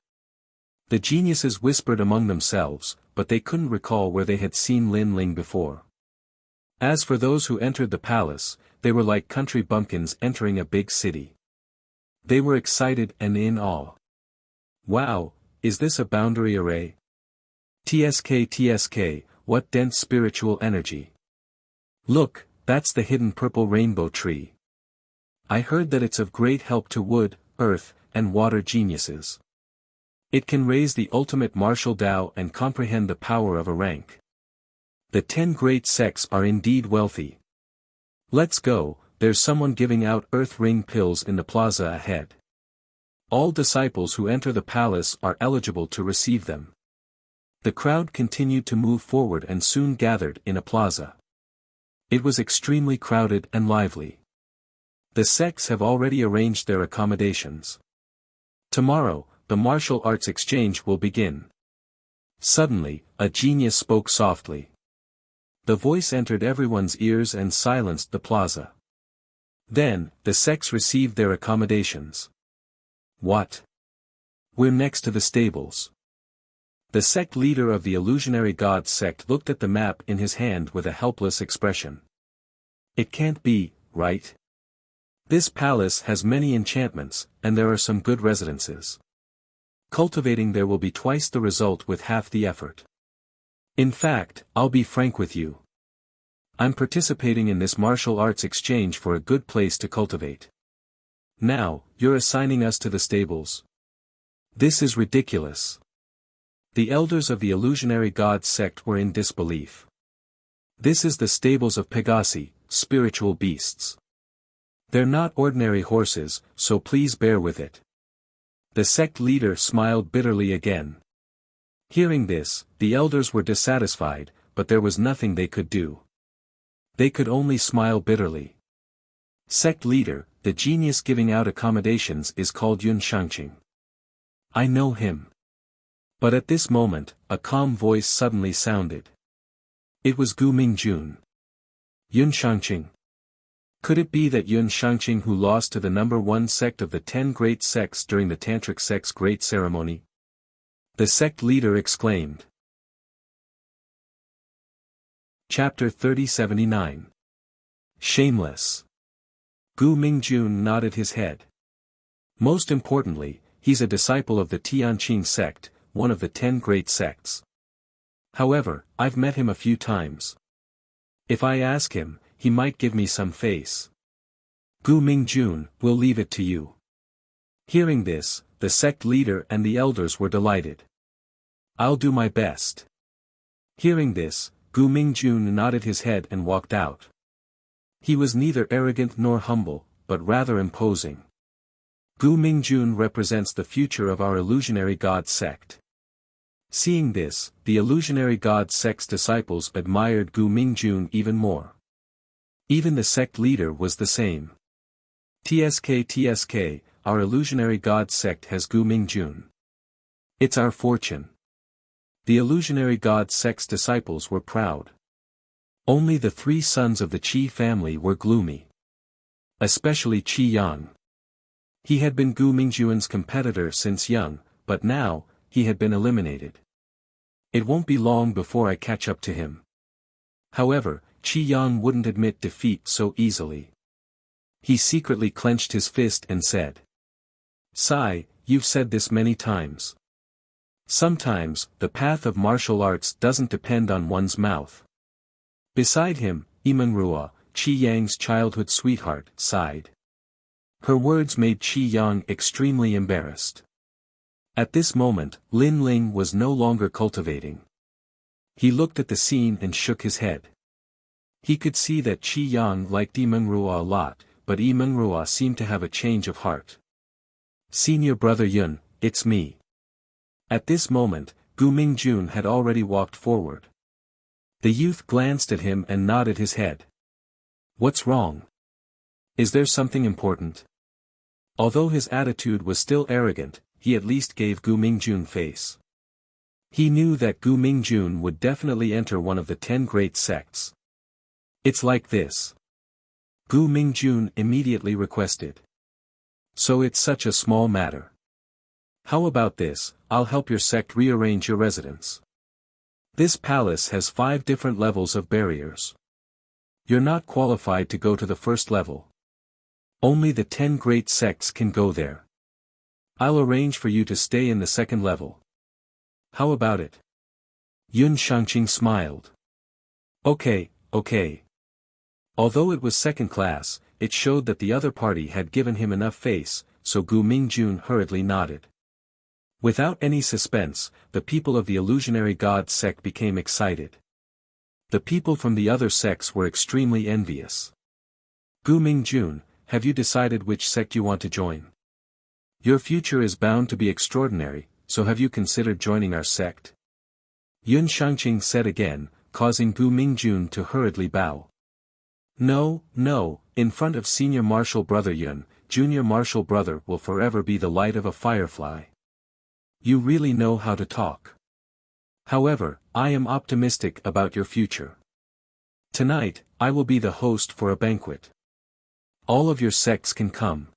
A: The geniuses whispered among themselves, but they couldn't recall where they had seen Lin Ling before. As for those who entered the palace, they were like country bumpkins entering a big city. They were excited and in awe. Wow, is this a boundary array? TSK, what dense spiritual energy. Look, that's the hidden purple rainbow tree. I heard that it's of great help to wood, earth, and water geniuses. It can raise the ultimate martial Tao and comprehend the power of a rank. The 10 great sects are indeed wealthy. Let's go, there's someone giving out earth ring pills in the plaza ahead. All disciples who enter the palace are eligible to receive them. The crowd continued to move forward and soon gathered in a plaza. It was extremely crowded and lively. The sects have already arranged their accommodations. Tomorrow, the martial arts exchange will begin. Suddenly, a genius spoke softly. The voice entered everyone's ears and silenced the plaza. Then, the sects received their accommodations. What? We're next to the stables. The sect leader of the illusionary god sect looked at the map in his hand with a helpless expression. It can't be, right? This palace has many enchantments, and there are some good residences. Cultivating there will be twice the result with half the effort. In fact, I'll be frank with you. I'm participating in this martial arts exchange for a good place to cultivate. Now, you're assigning us to the stables. This is ridiculous. The elders of the illusionary god sect were in disbelief. This is the stables of Pegasi, spiritual beasts. They're not ordinary horses, so please bear with it. The sect leader smiled bitterly again. Hearing this, the elders were dissatisfied, but there was nothing they could do. They could only smile bitterly. Sect leader, the genius giving out accommodations is called Yun Shangqing. I know him. But at this moment, a calm voice suddenly sounded. It was Gu Mingjun. Yun Shangqing. Could it be that Yun Shangqing who lost to the number 1 sect of the 10 great sects during the Tantric sect's great ceremony? The sect leader exclaimed. Chapter 3079. Shameless. Gu Mingjun nodded his head. Most importantly, he's a disciple of the Tianqing sect, one of the 10 great sects. However, I've met him a few times. If I ask him, he might give me some face. Gu Mingjun, we'll leave it to you. Hearing this, the sect leader and the elders were delighted. I'll do my best. Hearing this, Gu Mingjun nodded his head and walked out. He was neither arrogant nor humble, but rather imposing. Gu Mingjun represents the future of our illusionary god sect. Seeing this, the illusionary god sect's disciples admired Gu Mingjun even more. Even the sect leader was the same. TSK, our illusionary god sect has Gu Mingjun. It's our fortune. The illusionary god sect's disciples were proud. Only the 3 sons of the Qi family were gloomy. Especially Qi Yang. He had been Gu Mingjun's competitor since young, but now, he had been eliminated. It won't be long before I catch up to him. However, Qi Yang wouldn't admit defeat so easily. He secretly clenched his fist and said. Sai, you've said this many times. Sometimes, the path of martial arts doesn't depend on one's mouth. Beside him, Imengrua, Qi Yang's childhood sweetheart, sighed. Her words made Qi Yang extremely embarrassed. At this moment, Lin Ling was no longer cultivating. He looked at the scene and shook his head. He could see that Qi Yang liked Imengrua a lot, but Imengrua seemed to have a change of heart. Senior brother Yun, it's me. At this moment, Gu Mingjun had already walked forward. The youth glanced at him and nodded his head. What's wrong? Is there something important? Although his attitude was still arrogant, he at least gave Gu Mingjun face. He knew that Gu Mingjun would definitely enter one of the 10 great sects. It's like this. Gu Mingjun immediately requested. So it's such a small matter. How about this, I'll help your sect rearrange your residence. This palace has 5 different levels of barriers. You're not qualified to go to the first level. Only the 10 great sects can go there. I'll arrange for you to stay in the second level. How about it? Yun Shangqing smiled. Okay. Although it was second class, it showed that the other party had given him enough face, so Gu Mingjun hurriedly nodded. Without any suspense, the people of the illusionary god sect became excited. The people from the other sects were extremely envious. Gu Mingjun, have you decided which sect you want to join? Your future is bound to be extraordinary, so have you considered joining our sect? Yun Shangqing said again, causing Gu Mingjun to hurriedly bow. No, in front of Senior Marshal Brother Yun, Junior Marshal Brother will forever be the light of a firefly. You really know how to talk. However, I am optimistic about your future. Tonight, I will be the host for a banquet. All of your sects can come.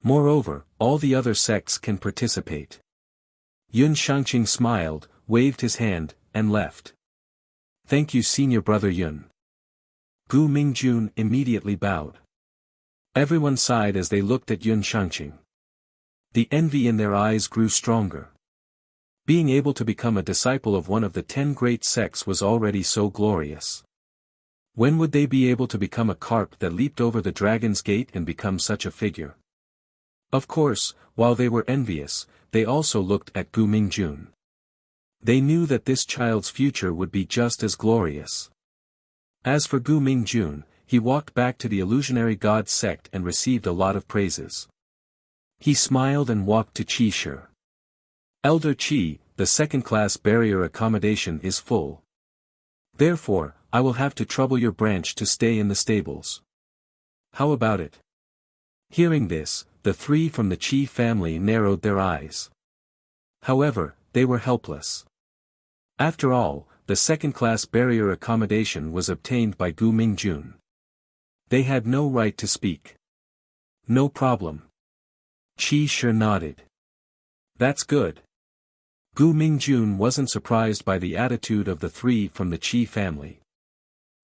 A: Moreover, all the other sects can participate. Yun Shangqing smiled, waved his hand, and left. Thank you, Senior Brother Yun. Gu Mingjun immediately bowed. Everyone sighed as they looked at Yun Shangqing. The envy in their eyes grew stronger. Being able to become a disciple of one of the 10 great sects was already so glorious. When would they be able to become a carp that leaped over the dragon's gate and become such a figure? Of course, while they were envious, they also looked at Gu Mingjun. They knew that this child's future would be just as glorious. As for Gu Mingjun, he walked back to the illusionary god sect and received a lot of praises. He smiled and walked to Qi Shi. Elder Qi, the second-class barrier accommodation is full. Therefore, I will have to trouble your branch to stay in the stables. How about it? Hearing this, the 3 from the Qi family narrowed their eyes. However, they were helpless. After all, the second-class barrier accommodation was obtained by Gu Mingjun. They had no right to speak. No problem. Qi Shi nodded. That's good. Gu Mingjun wasn't surprised by the attitude of the 3 from the Qi family.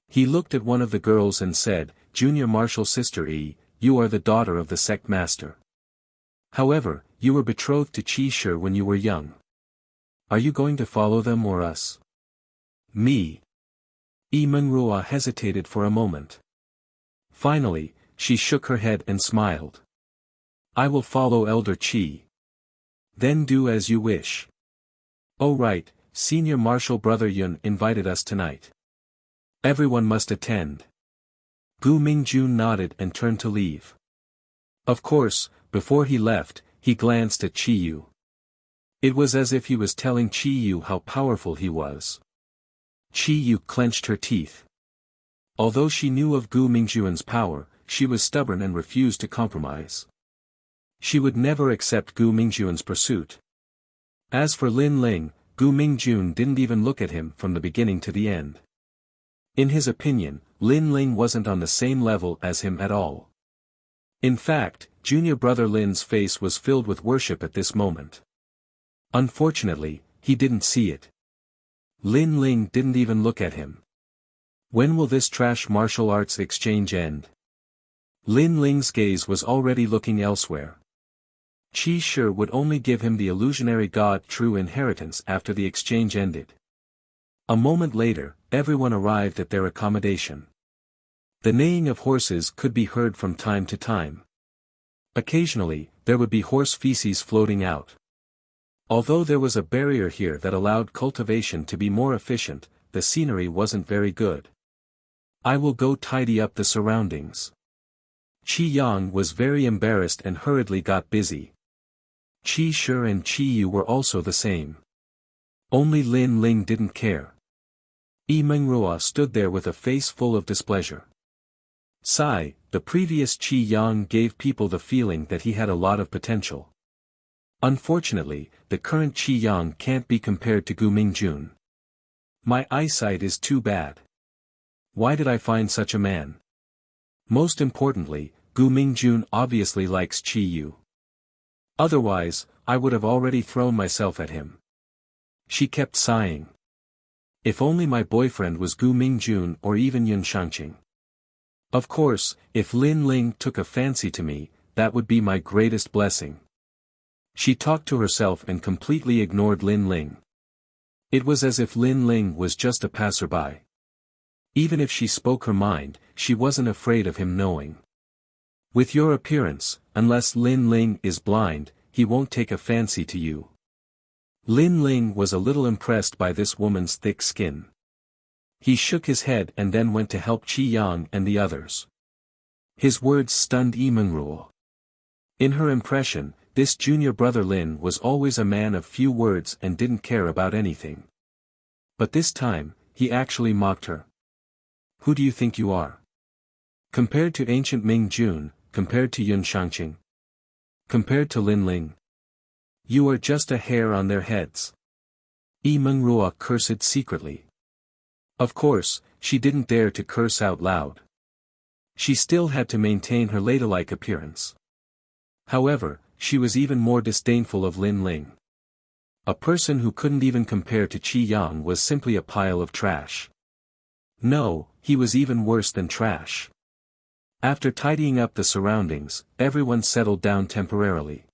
A: He looked at one of the girls and said, Junior Marshal Sister Yi, you are the daughter of the sect master. However, you were betrothed to Qi Shi when you were young. Are you going to follow them or us? Me. Yi Mengrua hesitated for a moment. Finally, she shook her head and smiled. I will follow Elder Qi. Then do as you wish. Oh right, Senior Marshal Brother Yun invited us tonight. Everyone must attend. Gu Mingjun nodded and turned to leave. Of course, before he left, he glanced at Qi Yu. It was as if he was telling Qi Yu how powerful he was. Qi Yu clenched her teeth. Although she knew of Gu Mingjun's power, she was stubborn and refused to compromise. She would never accept Gu Mingjun's pursuit. As for Lin Ling, Gu Mingjun didn't even look at him from the beginning to the end. In his opinion, Lin Ling wasn't on the same level as him at all. In fact, junior brother Lin's face was filled with worship at this moment. Unfortunately, he didn't see it. Lin Ling didn't even look at him. When will this trash martial arts exchange end? Lin Ling's gaze was already looking elsewhere. Qi Shi would only give him the illusionary god true inheritance after the exchange ended. A moment later, everyone arrived at their accommodation. The neighing of horses could be heard from time to time. Occasionally, there would be horse feces floating out. Although there was a barrier here that allowed cultivation to be more efficient, the scenery wasn't very good. I will go tidy up the surroundings. Qi Yang was very embarrassed and hurriedly got busy. Qi Shi and Qi Yu were also the same. Only Lin Ling didn't care. Yi Mengrua stood there with a face full of displeasure. Sigh, the previous Qi Yang gave people the feeling that he had a lot of potential. Unfortunately, the current Qi Yang can't be compared to Gu Mingjun. My eyesight is too bad. Why did I find such a man? Most importantly, Gu Mingjun obviously likes Qi Yu. Otherwise, I would have already thrown myself at him. She kept sighing. If only my boyfriend was Gu Mingjun or even Yun Shangqing. Of course, if Lin Ling took a fancy to me, that would be my greatest blessing. She talked to herself and completely ignored Lin Ling. It was as if Lin Ling was just a passerby. Even if she spoke her mind, she wasn't afraid of him knowing. With your appearance, unless Lin Ling is blind, he won't take a fancy to you. Lin Ling was a little impressed by this woman's thick skin. He shook his head and then went to help Qi Yang and the others. His words stunned Yi Mengrua. In her impression, this junior brother Lin was always a man of few words and didn't care about anything. But this time, he actually mocked her. Who do you think you are? Compared to ancient Ming Jun, compared to Yun Shangqing, compared to Lin Ling. You are just a hair on their heads. Yi Mengrua cursed secretly. Of course, she didn't dare to curse out loud. She still had to maintain her ladylike appearance. However, she was even more disdainful of Lin Ling. A person who couldn't even compare to Qi Yang was simply a pile of trash. No, he was even worse than trash. After tidying up the surroundings, everyone settled down temporarily.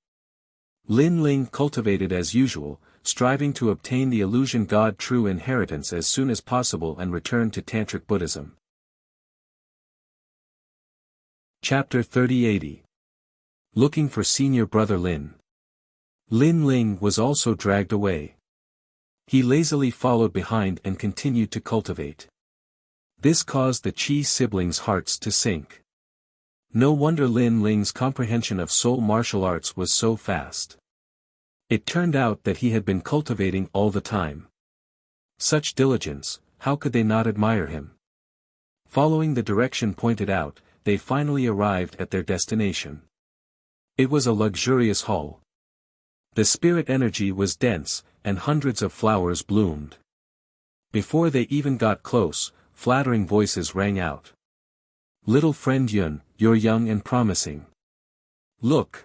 A: Lin Ling cultivated as usual, striving to obtain the illusion god true inheritance as soon as possible and return to Tantric Buddhism. Chapter 3080. Looking for Senior Brother Lin. Lin Ling was also dragged away. He lazily followed behind and continued to cultivate. This caused the Qi siblings' hearts to sink. No wonder Lin Ling's comprehension of soul martial arts was so fast. It turned out that he had been cultivating all the time. Such diligence, how could they not admire him? Following the direction pointed out, they finally arrived at their destination. It was a luxurious hall. The spirit energy was dense, and hundreds of flowers bloomed. Before they even got close, flattering voices rang out. Little friend Yun, you're young and promising. Look.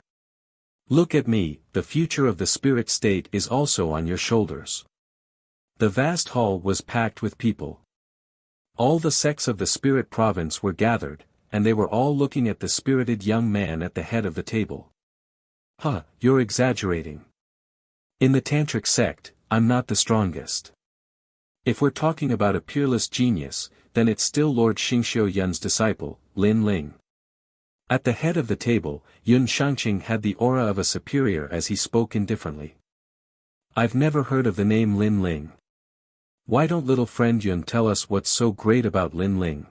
A: Look at me, the future of the spirit state is also on your shoulders. The vast hall was packed with people. All the sects of the spirit province were gathered, and they were all looking at the spirited young man at the head of the table. Huh, you're exaggerating. In the Tantric sect, I'm not the strongest. If we're talking about a peerless genius, then it's still Lord Xingxiu Yun's disciple, Lin Ling. At the head of the table, Yun Shangqing had the aura of a superior as he spoke indifferently. I've never heard of the name Lin Ling. Why don't little friend Yun tell us what's so great about Lin Ling?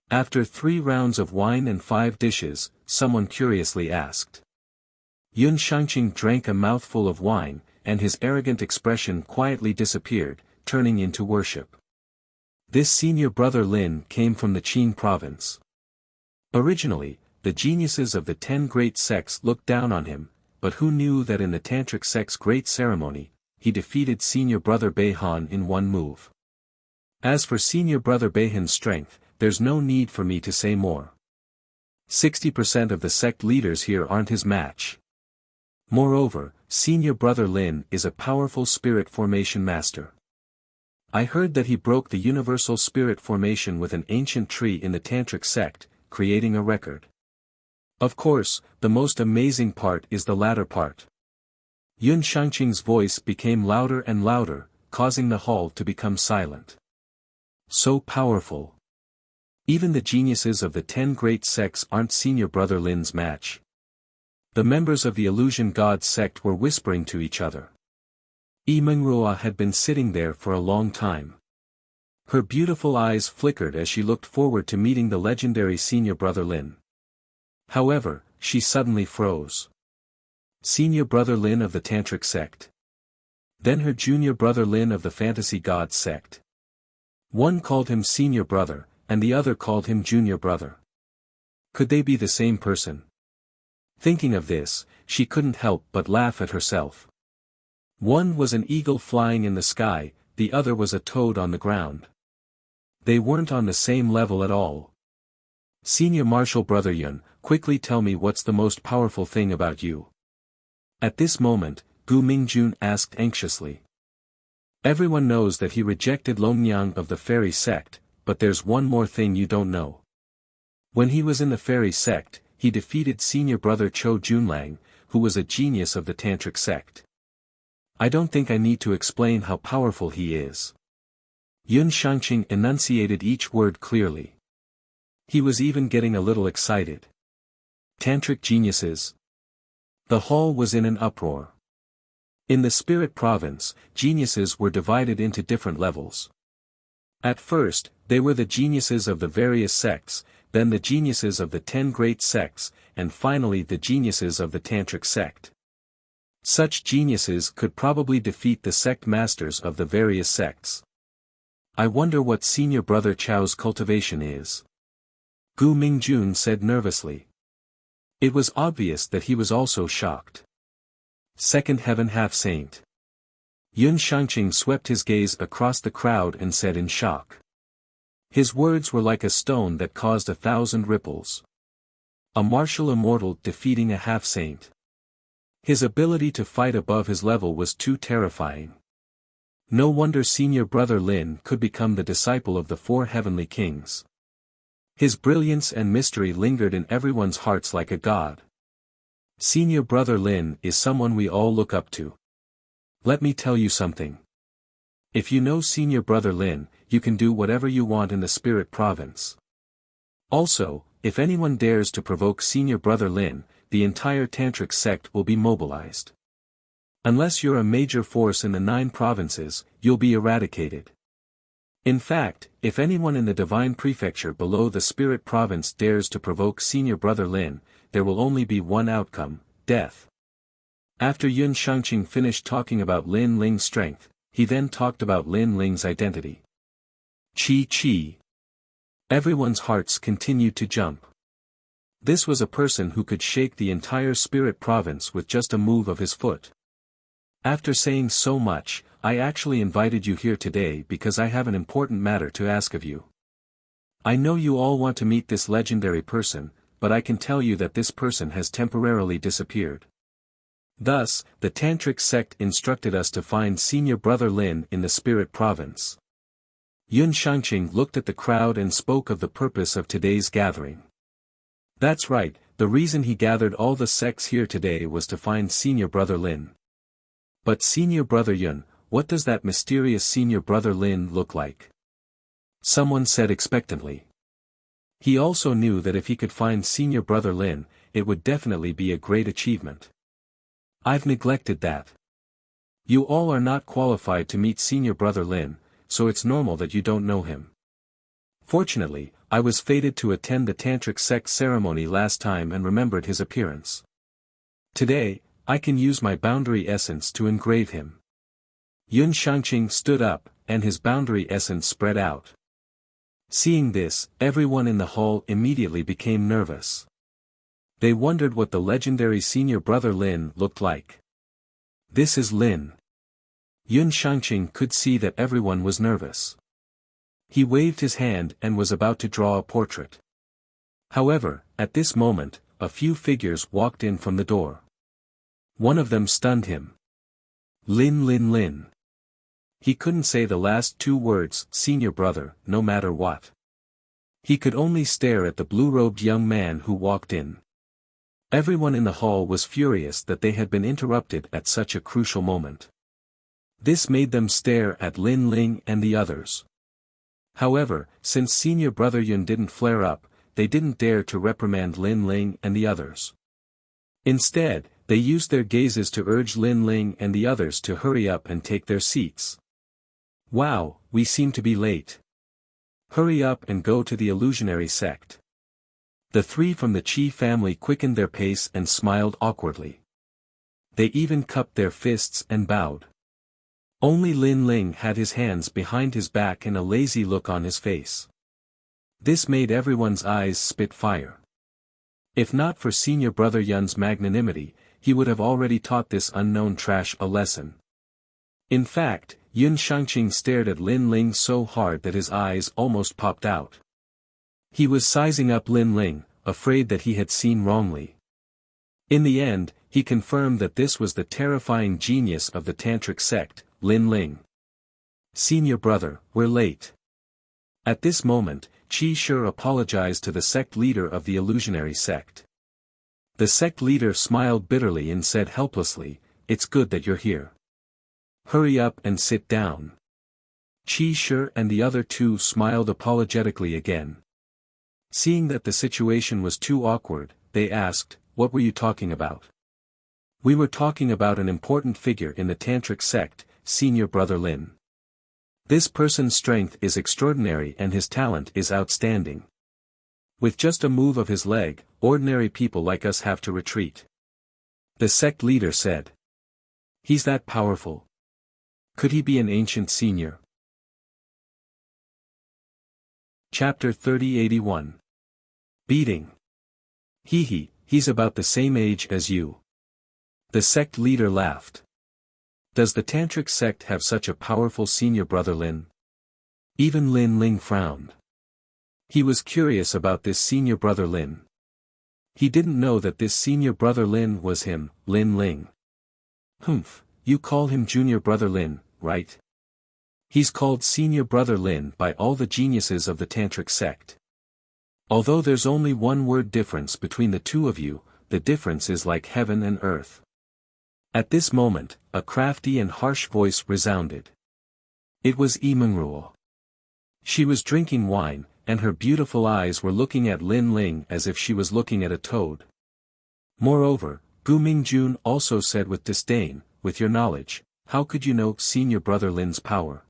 A: After 3 rounds of wine and 5 dishes, someone curiously asked. Yun Shangqing drank a mouthful of wine, and his arrogant expression quietly disappeared, turning into worship. This senior brother Lin came from the Qin province. Originally, the geniuses of the 10 great sects looked down on him, but who knew that in the Tantric sect's great ceremony, he defeated senior brother Beihan in one move. As for senior brother Beihan's strength, there's no need for me to say more. 60% of the sect leaders here aren't his match. Moreover, senior brother Lin is a powerful spirit formation master. I heard that he broke the universal spirit formation with an ancient tree in the Tantric sect, creating a record. Of course, the most amazing part is the latter part. Yun Shangqing's voice became louder and louder, causing the hall to become silent. So powerful. Even the geniuses of the 10 great sects aren't senior brother Lin's match. The members of the Illusion God sect were whispering to each other. Yi Mengrua had been sitting there for a long time. Her beautiful eyes flickered as she looked forward to meeting the legendary senior brother Lin. However, she suddenly froze. Senior brother Lin of the Tantric sect. Then her junior brother Lin of the Fantasy God sect. One called him senior brother, and the other called him junior brother. Could they be the same person? Thinking of this, she couldn't help but laugh at herself. One was an eagle flying in the sky, the other was a toad on the ground. They weren't on the same level at all. Senior Martial Brother Yun, quickly tell me what's the most powerful thing about you. At this moment, Gu Mingjun asked anxiously. Everyone knows that he rejected Longnyang of the fairy sect, but there's one more thing you don't know. When he was in the fairy sect, he defeated senior brother Cho Junlang, who was a genius of the Tantric sect. I don't think I need to explain how powerful he is. Yun Shangqing enunciated each word clearly. He was even getting a little excited. Tantric geniuses. The hall was in an uproar. In the spirit province, geniuses were divided into different levels. At first, they were the geniuses of the various sects, then the geniuses of the 10 great sects, and finally the geniuses of the Tantric sect. Such geniuses could probably defeat the sect masters of the various sects. I wonder what senior brother Chao's cultivation is. Gu Mingjun said nervously. It was obvious that he was also shocked. Second Heaven Half-Saint. Yun Shangqing swept his gaze across the crowd and said in shock. His words were like a stone that caused 1,000 ripples. A martial immortal defeating a half-saint. His ability to fight above his level was too terrifying. No wonder senior brother Lin could become the disciple of the 4 heavenly kings. His brilliance and mystery lingered in everyone's hearts like a god. Senior brother Lin is someone we all look up to. Let me tell you something. If you know senior brother Lin, you can do whatever you want in the spirit province. Also, if anyone dares to provoke senior brother Lin, the entire tantric sect will be mobilized. Unless you're a major force in the 9 provinces, you'll be eradicated. In fact, if anyone in the divine prefecture below the spirit province dares to provoke senior brother Lin, there will only be one outcome, death. After Yun Shangqing finished talking about Lin Ling's strength, he then talked about Lin Ling's identity. Chi. Everyone's hearts continued to jump. This was a person who could shake the entire spirit province with just a move of his foot. After saying so much, I actually invited you here today because I have an important matter to ask of you. I know you all want to meet this legendary person, but I can tell you that this person has temporarily disappeared. Thus, the tantric sect instructed us to find senior brother Lin in the spirit province. Yun Shangqing looked at the crowd and spoke of the purpose of today's gathering. That's right, the reason he gathered all the sects here today was to find senior brother Lin. But senior brother Yun, what does that mysterious senior brother Lin look like? Someone said expectantly. He also knew that if he could find senior brother Lin, it would definitely be a great achievement. I've neglected that. You all are not qualified to meet senior brother Lin, so it's normal that you don't know him. Fortunately, I was fated to attend the tantric sect ceremony last time and remembered his appearance. Today, I can use my boundary essence to engrave him. Yun Shangqing stood up, and his boundary essence spread out. Seeing this, everyone in the hall immediately became nervous. They wondered what the legendary senior brother Lin looked like. This is Lin. Yun Shangqing could see that everyone was nervous. He waved his hand and was about to draw a portrait. However, at this moment, a few figures walked in from the door. One of them stunned him. Lin. He couldn't say the last 2 words, senior brother, no matter what. He could only stare at the blue-robed young man who walked in. Everyone in the hall was furious that they had been interrupted at such a crucial moment. This made them stare at Lin Ling and the others. However, since senior brother Yun didn't flare up, they didn't dare to reprimand Lin Ling and the others. Instead, they used their gazes to urge Lin Ling and the others to hurry up and take their seats. Wow, we seem to be late. Hurry up and go to the illusionary sect. The 3 from the Qi family quickened their pace and smiled awkwardly. They even cupped their fists and bowed. Only Lin Ling had his hands behind his back and a lazy look on his face. This made everyone's eyes spit fire. If not for senior brother Yun's magnanimity, he would have already taught this unknown trash a lesson. In fact, Yun Shangqing stared at Lin Ling so hard that his eyes almost popped out. He was sizing up Lin Ling, afraid that he had seen wrongly. In the end, he confirmed that this was the terrifying genius of the tantric sect, Lin Ling. Senior brother, we're late. At this moment, Qi Shi apologized to the sect leader of the illusionary sect. The sect leader smiled bitterly and said helplessly, "It's good that you're here. Hurry up and sit down." Qi Shi and the other 2 smiled apologetically again. Seeing that the situation was too awkward, they asked, "What were you talking about?" "We were talking about an important figure in the tantric sect, senior brother Lin. This person's strength is extraordinary and his talent is outstanding. With just a move of his leg, ordinary people like us have to retreat." The sect leader said. "He's that powerful. Could he be an ancient senior?" Chapter 3081. Beating. He's about the same age as you. The sect leader laughed. Does the tantric sect have such a powerful senior brother Lin? Even Lin Ling frowned. He was curious about this senior brother Lin. He didn't know that this senior brother Lin was him, Lin Ling. Humph, you call him junior brother Lin, right? He's called senior brother Lin by all the geniuses of the tantric sect. Although there's only one word difference between the two of you, the difference is like heaven and earth. At this moment, a crafty and harsh voice resounded. It was Imengruo. She was drinking wine, and her beautiful eyes were looking at Lin Ling as if she was looking at a toad. Moreover, Gu Mingjun also said with disdain, with your knowledge, how could you know senior brother Lin's power?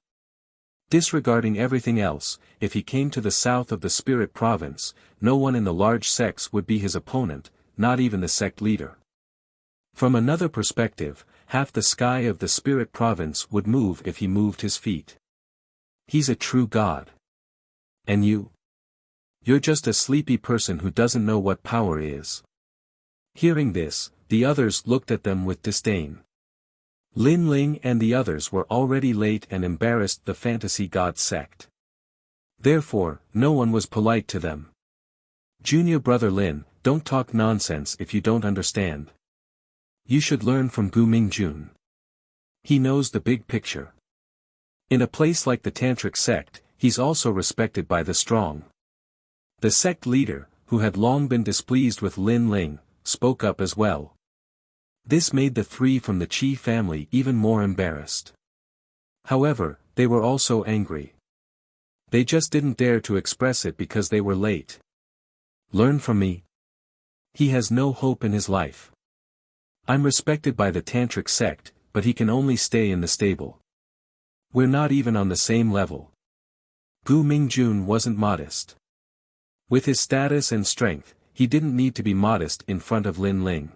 A: Disregarding everything else, if he came to the south of the spirit province, no one in the large sects would be his opponent, not even the sect leader. From another perspective, half the sky of the spirit province would move if he moved his feet. He's a true god. And you? You're just a sleepy person who doesn't know what power is. Hearing this, the others looked at them with disdain. Lin Ling and the others were already late and embarrassed the fantasy god sect. Therefore, no one was polite to them. Junior brother Lin, don't talk nonsense if you don't understand. You should learn from Gu Mingjun. He knows the big picture. In a place like the tantric sect, he's also respected by the strong. The sect leader, who had long been displeased with Lin Ling, spoke up as well. This made the three from the Qi family even more embarrassed. However, they were also angry. They just didn't dare to express it because they were late. Learn from me. He has no hope in his life. I'm respected by the tantric sect, but he can only stay in the stable. We're not even on the same level. Gu Mingjun wasn't modest. With his status and strength, he didn't need to be modest in front of Lin Ling.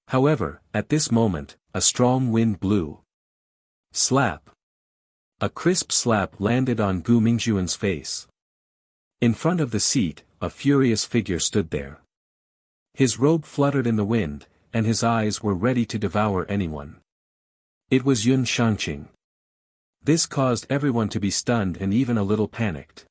A: However, at this moment, a strong wind blew. Slap. A crisp slap landed on Gu Mingjun's face. In front of the seat, a furious figure stood there. His robe fluttered in the wind, and his eyes were ready to devour anyone. It was Yun Shangqing. This caused everyone to be stunned and even a little panicked.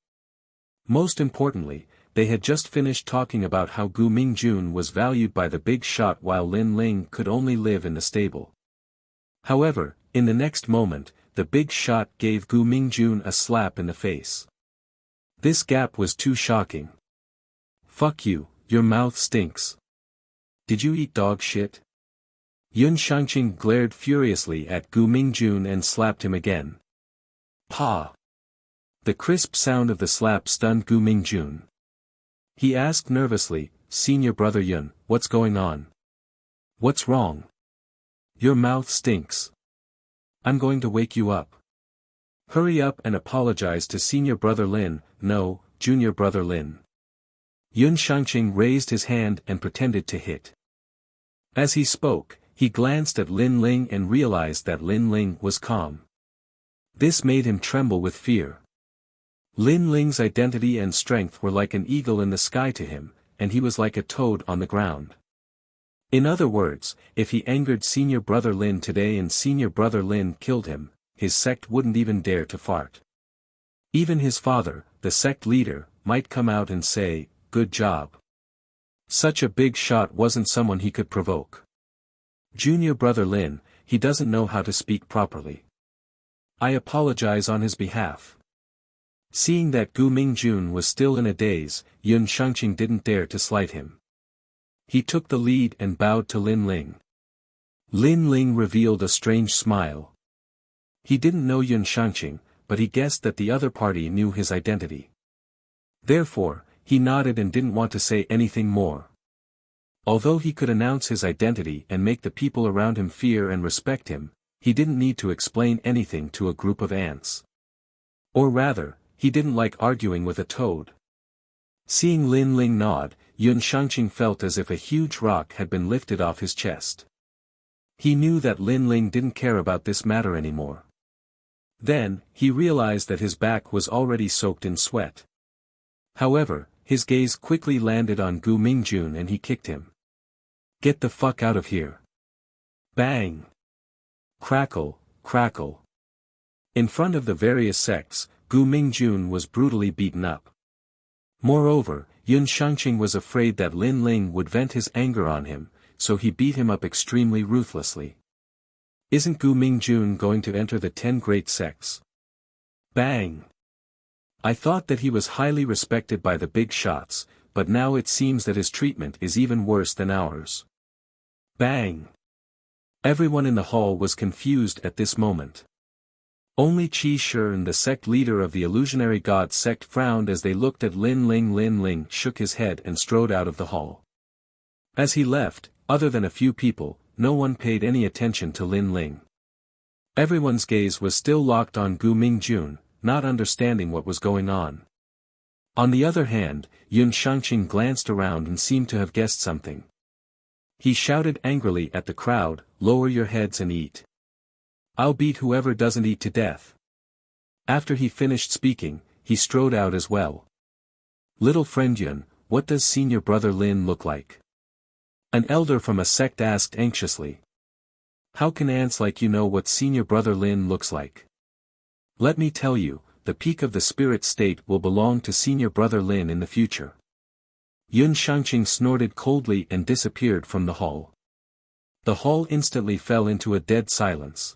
A: Most importantly, they had just finished talking about how Gu Mingjun was valued by the big shot while Lin Ling could only live in the stable. However, in the next moment, the big shot gave Gu Mingjun a slap in the face. This gap was too shocking. Fuck you, your mouth stinks. Did you eat dog shit? Yun Shangqing glared furiously at Gu Mingjun and slapped him again. Pa! The crisp sound of the slap stunned Gu Mingjun. He asked nervously, Senior brother Yun, what's going on? What's wrong? Your mouth stinks. I'm going to wake you up. Hurry up and apologize to senior brother Lin, no, junior brother Lin. Yun Shangqing raised his hand and pretended to hit. As he spoke, he glanced at Lin Ling and realized that Lin Ling was calm. This made him tremble with fear. Lin Ling's identity and strength were like an eagle in the sky to him, and he was like a toad on the ground. In other words, if he angered senior brother Lin today and senior brother Lin killed him, his sect wouldn't even dare to fart. Even his father, the sect leader, might come out and say, good job. Such a big shot wasn't someone he could provoke. Junior brother Lin, he doesn't know how to speak properly. I apologize on his behalf. Seeing that Gu Mingjun was still in a daze, Yun Shangqing didn't dare to slight him. He took the lead and bowed to Lin Ling. Lin Ling revealed a strange smile. He didn't know Yun Shangqing, but he guessed that the other party knew his identity. Therefore, he nodded and didn't want to say anything more. Although he could announce his identity and make the people around him fear and respect him, he didn't need to explain anything to a group of ants. Or rather, he didn't like arguing with a toad. Seeing Lin Ling nod, Yun Shangqing felt as if a huge rock had been lifted off his chest. He knew that Lin Ling didn't care about this matter anymore. Then, he realized that his back was already soaked in sweat. However, His gaze quickly landed on Gu Mingjun and he kicked him. Get the fuck out of here. Bang! Crackle, crackle. In front of the various sects, Gu Mingjun was brutally beaten up. Moreover, Yun Shangqing was afraid that Lin Ling would vent his anger on him, so he beat him up extremely ruthlessly. Isn't Gu Mingjun going to enter the 10 great sects? Bang! I thought that he was highly respected by the big shots, but now it seems that his treatment is even worse than ours. Bang! Everyone in the hall was confused at this moment. Only Qi Shi and the sect leader of the illusionary god sect frowned as they looked at Lin Ling. Lin Ling shook his head and strode out of the hall. As he left, other than a few people, no one paid any attention to Lin Ling. Everyone's gaze was still locked on Gu Mingjun, not understanding what was going on. On the other hand, Yun Shangqing glanced around and seemed to have guessed something. He shouted angrily at the crowd, "Lower your heads and eat. I'll beat whoever doesn't eat to death." After he finished speaking, he strode out as well. "Little friend Yun, what does senior brother Lin look like?" An elder from a sect asked anxiously. "How can ants like you know what senior brother Lin looks like? Let me tell you, the peak of the spirit state will belong to senior brother Lin in the future." Yun Shangqing snorted coldly and disappeared from the hall. The hall instantly fell into a dead silence.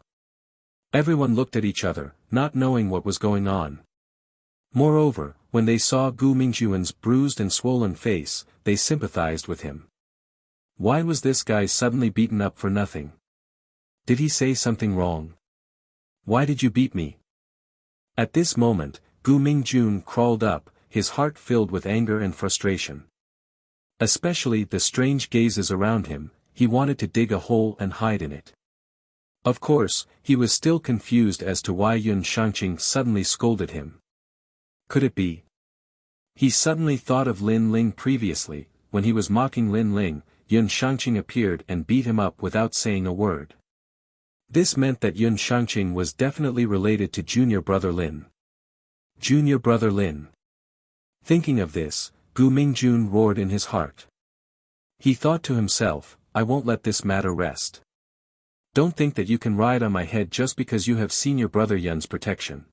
A: Everyone looked at each other, not knowing what was going on. Moreover, when they saw Gu Mingjun's bruised and swollen face, they sympathized with him. Why was this guy suddenly beaten up for nothing? Did he say something wrong? Why did you beat me? At this moment, Gu Mingjun crawled up, his heart filled with anger and frustration. Especially the strange gazes around him, he wanted to dig a hole and hide in it. Of course, he was still confused as to why Yun Shangqing suddenly scolded him. Could it be? He suddenly thought of Lin Ling previously, when he was mocking Lin Ling, Yun Shangqing appeared and beat him up without saying a word. This meant that Yun Shangqing was definitely related to junior brother Lin. Junior brother Lin. Thinking of this, Gu Mingjun roared in his heart. He thought to himself, I won't let this matter rest. Don't think that you can ride on my head just because you have senior brother Yun's protection.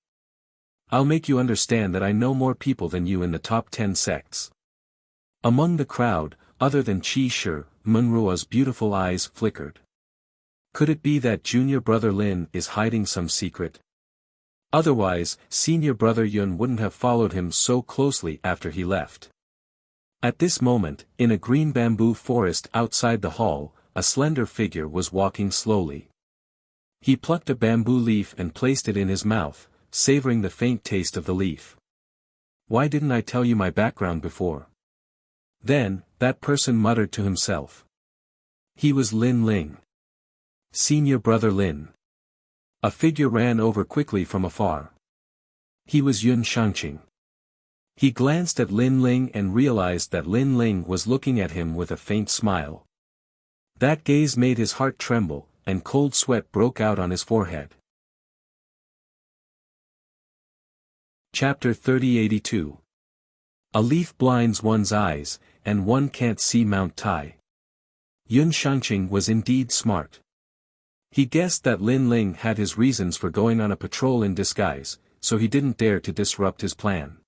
A: I'll make you understand that I know more people than you in the top 10 sects. Among the crowd, other than Qi Shi, Munruo's beautiful eyes flickered. Could it be that junior brother Lin is hiding some secret? Otherwise, senior brother Yun wouldn't have followed him so closely after he left. At this moment, in a green bamboo forest outside the hall, a slender figure was walking slowly. He plucked a bamboo leaf and placed it in his mouth, savoring the faint taste of the leaf. Why didn't I tell you my background before? Then, that person muttered to himself. He was Lin Ling. Senior brother Lin. A figure ran over quickly from afar. He was Yun Shangqing. He glanced at Lin Ling and realized that Lin Ling was looking at him with a faint smile. That gaze made his heart tremble, and cold sweat broke out on his forehead. Chapter 3082. A leaf blinds one's eyes, and one can't see Mount Tai. Yun Shangqing was indeed smart. He guessed that Lin Ling had his reasons for going on a patrol in disguise, so he didn't dare to disrupt his plan.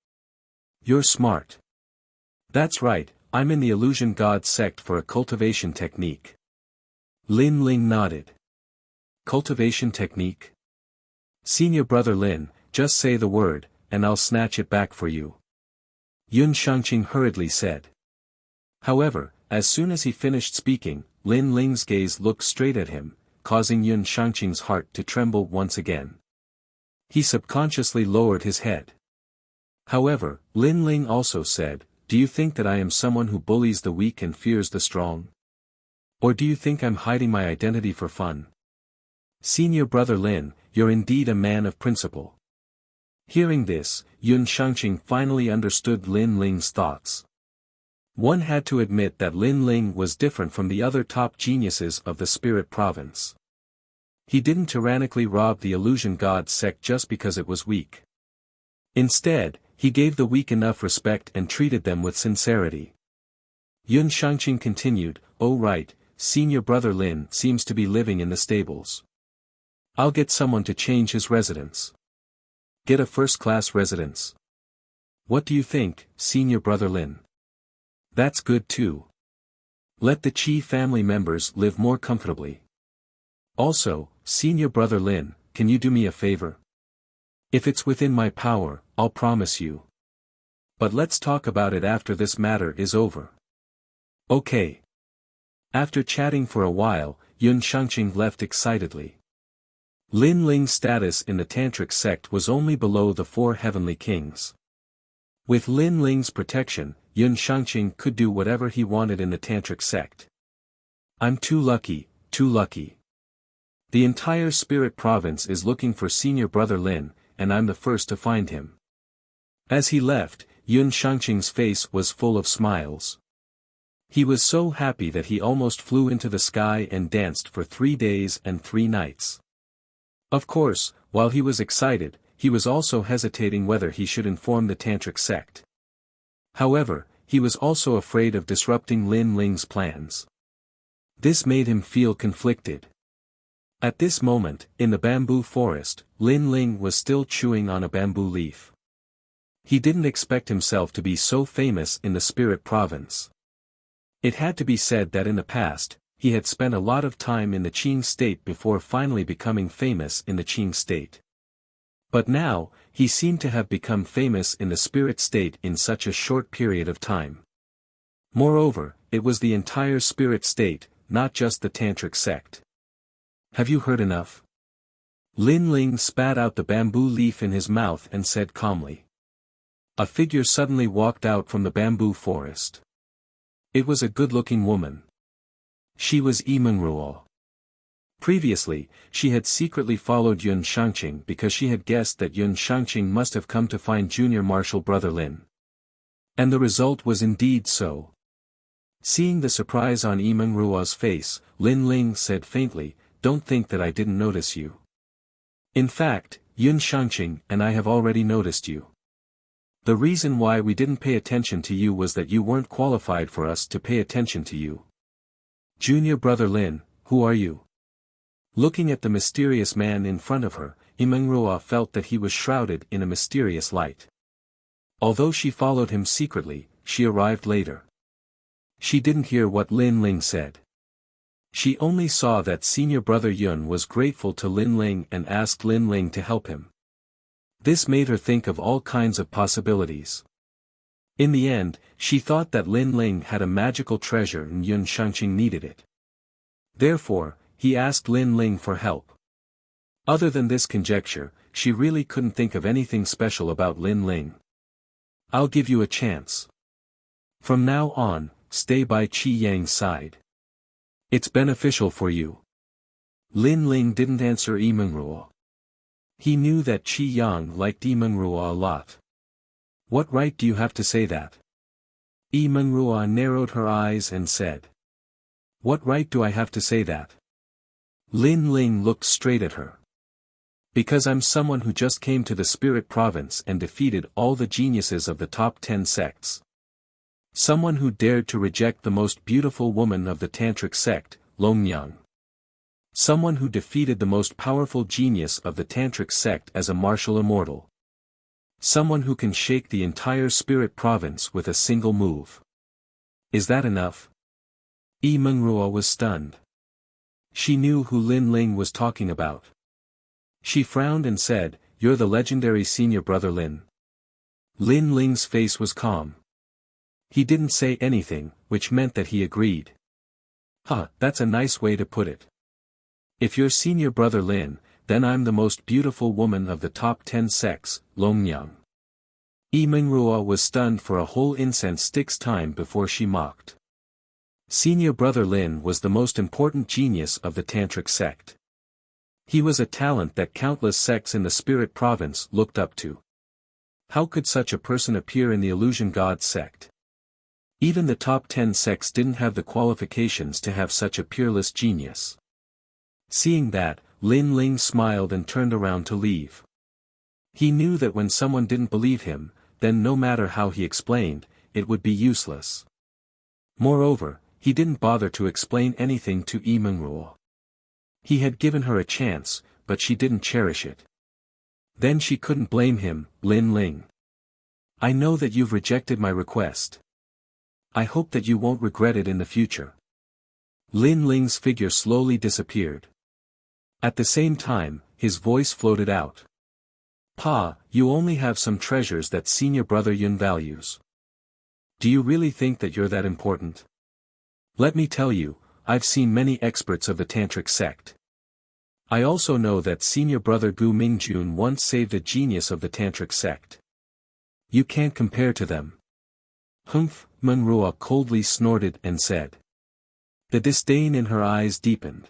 A: You're smart. That's right, I'm in the illusion god sect for a cultivation technique. Lin Ling nodded. Cultivation technique? Senior brother Lin, just say the word, and I'll snatch it back for you. Yun Shangqing hurriedly said. However, as soon as he finished speaking, Lin Ling's gaze looked straight at him, causing Yun Shangqing's heart to tremble once again. He subconsciously lowered his head. However, Lin Ling also said, do you think that I am someone who bullies the weak and fears the strong? Or do you think I'm hiding my identity for fun? Senior brother Lin, you're indeed a man of principle. Hearing this, Yun Shangqing finally understood Lin Ling's thoughts. One had to admit that Lin Ling was different from the other top geniuses of the spirit province. He didn't tyrannically rob the illusion god sect just because it was weak. Instead, He gave the weak enough respect and treated them with sincerity. Yun Shangqing continued, "Oh right, senior brother Lin seems to be living in the stables. I'll get someone to change his residence. Get a first-class residence. What do you think, senior brother Lin? That's good too. Let the Qi family members live more comfortably. Also, senior brother Lin, can you do me a favor? If it's within my power, I'll promise you. But let's talk about it after this matter is over." Okay. After chatting for a while, Yun Shangqing left excitedly. Lin Ling's status in the Tantric sect was only below the 4 heavenly kings. With Lin Ling's protection, Yun Shangqing could do whatever he wanted in the Tantric sect. I'm too lucky, too lucky. The entire spirit province is looking for senior brother Lin, and I'm the first to find him. As he left, Yun Shangqing's face was full of smiles. He was so happy that he almost flew into the sky and danced for 3 days and 3 nights. Of course, while he was excited, he was also hesitating whether he should inform the Tantric sect. However, he was also afraid of disrupting Lin Ling's plans. This made him feel conflicted. At this moment, in the bamboo forest, Lin Ling was still chewing on a bamboo leaf. He didn't expect himself to be so famous in the spirit province. It had to be said that in the past, he had spent a lot of time in the Qing state before finally becoming famous in the Qing state. But now, he seemed to have become famous in the spirit state in such a short period of time. Moreover, it was the entire spirit state, not just the Tantric sect. Have you heard enough? Lin Ling spat out the bamboo leaf in his mouth and said calmly. A figure suddenly walked out from the bamboo forest. It was a good-looking woman. She was Yimenruo. Previously, she had secretly followed Yun Shangqing because she had guessed that Yun Shangqing must have come to find junior martial brother Lin. And the result was indeed so. Seeing the surprise on Yimenruo's face, Lin Ling said faintly, "Don't think that I didn't notice you. In fact, Yun Shangqing and I have already noticed you. The reason why we didn't pay attention to you was that you weren't qualified for us to pay attention to you. Junior brother Lin, who are you?" Looking at the mysterious man in front of her, Yimenruo felt that he was shrouded in a mysterious light. Although she followed him secretly, she arrived later. She didn't hear what Lin Ling said. She only saw that senior brother Yun was grateful to Lin Ling and asked Lin Ling to help him. This made her think of all kinds of possibilities. In the end, she thought that Lin Ling had a magical treasure and Yun Shangqing needed it. Therefore, he asked Lin Ling for help. Other than this conjecture, she really couldn't think of anything special about Lin Ling. "I'll give you a chance. From now on, stay by Qi Yang's side. It's beneficial for you." Lin Ling didn't answer Yimenruo. He knew that Qi Yang liked Yimenruo a lot. "What right do you have to say that?" Yimenruo narrowed her eyes and said. "What right do I have to say that?" Lin Ling looked straight at her. "Because I'm someone who just came to the spirit province and defeated all the geniuses of the top 10 sects. Someone who dared to reject the most beautiful woman of the Tantric sect, Longyang. Someone who defeated the most powerful genius of the Tantric sect as a martial immortal. Someone who can shake the entire spirit province with a single move. Is that enough?" Yimenruo was stunned. She knew who Lin Ling was talking about. She frowned and said, "You're the legendary senior brother Lin." Lin Ling's face was calm. He didn't say anything, which meant that he agreed. "Huh, that's a nice way to put it. If you're senior brother Lin, then I'm the most beautiful woman of the top 10 sects, Longyang." Yimenruo was stunned for a whole incense stick's time before she mocked. Senior brother Lin was the most important genius of the Tantric sect. He was a talent that countless sects in the spirit province looked up to. How could such a person appear in the illusion god sect? Even the top 10 sects didn't have the qualifications to have such a peerless genius. Seeing that, Lin Ling smiled and turned around to leave. He knew that when someone didn't believe him, then no matter how he explained, it would be useless. Moreover, he didn't bother to explain anything to Emanruo. He had given her a chance, but she didn't cherish it. Then she couldn't blame him. Lin Ling. I know that you've rejected my request. I hope that you won't regret it in the future. Lin Ling's figure slowly disappeared. At the same time, his voice floated out. Pa, you only have some treasures that senior brother Yun values. Do you really think that you're that important? Let me tell you, I've seen many experts of the Tantric sect. I also know that senior brother Gu Mingjun once saved a genius of the Tantric sect. You can't compare to them. Humph, Manrua coldly snorted and said. The disdain in her eyes deepened.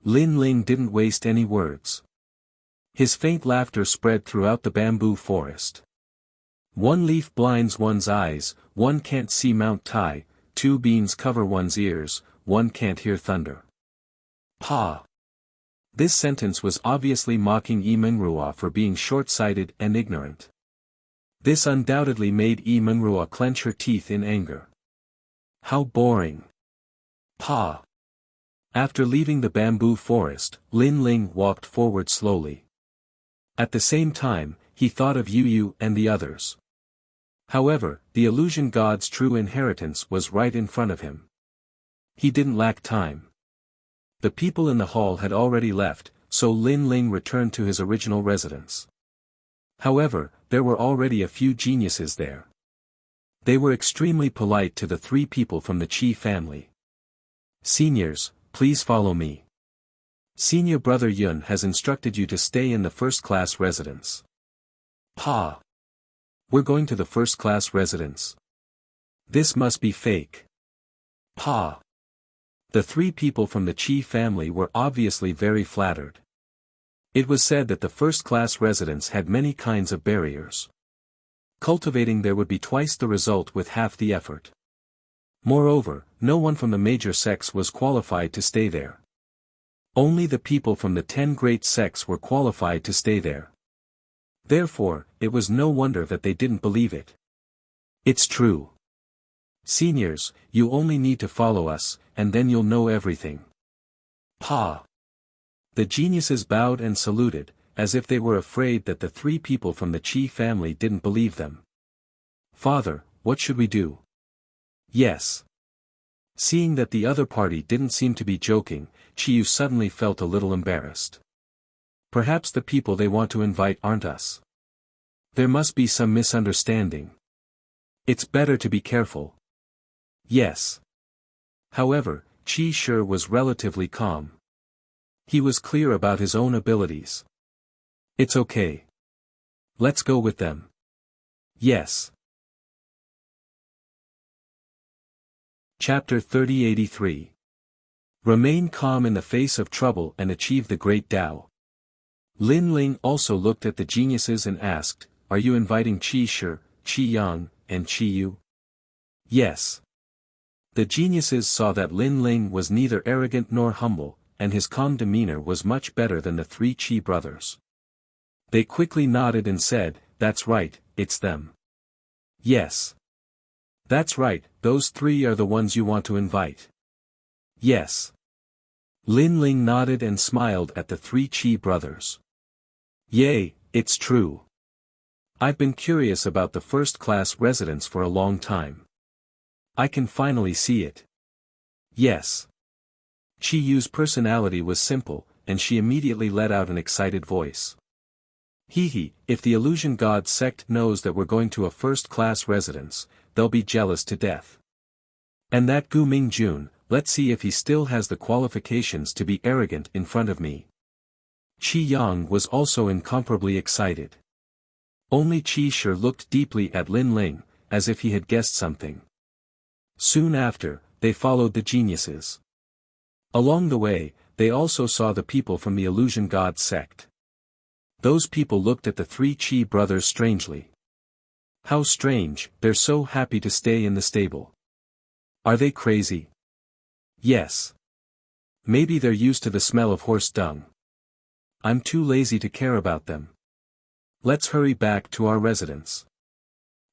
A: Lin Ling didn't waste any words. His faint laughter spread throughout the bamboo forest. One leaf blinds one's eyes, one can't see Mount Tai, two beans cover one's ears, one can't hear thunder. Pa! This sentence was obviously mocking Emanrua for being short-sighted and ignorant. This undoubtedly made Emanrua clench her teeth in anger. How boring! Pa! After leaving the bamboo forest, Lin Ling walked forward slowly. At the same time, he thought of Yu Yu and the others. However, the illusion god's true inheritance was right in front of him. He didn't lack time. The people in the hall had already left, so Lin Ling returned to his original residence. However, there were already a few geniuses there. They were extremely polite to the three people from the Qi family. Seniors, please follow me. Senior brother Yun has instructed you to stay in the first-class residence. Pa! We're going to the first-class residence. This must be fake. Pa! The three people from the Qi family were obviously very flattered. It was said that the first-class residence had many kinds of barriers. Cultivating there would be twice the result with half the effort. Moreover, no one from the major sects was qualified to stay there. Only the people from the 10 great sects were qualified to stay there. Therefore, it was no wonder that they didn't believe it. It's true. Seniors, you only need to follow us, and then you'll know everything. Pa! The geniuses bowed and saluted, as if they were afraid that the three people from the Qi family didn't believe them. Father, what should we do? Yes. Seeing that the other party didn't seem to be joking, Chiyu suddenly felt a little embarrassed. Perhaps the people they want to invite aren't us. There must be some misunderstanding. It's better to be careful. Yes. However, Qi Shi was relatively calm. He was clear about his own abilities. It's okay. Let's go with them. Yes. Chapter 3083. Remain calm in the face of trouble and achieve the great Tao. Lin Ling also looked at the geniuses and asked, are you inviting Qi Shi, Qi Yang, and Qi Yu? Yes. The geniuses saw that Lin Ling was neither arrogant nor humble, and his calm demeanor was much better than the three Qi brothers. They quickly nodded and said, that's right, it's them. Yes. That's right, those three are the ones you want to invite. Yes. Lin Ling nodded and smiled at the three Qi brothers. Yay, it's true. I've been curious about the first-class residence for a long time. I can finally see it. Yes. Qi Yu's personality was simple, and she immediately let out an excited voice. Hee, if the illusion god sect knows that we're going to a first-class residence, they'll be jealous to death. And that Gu Mingjun, let's see if he still has the qualifications to be arrogant in front of me. Qi Yang was also incomparably excited. Only Qi Shi looked deeply at Lin Ling, as if he had guessed something. Soon after, they followed the geniuses. Along the way, they also saw the people from the illusion god sect. Those people looked at the three Qi brothers strangely. How strange, they're so happy to stay in the stable. Are they crazy? Yes. Maybe they're used to the smell of horse dung. I'm too lazy to care about them. Let's hurry back to our residence.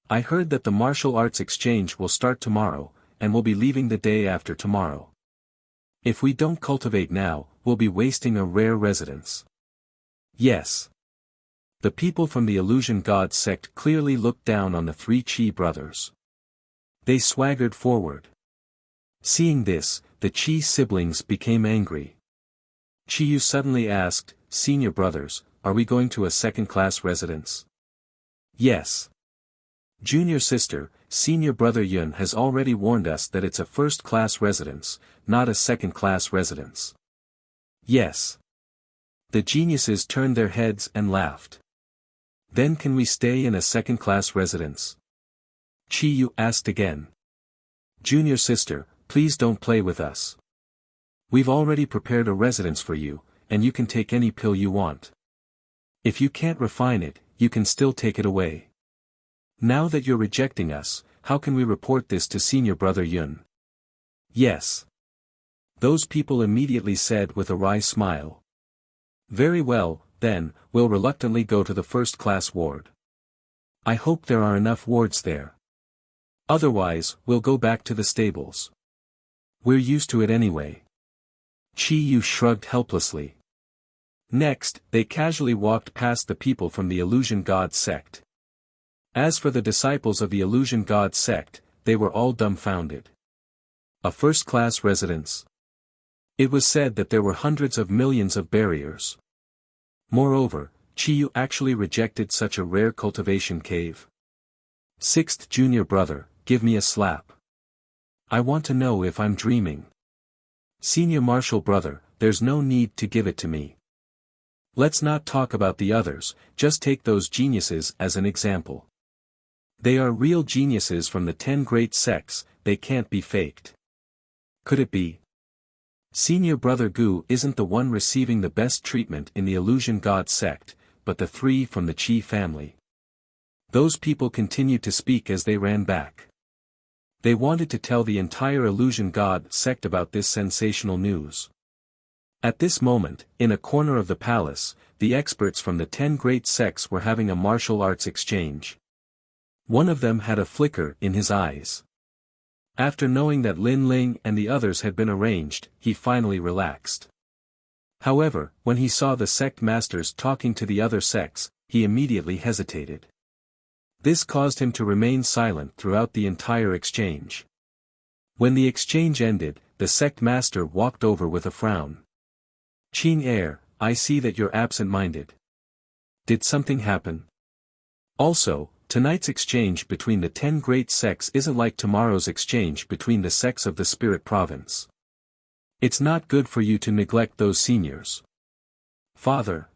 A: I heard that the martial arts exchange will start tomorrow, and we'll be leaving the day after tomorrow. If we don't cultivate now, we'll be wasting a rare residence. Yes. The people from the Illusion God sect clearly looked down on the three Qi brothers. They swaggered forward. Seeing this, the Qi siblings became angry. Qiyu suddenly asked, "Senior brothers, are we going to a second-class residence?" "Yes. Junior sister, senior brother Yun has already warned us that it's a first-class residence, not a second-class residence." "Yes." The geniuses turned their heads and laughed. "Then can we stay in a second-class residence?" Qiyu asked again. "Junior sister, please don't play with us. We've already prepared a residence for you, and you can take any pill you want. If you can't refine it, you can still take it away. Now that you're rejecting us, how can we report this to senior brother Yun?" "Yes." Those people immediately said with a wry smile. "Very well, then, we'll reluctantly go to the first-class ward. I hope there are enough wards there. Otherwise, we'll go back to the stables. We're used to it anyway." Qiyu shrugged helplessly. Next, they casually walked past the people from the Illusion God sect. As for the disciples of the Illusion God sect, they were all dumbfounded. A first-class residence? It was said that there were hundreds of millions of barriers. Moreover, Qiyu actually rejected such a rare cultivation cave. "Sixth junior brother, give me a slap. I want to know if I'm dreaming. Senior martial brother, there's no need to give it to me. Let's not talk about the others, just take those geniuses as an example. They are real geniuses from the 10 great sects, they can't be faked. Could it be? Senior brother Gu isn't the one receiving the best treatment in the Illusion God sect, but the 3 from the Qi family." Those people continued to speak as they ran back. They wanted to tell the entire Illusion God sect about this sensational news. At this moment, in a corner of the palace, the experts from the 10 great sects were having a martial arts exchange. One of them had a flicker in his eyes. After knowing that Lin Ling and the others had been arranged, he finally relaxed. However, when he saw the sect masters talking to the other sects, he immediately hesitated. This caused him to remain silent throughout the entire exchange. When the exchange ended, the sect master walked over with a frown. "Qing heir, I see that you're absent-minded. Did something happen? Also, tonight's exchange between the 10 great sects isn't like tomorrow's exchange between the sects of the Spirit Province. It's not good for you to neglect those seniors." "Father,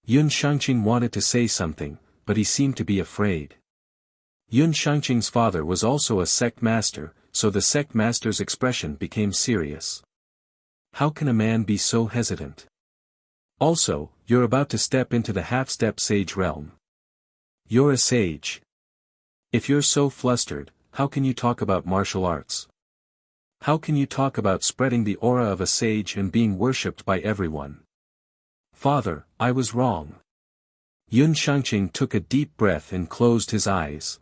A: Yun Shangqing wanted to say something, but he seemed to be afraid. Yun Shangqing's father was also a sect master, so the sect master's expression became serious. How can a man be so hesitant? Also, you're about to step into the half-step sage realm. You're a sage. If you're so flustered, how can you talk about martial arts? How can you talk about spreading the aura of a sage and being worshipped by everyone?" "Father, I was wrong." Yun Shangqing took a deep breath and closed his eyes.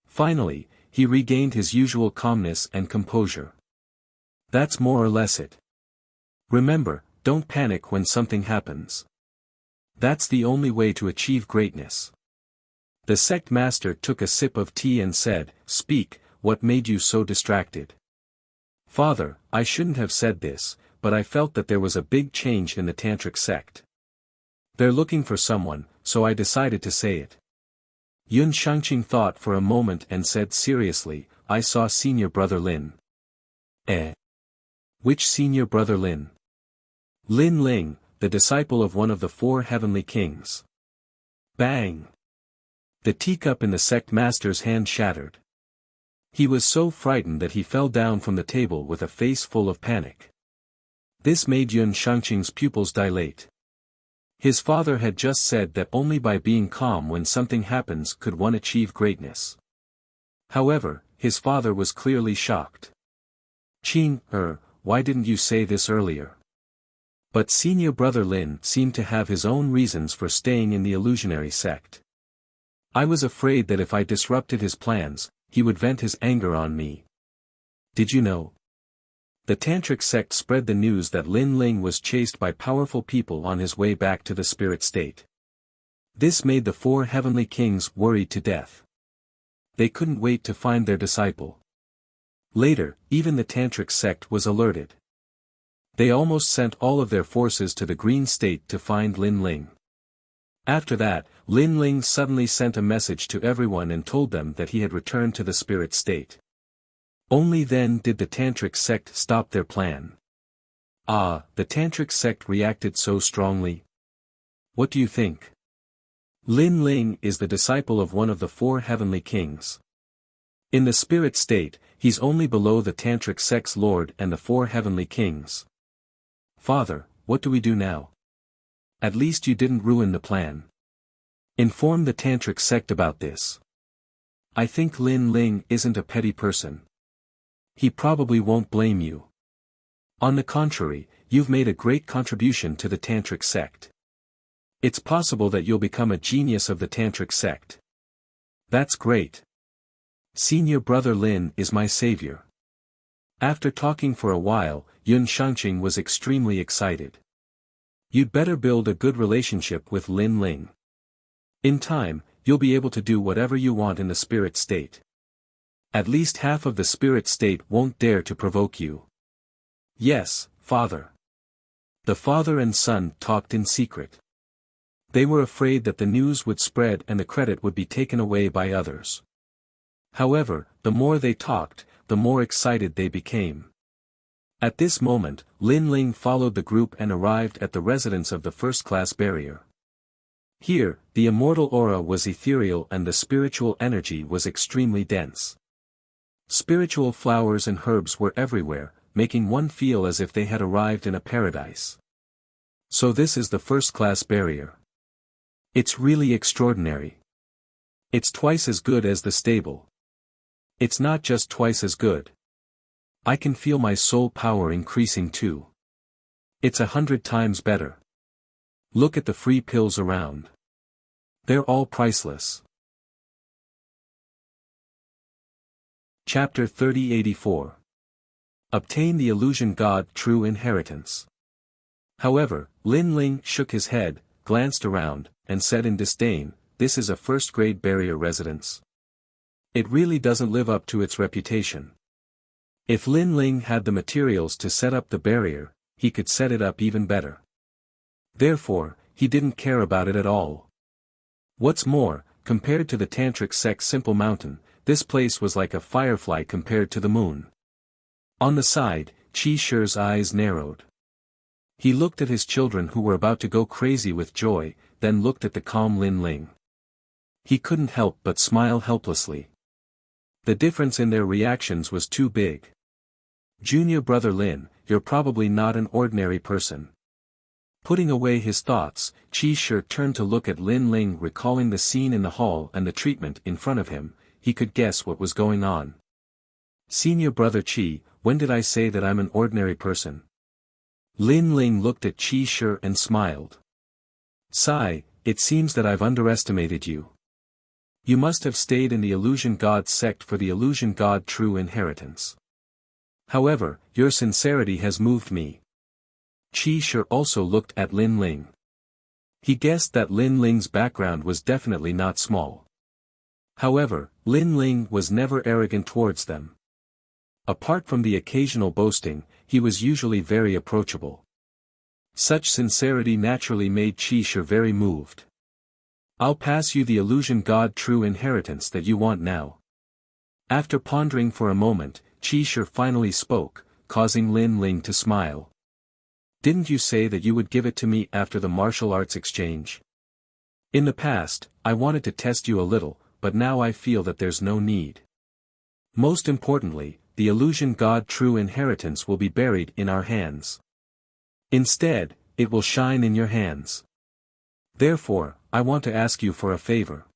A: Finally, he regained his usual calmness and composure. "That's more or less it. Remember, don't panic when something happens. That's the only way to achieve greatness." The sect master took a sip of tea and said, "Speak, what made you so distracted?" "Father, I shouldn't have said this, but I felt that there was a big change in the tantric sect. They're looking for someone, so I decided to say it." Yun Shangqing thought for a moment and said seriously, "I saw senior brother Lin." "Eh? Which senior brother Lin?" "Lin Ling, the disciple of one of the 4 heavenly kings." Bang! The teacup in the sect master's hand shattered. He was so frightened that he fell down from the table with a face full of panic. This made Yun Shangqing's pupils dilate. His father had just said that only by being calm when something happens could one achieve greatness. However, his father was clearly shocked. "Qing, why didn't you say this earlier?" But senior brother Lin seemed to have his own reasons for staying in the illusionary sect. I was afraid that if I disrupted his plans, he would vent his anger on me. Did you know? The Tantric sect spread the news that Lin Ling was chased by powerful people on his way back to the spirit state. This made the 4 heavenly kings worried to death. They couldn't wait to find their disciple. Later, even the Tantric sect was alerted. They almost sent all of their forces to the green state to find Lin Ling. After that, Lin Ling suddenly sent a message to everyone and told them that he had returned to the spirit state. Only then did the Tantric sect stop their plan. Ah, the Tantric sect reacted so strongly. What do you think? Lin Ling is the disciple of one of the 4 heavenly kings. In the spirit state, he's only below the Tantric sect's lord and the 4 heavenly kings. Father, what do we do now? At least you didn't ruin the plan. Inform the Tantric sect about this. I think Lin Ling isn't a petty person. He probably won't blame you. On the contrary, you've made a great contribution to the Tantric sect. It's possible that you'll become a genius of the Tantric sect. That's great. Senior brother Lin is my savior. After talking for a while, Yun Shangqing was extremely excited. You'd better build a good relationship with Lin Ling. In time, you'll be able to do whatever you want in the spirit state. At least half of the spirit state won't dare to provoke you. Yes, father. The father and son talked in secret. They were afraid that the news would spread and the credit would be taken away by others. However, the more they talked, the more excited they became. At this moment, Lin Ling followed the group and arrived at the residence of the first-class barrier. Here, the immortal aura was ethereal and the spiritual energy was extremely dense. Spiritual flowers and herbs were everywhere, making one feel as if they had arrived in a paradise. So this is the first-class barrier. It's really extraordinary. It's twice as good as the stable. It's not just twice as good. I can feel my soul power increasing too. It's 100 times better. Look at the free pills around. They're all priceless. Chapter 3084. Obtain the illusion god true inheritance. However, Lin Ling shook his head, glanced around, and said in disdain, this is a first-grade barrier residence. It really doesn't live up to its reputation. If Lin Ling had the materials to set up the barrier, he could set it up even better. Therefore, he didn't care about it at all. What's more, compared to the Tantric sect's simple mountain, this place was like a firefly compared to the moon. On the side, Qi Shi's eyes narrowed. He looked at his children who were about to go crazy with joy, then looked at the calm Lin Ling. He couldn't help but smile helplessly. The difference in their reactions was too big. Junior brother Lin, you're probably not an ordinary person. Putting away his thoughts, Qi Shi turned to look at Lin Ling, recalling the scene in the hall and the treatment in front of him. He could guess what was going on. Senior brother Qi, when did I say that I'm an ordinary person? Lin Ling looked at Qi Shi and smiled. Sigh, it seems that I've underestimated you. You must have stayed in the illusion god sect for the illusion god true inheritance. However, your sincerity has moved me. Qi Shi also looked at Lin Ling. He guessed that Lin Ling's background was definitely not small. However, Lin Ling was never arrogant towards them. Apart from the occasional boasting, he was usually very approachable. Such sincerity naturally made Qi Shi very moved. I'll pass you the illusion god true inheritance that you want now. After pondering for a moment, Qi Shi finally spoke, causing Lin Ling to smile. Didn't you say that you would give it to me after the martial arts exchange? In the past, I wanted to test you a little, but now I feel that there's no need. Most importantly, the illusion god true inheritance will be buried in our hands. Instead, it will shine in your hands. Therefore, I want to ask you for a favor.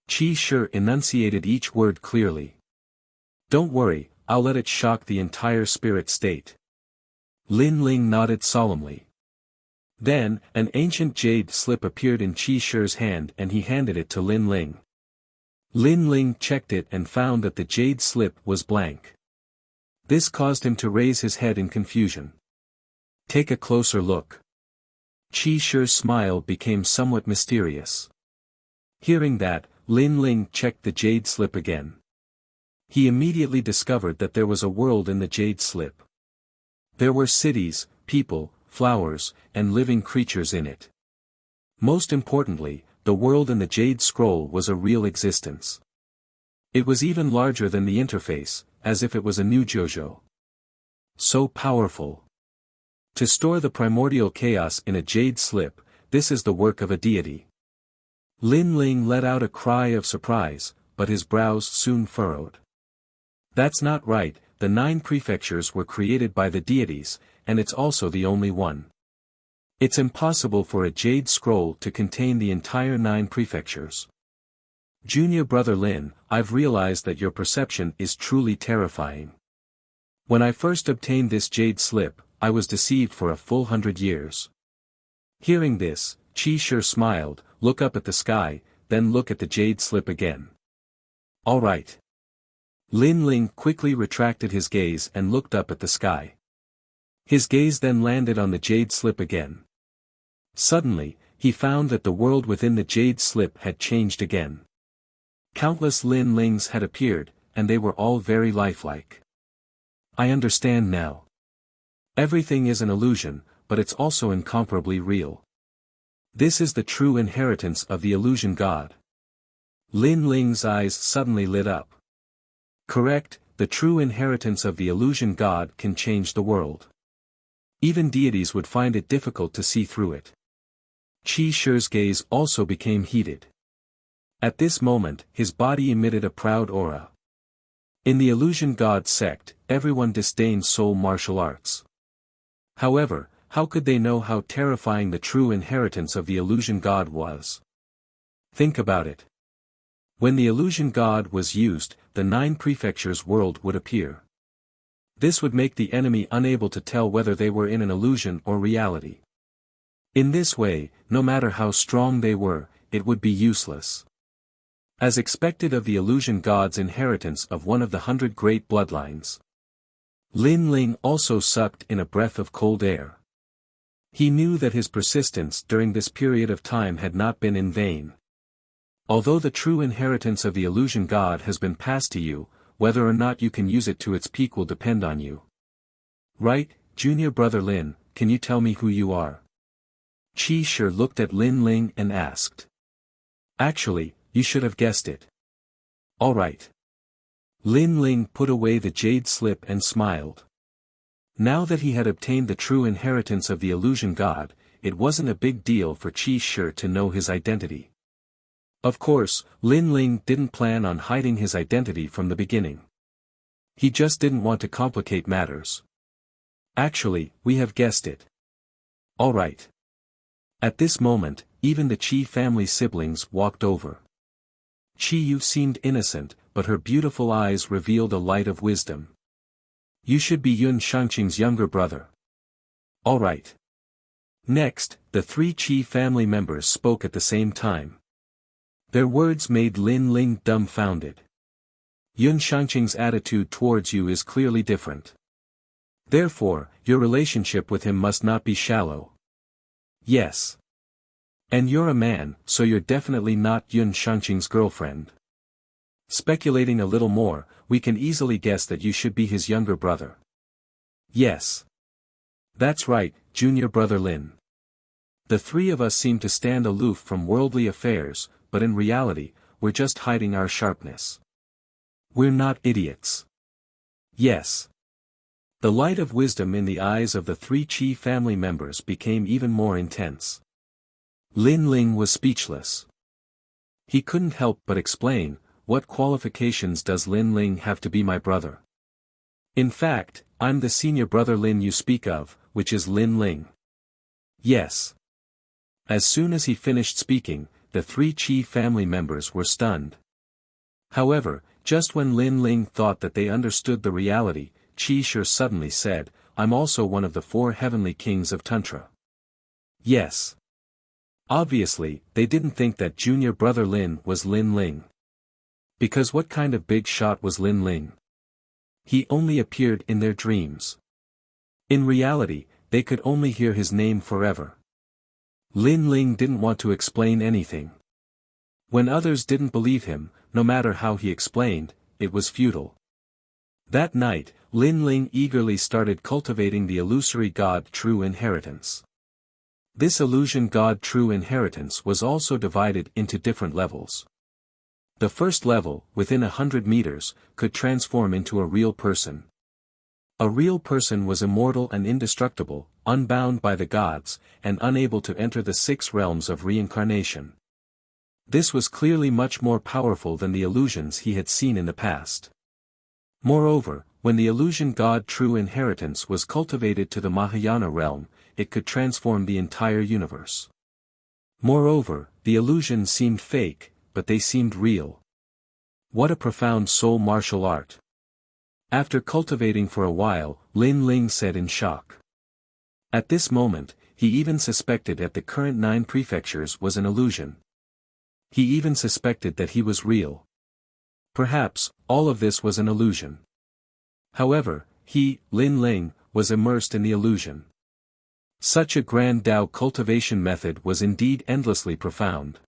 A: Qi Shi enunciated each word clearly. Don't worry, I'll let it shock the entire spirit state. Lin Ling nodded solemnly. Then, an ancient jade slip appeared in Qi Shi's hand and he handed it to Lin Ling. Lin Ling checked it and found that the jade slip was blank. This caused him to raise his head in confusion. Take a closer look. Qi Shi's smile became somewhat mysterious. Hearing that, Lin Ling checked the jade slip again. He immediately discovered that there was a world in the jade slip. There were cities, people, flowers, and living creatures in it. Most importantly, the world in the jade scroll was a real existence. It was even larger than the interface, as if it was a new JoJo. So powerful. To store the primordial chaos in a jade slip, this is the work of a deity. Lin Ling let out a cry of surprise, but his brows soon furrowed. That's not right, the 9 prefectures were created by the deities, and it's also the only one. It's impossible for a jade scroll to contain the entire 9 prefectures. Junior brother Lin, I've realized that your perception is truly terrifying. When I first obtained this jade slip, I was deceived for a full 100 years. Hearing this, Qi Shi smiled, look up at the sky, then look at the jade slip again. All right. Lin Ling quickly retracted his gaze and looked up at the sky. His gaze then landed on the jade slip again. Suddenly, he found that the world within the jade slip had changed again. Countless Lin Lings had appeared, and they were all very lifelike. I understand now. Everything is an illusion, but it's also incomparably real. This is the true inheritance of the illusion god. Lin Ling's eyes suddenly lit up. Correct, the true inheritance of the illusion god can change the world. Even deities would find it difficult to see through it. Qi Shi's gaze also became heated. At this moment, his body emitted a proud aura. In the illusion god sect, everyone disdained soul martial arts. However, how could they know how terrifying the true inheritance of the illusion god was? Think about it. When the illusion god was used, the 9 prefectures world would appear. This would make the enemy unable to tell whether they were in an illusion or reality. In this way, no matter how strong they were, it would be useless. As expected of the illusion god's inheritance of one of the 100 great bloodlines. Lin Ling also sucked in a breath of cold air. He knew that his persistence during this period of time had not been in vain. Although the true inheritance of the illusion god has been passed to you, whether or not you can use it to its peak will depend on you. Right, junior brother Lin, can you tell me who you are? Qi Shi looked at Lin Ling and asked. Actually, you should have guessed it. All right. Lin Ling put away the jade slip and smiled. Now that he had obtained the true inheritance of the illusion god, it wasn't a big deal for Qi Shi to know his identity. Of course, Lin Ling didn't plan on hiding his identity from the beginning. He just didn't want to complicate matters. Actually, we have guessed it. All right. At this moment, even the Qi family siblings walked over. Qi Yu seemed innocent, but her beautiful eyes revealed a light of wisdom. You should be Yun Shangqing's younger brother. All right. Next, the 3 Qi family members spoke at the same time. Their words made Lin Ling dumbfounded. Yun Shangqing's attitude towards you is clearly different. Therefore, your relationship with him must not be shallow. Yes. And you're a man, so you're definitely not Yun Shangqing's girlfriend. Speculating a little more, we can easily guess that you should be his younger brother. Yes. That's right, junior brother Lin. The 3 of us seem to stand aloof from worldly affairs, but in reality, we're just hiding our sharpness. We're not idiots. Yes. The light of wisdom in the eyes of the 3 Qi family members became even more intense. Lin Ling was speechless. He couldn't help but explain, what qualifications does Lin Ling have to be my brother? In fact, I'm the senior brother Lin you speak of, which is Lin Ling. Yes. As soon as he finished speaking, the 3 Qi family members were stunned. However, just when Lin Ling thought that they understood the reality, Qi Shi suddenly said, I'm also one of the 4 heavenly kings of Tantra. Yes. Obviously, they didn't think that junior brother Lin was Lin Ling. Because what kind of big shot was Lin Ling? He only appeared in their dreams. In reality, they could only hear his name forever. Lin Ling didn't want to explain anything. When others didn't believe him, no matter how he explained, it was futile. That night, Lin Ling eagerly started cultivating the illusory god True Inheritance. This illusion god True Inheritance was also divided into different levels. The first level, within 100 meters, could transform into a real person. A real person was immortal and indestructible, unbound by the gods, and unable to enter the 6 realms of reincarnation. This was clearly much more powerful than the illusions he had seen in the past. Moreover, when the illusion god True Inheritance was cultivated to the Mahayana realm, it could transform the entire universe. Moreover, the illusions seemed fake, but they seemed real. What a profound soul martial art. After cultivating for a while, Lin Ling said in shock. At this moment, he even suspected that the current 9 prefectures was an illusion. He even suspected that he was real. Perhaps, all of this was an illusion. However, he, Lin Ling, was immersed in the illusion. Such a grand Tao cultivation method was indeed endlessly profound.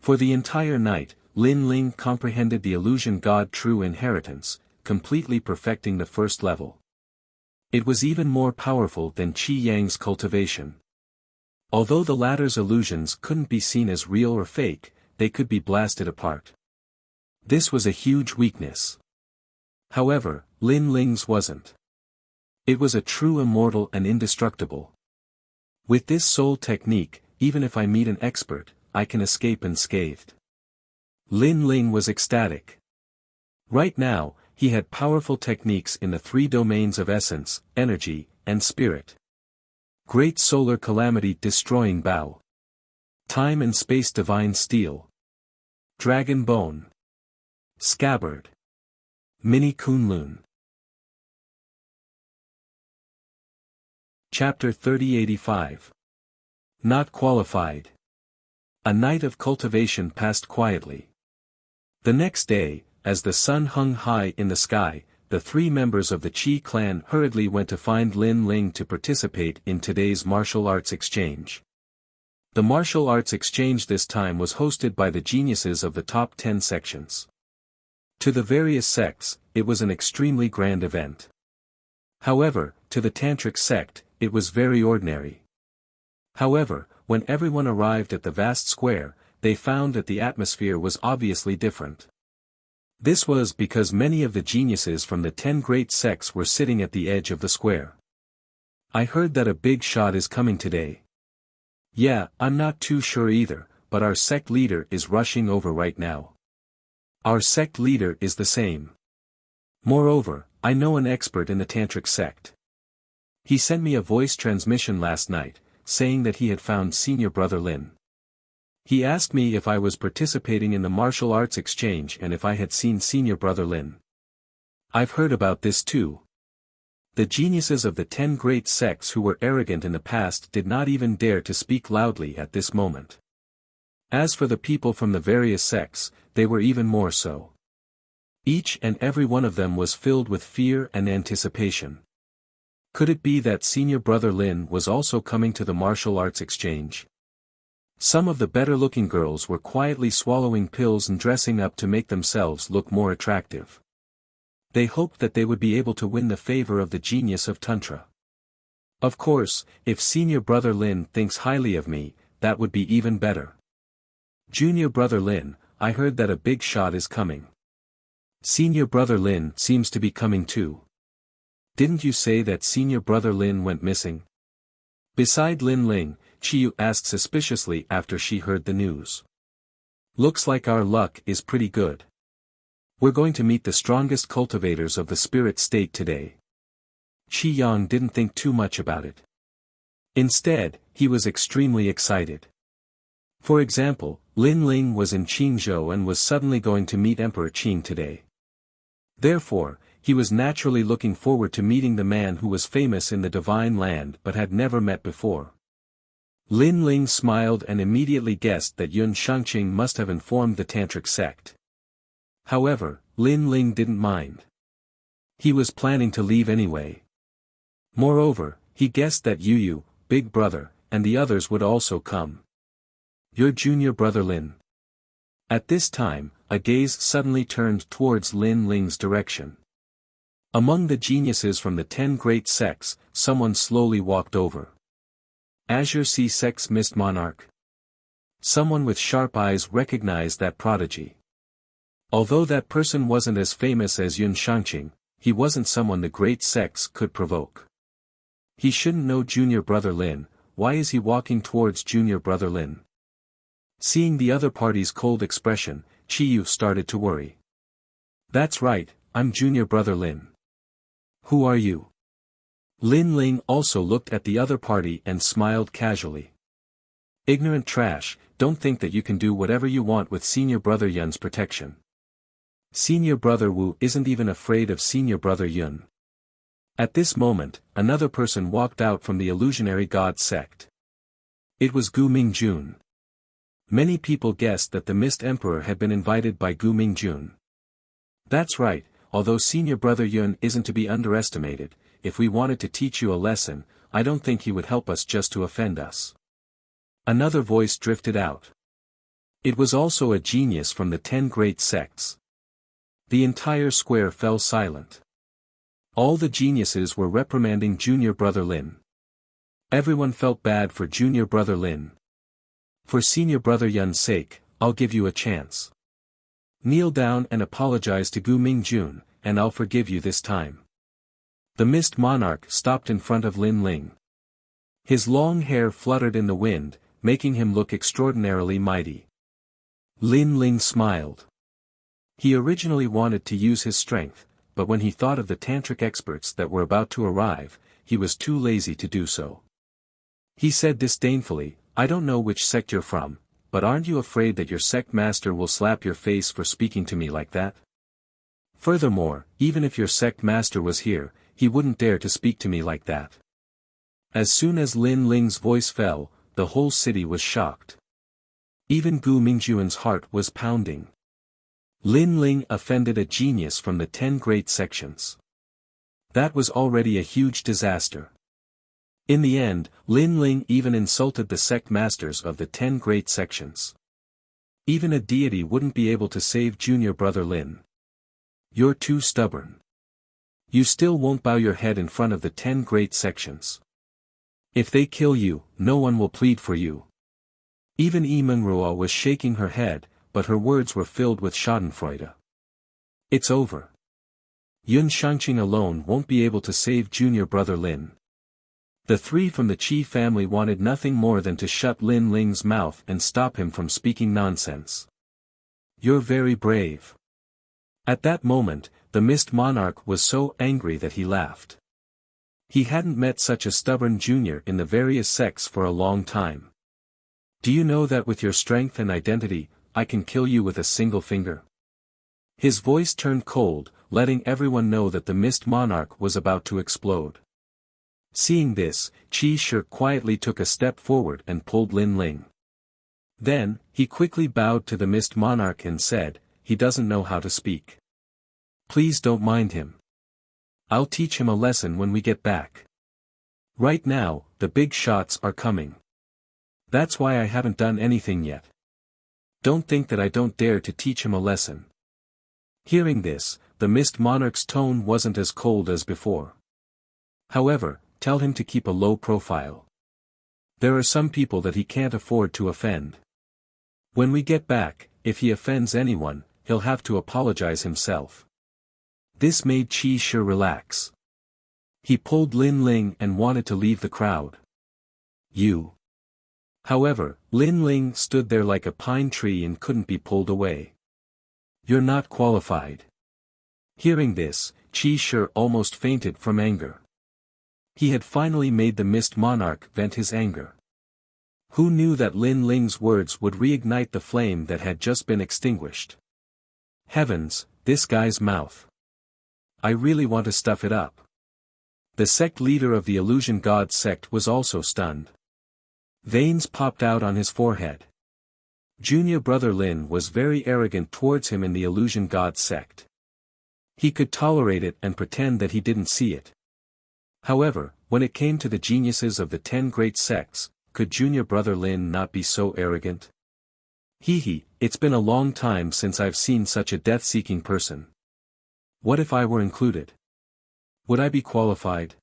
A: For the entire night, Lin Ling comprehended the illusion god True Inheritance, completely perfecting the first level. It was even more powerful than Qi Yang's cultivation. Although the latter's illusions couldn't be seen as real or fake, they could be blasted apart. This was a huge weakness. However, Lin Ling's wasn't. It was a true immortal and indestructible. With this soul technique, even if I meet an expert, I can escape unscathed. Lin Ling was ecstatic. Right now, he had powerful techniques in the 3 domains of essence, energy, and spirit. Great solar calamity destroying bow. Time and space divine steel. Dragon bone. Scabbard. Mini Kunlun. Chapter 3085. Not qualified. A night of cultivation passed quietly. The next day, as the sun hung high in the sky, the 3 members of the Qi clan hurriedly went to find Lin Ling to participate in today's martial arts exchange. The martial arts exchange this time was hosted by the geniuses of the top 10 sections. To the various sects, it was an extremely grand event. However, to the Tantric sect, it was very ordinary. However, when everyone arrived at the vast square, they found that the atmosphere was obviously different. This was because many of the geniuses from the 10 great sects were sitting at the edge of the square. I heard that a big shot is coming today. Yeah, I'm not too sure either, but our sect leader is rushing over right now. Our sect leader is the same. Moreover, I know an expert in the Tantric sect. He sent me a voice transmission last night, saying that he had found Senior Brother Lin. He asked me if I was participating in the martial arts exchange and if I had seen Senior Brother Lin. I've heard about this too. The geniuses of the 10 great sects who were arrogant in the past did not even dare to speak loudly at this moment. As for the people from the various sects, they were even more so. Each and every one of them was filled with fear and anticipation. Could it be that Senior Brother Lin was also coming to the martial arts exchange? Some of the better-looking girls were quietly swallowing pills and dressing up to make themselves look more attractive. They hoped that they would be able to win the favor of the genius of Tantra. Of course, if Senior Brother Lin thinks highly of me, that would be even better. Junior Brother Lin, I heard that a big shot is coming. Senior Brother Lin seems to be coming too. Didn't you say that Senior Brother Lin went missing? Beside Lin Ling, Chiyu asked suspiciously after she heard the news. Looks like our luck is pretty good. We're going to meet the strongest cultivators of the spirit state today. Qi Yang didn't think too much about it. Instead, he was extremely excited. For example, Lin Ling was in Qingzhou and was suddenly going to meet Emperor Qing today. Therefore, he was naturally looking forward to meeting the man who was famous in the divine land but had never met before. Lin Ling smiled and immediately guessed that Yun Shangqing must have informed the Tantric sect. However, Lin Ling didn't mind. He was planning to leave anyway. Moreover, he guessed that Yu, Big Brother, and the others would also come. Your junior brother Lin. At this time, a gaze suddenly turned towards Lin Ling's direction. Among the geniuses from the 10 great sects, someone slowly walked over. Azure Sea Sect's Mist Monarch. Someone with sharp eyes recognized that prodigy. Although that person wasn't as famous as Yun Shangqing, he wasn't someone the great sects could provoke. He shouldn't know junior brother Lin. Why is he walking towards junior brother Lin? Seeing the other party's cold expression, Chiyu started to worry. That's right, I'm junior brother Lin. Who are you? Lin Ling also looked at the other party and smiled casually. Ignorant trash, don't think that you can do whatever you want with senior brother Yun's protection. Senior brother Wu isn't even afraid of senior brother Yun. At this moment, another person walked out from the illusionary god sect. It was Gu Mingjun. Many people guessed that the Mist Emperor had been invited by Gu Mingjun. That's right, although senior brother Yun isn't to be underestimated, if we wanted to teach you a lesson, I don't think he would help us just to offend us. Another voice drifted out. It was also a genius from the 10 great sects. The entire square fell silent. All the geniuses were reprimanding junior brother Lin. Everyone felt bad for junior brother Lin. For senior brother Yun's sake, I'll give you a chance. Kneel down and apologize to Gu Mingjun, and I'll forgive you this time. The Mist Monarch stopped in front of Lin Ling. His long hair fluttered in the wind, making him look extraordinarily mighty. Lin Ling smiled. He originally wanted to use his strength, but when he thought of the tantric experts that were about to arrive, he was too lazy to do so. He said disdainfully, I don't know which sect you're from, but aren't you afraid that your sect master will slap your face for speaking to me like that? Furthermore, even if your sect master was here, he wouldn't dare to speak to me like that. As soon as Lin Ling's voice fell, the whole city was shocked. Even Gu Mingjun's heart was pounding. Lin Ling offended a genius from the 10 great sections. That was already a huge disaster. In the end, Lin Ling even insulted the sect masters of the 10 great sections. Even a deity wouldn't be able to save junior brother Lin. You're too stubborn. You still won't bow your head in front of the 10 great sections. If they kill you, no one will plead for you. Even Yi Mengrua was shaking her head, but her words were filled with schadenfreude. It's over. Yun Shangqing alone won't be able to save junior brother Lin. The three from the Qi family wanted nothing more than to shut Lin Ling's mouth and stop him from speaking nonsense. You're very brave. At that moment, the Mist Monarch was so angry that he laughed. He hadn't met such a stubborn junior in the various sects for a long time. Do you know that with your strength and identity, I can kill you with a single finger? His voice turned cold, letting everyone know that the Mist Monarch was about to explode. Seeing this, Qi Shi quietly took a step forward and pulled Lin Ling. Then, he quickly bowed to the Mist Monarch and said, he doesn't know how to speak. Please don't mind him. I'll teach him a lesson when we get back. Right now, the big shots are coming. That's why I haven't done anything yet. Don't think that I don't dare to teach him a lesson. Hearing this, the Mist Monarch's tone wasn't as cold as before. However, tell him to keep a low profile. There are some people that he can't afford to offend. When we get back, if he offends anyone, he'll have to apologize himself. This made Qi Shi relax. He pulled Lin Ling and wanted to leave the crowd. You. However, Lin Ling stood there like a pine tree and couldn't be pulled away. You're not qualified. Hearing this, Qi Shi almost fainted from anger. He had finally made the Mist Monarch vent his anger. Who knew that Lin Ling's words would reignite the flame that had just been extinguished? Heavens, this guy's mouth. I really want to stuff it up. The sect leader of the illusion god sect was also stunned. Veins popped out on his forehead. Junior brother Lin was very arrogant towards him in the illusion god sect. He could tolerate it and pretend that he didn't see it. However, when it came to the geniuses of the 10 great sects, could junior brother Lin not be so arrogant? It's been a long time since I've seen such a death-seeking person. What if I were included? Would I be qualified?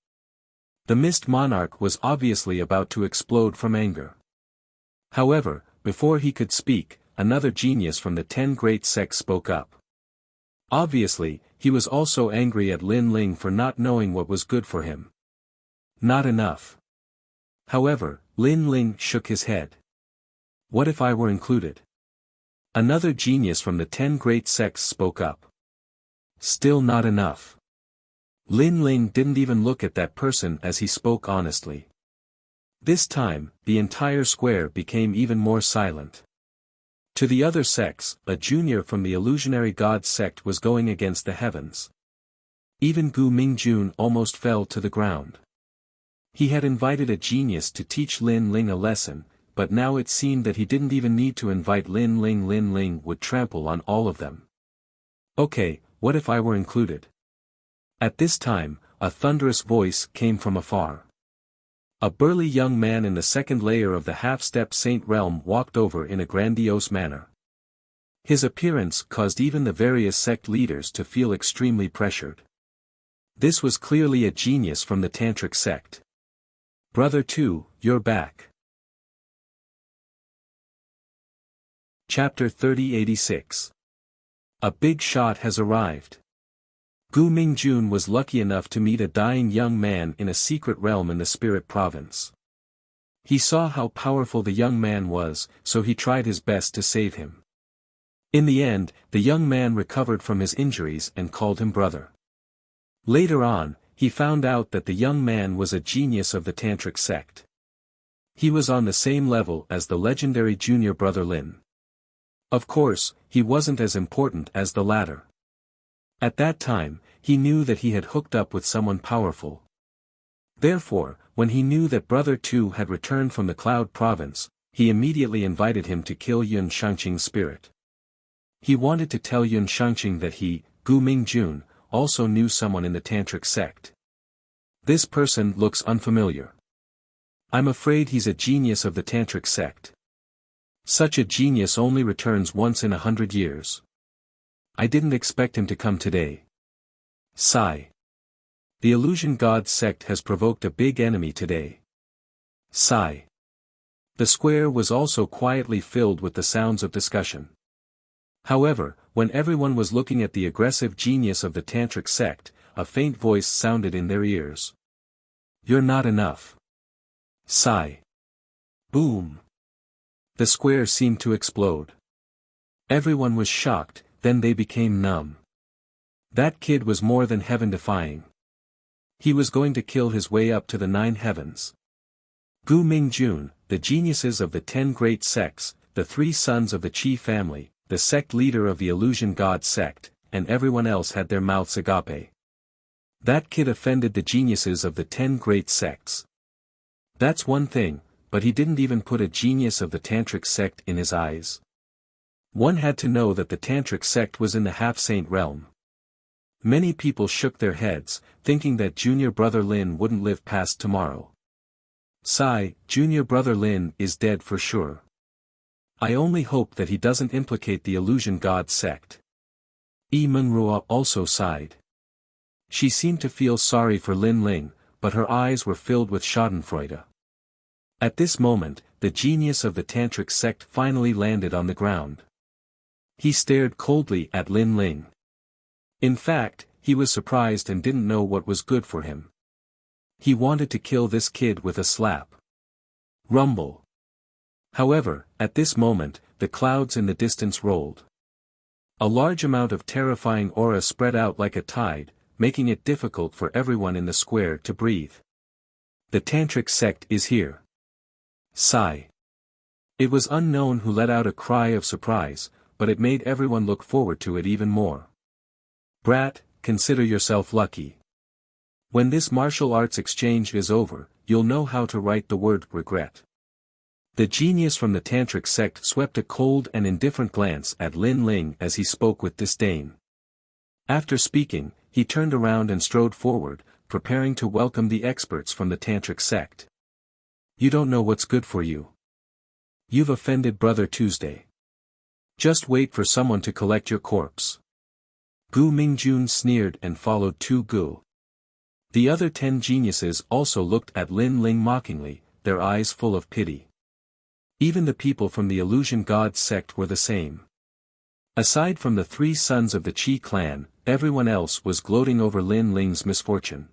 A: The Mist Monarch was obviously about to explode from anger. However, before he could speak, another genius from the 10 great sects spoke up. Obviously, he was also angry at Lin Ling for not knowing what was good for him. Not enough. However, Lin Ling shook his head. What if I were included? Another genius from the 10 great sects spoke up. Still not enough. Lin Ling didn't even look at that person as he spoke honestly. This time, the entire square became even more silent. To the other sects, a junior from the illusionary god sect was going against the heavens. Even Gu Mingjun almost fell to the ground. He had invited a genius to teach Lin Ling a lesson, but now it seemed that he didn't even need to invite Lin Ling. Lin Ling would trample on all of them. Okay, what if I were included? At this time, a thunderous voice came from afar. A burly young man in the second layer of the half-step saint realm walked over in a grandiose manner. His appearance caused even the various sect leaders to feel extremely pressured. This was clearly a genius from the Tantric sect. Brother 2, you're back. Chapter 3086. A big shot has arrived. Gu Mingjun was lucky enough to meet a dying young man in a secret realm in the Spirit Province. He saw how powerful the young man was, so he tried his best to save him. In the end, the young man recovered from his injuries and called him brother. Later on, he found out that the young man was a genius of the Tantric sect. He was on the same level as the legendary junior brother Lin. Of course, he wasn't as important as the latter. At that time, he knew that he had hooked up with someone powerful. Therefore, when he knew that brother 2 had returned from the Cloud Province, he immediately invited him to kill Yun Shangqing's spirit. He wanted to tell Yun Shangqing that he, Gu Mingjun, also knew someone in the Tantric sect. This person looks unfamiliar. I'm afraid he's a genius of the Tantric sect. Such a genius only returns once in 100 years. I didn't expect him to come today. Sigh. The illusion god sect has provoked a big enemy today. Sigh. The square was also quietly filled with the sounds of discussion. However, when everyone was looking at the aggressive genius of the Tantric sect, a faint voice sounded in their ears. You're not enough. Sigh. Boom. The square seemed to explode. Everyone was shocked, then they became numb. That kid was more than heaven-defying. He was going to kill his way up to the 9 heavens. Gu Mingjun, the geniuses of the 10 great sects, the 3 sons of the Qi family, the sect leader of the illusion god sect, and everyone else had their mouths agape. That kid offended the geniuses of the 10 great sects. That's one thing, but he didn't even put a genius of the Tantric sect in his eyes. One had to know that the Tantric sect was in the half-saint realm. Many people shook their heads, thinking that junior brother Lin wouldn't live past tomorrow. Sigh, junior brother Lin is dead for sure. I only hope that he doesn't implicate the illusion god sect. Yi Mengrua also sighed. She seemed to feel sorry for Lin Ling, but her eyes were filled with schadenfreude. At this moment, the genius of the Tantric sect finally landed on the ground. He stared coldly at Lin Ling. In fact, he was surprised and didn't know what was good for him. He wanted to kill this kid with a slap. Rumble. However, at this moment, the clouds in the distance rolled. A large amount of terrifying aura spread out like a tide, making it difficult for everyone in the square to breathe. The Tantric sect is here. Sigh. It was unknown who let out a cry of surprise, but it made everyone look forward to it even more. Brat, consider yourself lucky. When this martial arts exchange is over, you'll know how to write the word regret. The genius from the tantric sect swept a cold and indifferent glance at Lin Ling as he spoke with disdain. After speaking, he turned around and strode forward, preparing to welcome the experts from the tantric sect. You don't know what's good for you. You've offended Brother Tuesday. Just wait for someone to collect your corpse. Gu Mingjun sneered and followed Tu Gu. The other 10 geniuses also looked at Lin Ling mockingly, their eyes full of pity. Even the people from the Illusion God sect were the same. Aside from the 3 sons of the Qi clan, everyone else was gloating over Lin Ling's misfortune.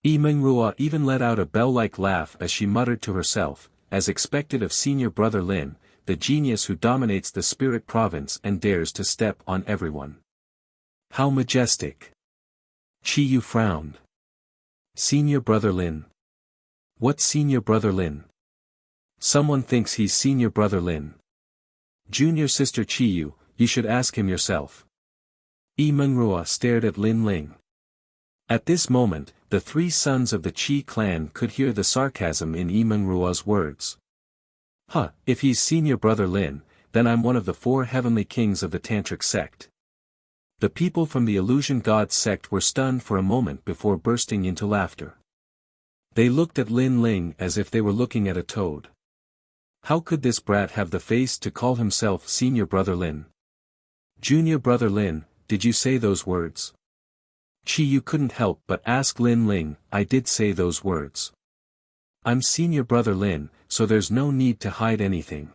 A: Yi Mengrua even let out a bell-like laugh as she muttered to herself, as expected of senior brother Lin, the genius who dominates the spirit province and dares to step on everyone. How majestic! Qi Yu frowned. Senior brother Lin. What senior brother Lin? Someone thinks he's senior brother Lin. Junior sister Qi Yu, you should ask him yourself. Yi Mengrua stared at Lin Ling. At this moment, the 3 sons of the Qi clan could hear the sarcasm in Yi Mengrua's words. Huh, if he's senior brother Lin, then I'm one of the 4 heavenly kings of the tantric sect. The people from the Illusion God sect were stunned for a moment before bursting into laughter. They looked at Lin Ling as if they were looking at a toad. How could this brat have the face to call himself senior brother Lin? Junior brother Lin, did you say those words? Qi Yu couldn't help but ask Lin Ling, I did say those words. I'm senior brother Lin, so there's no need to hide anything.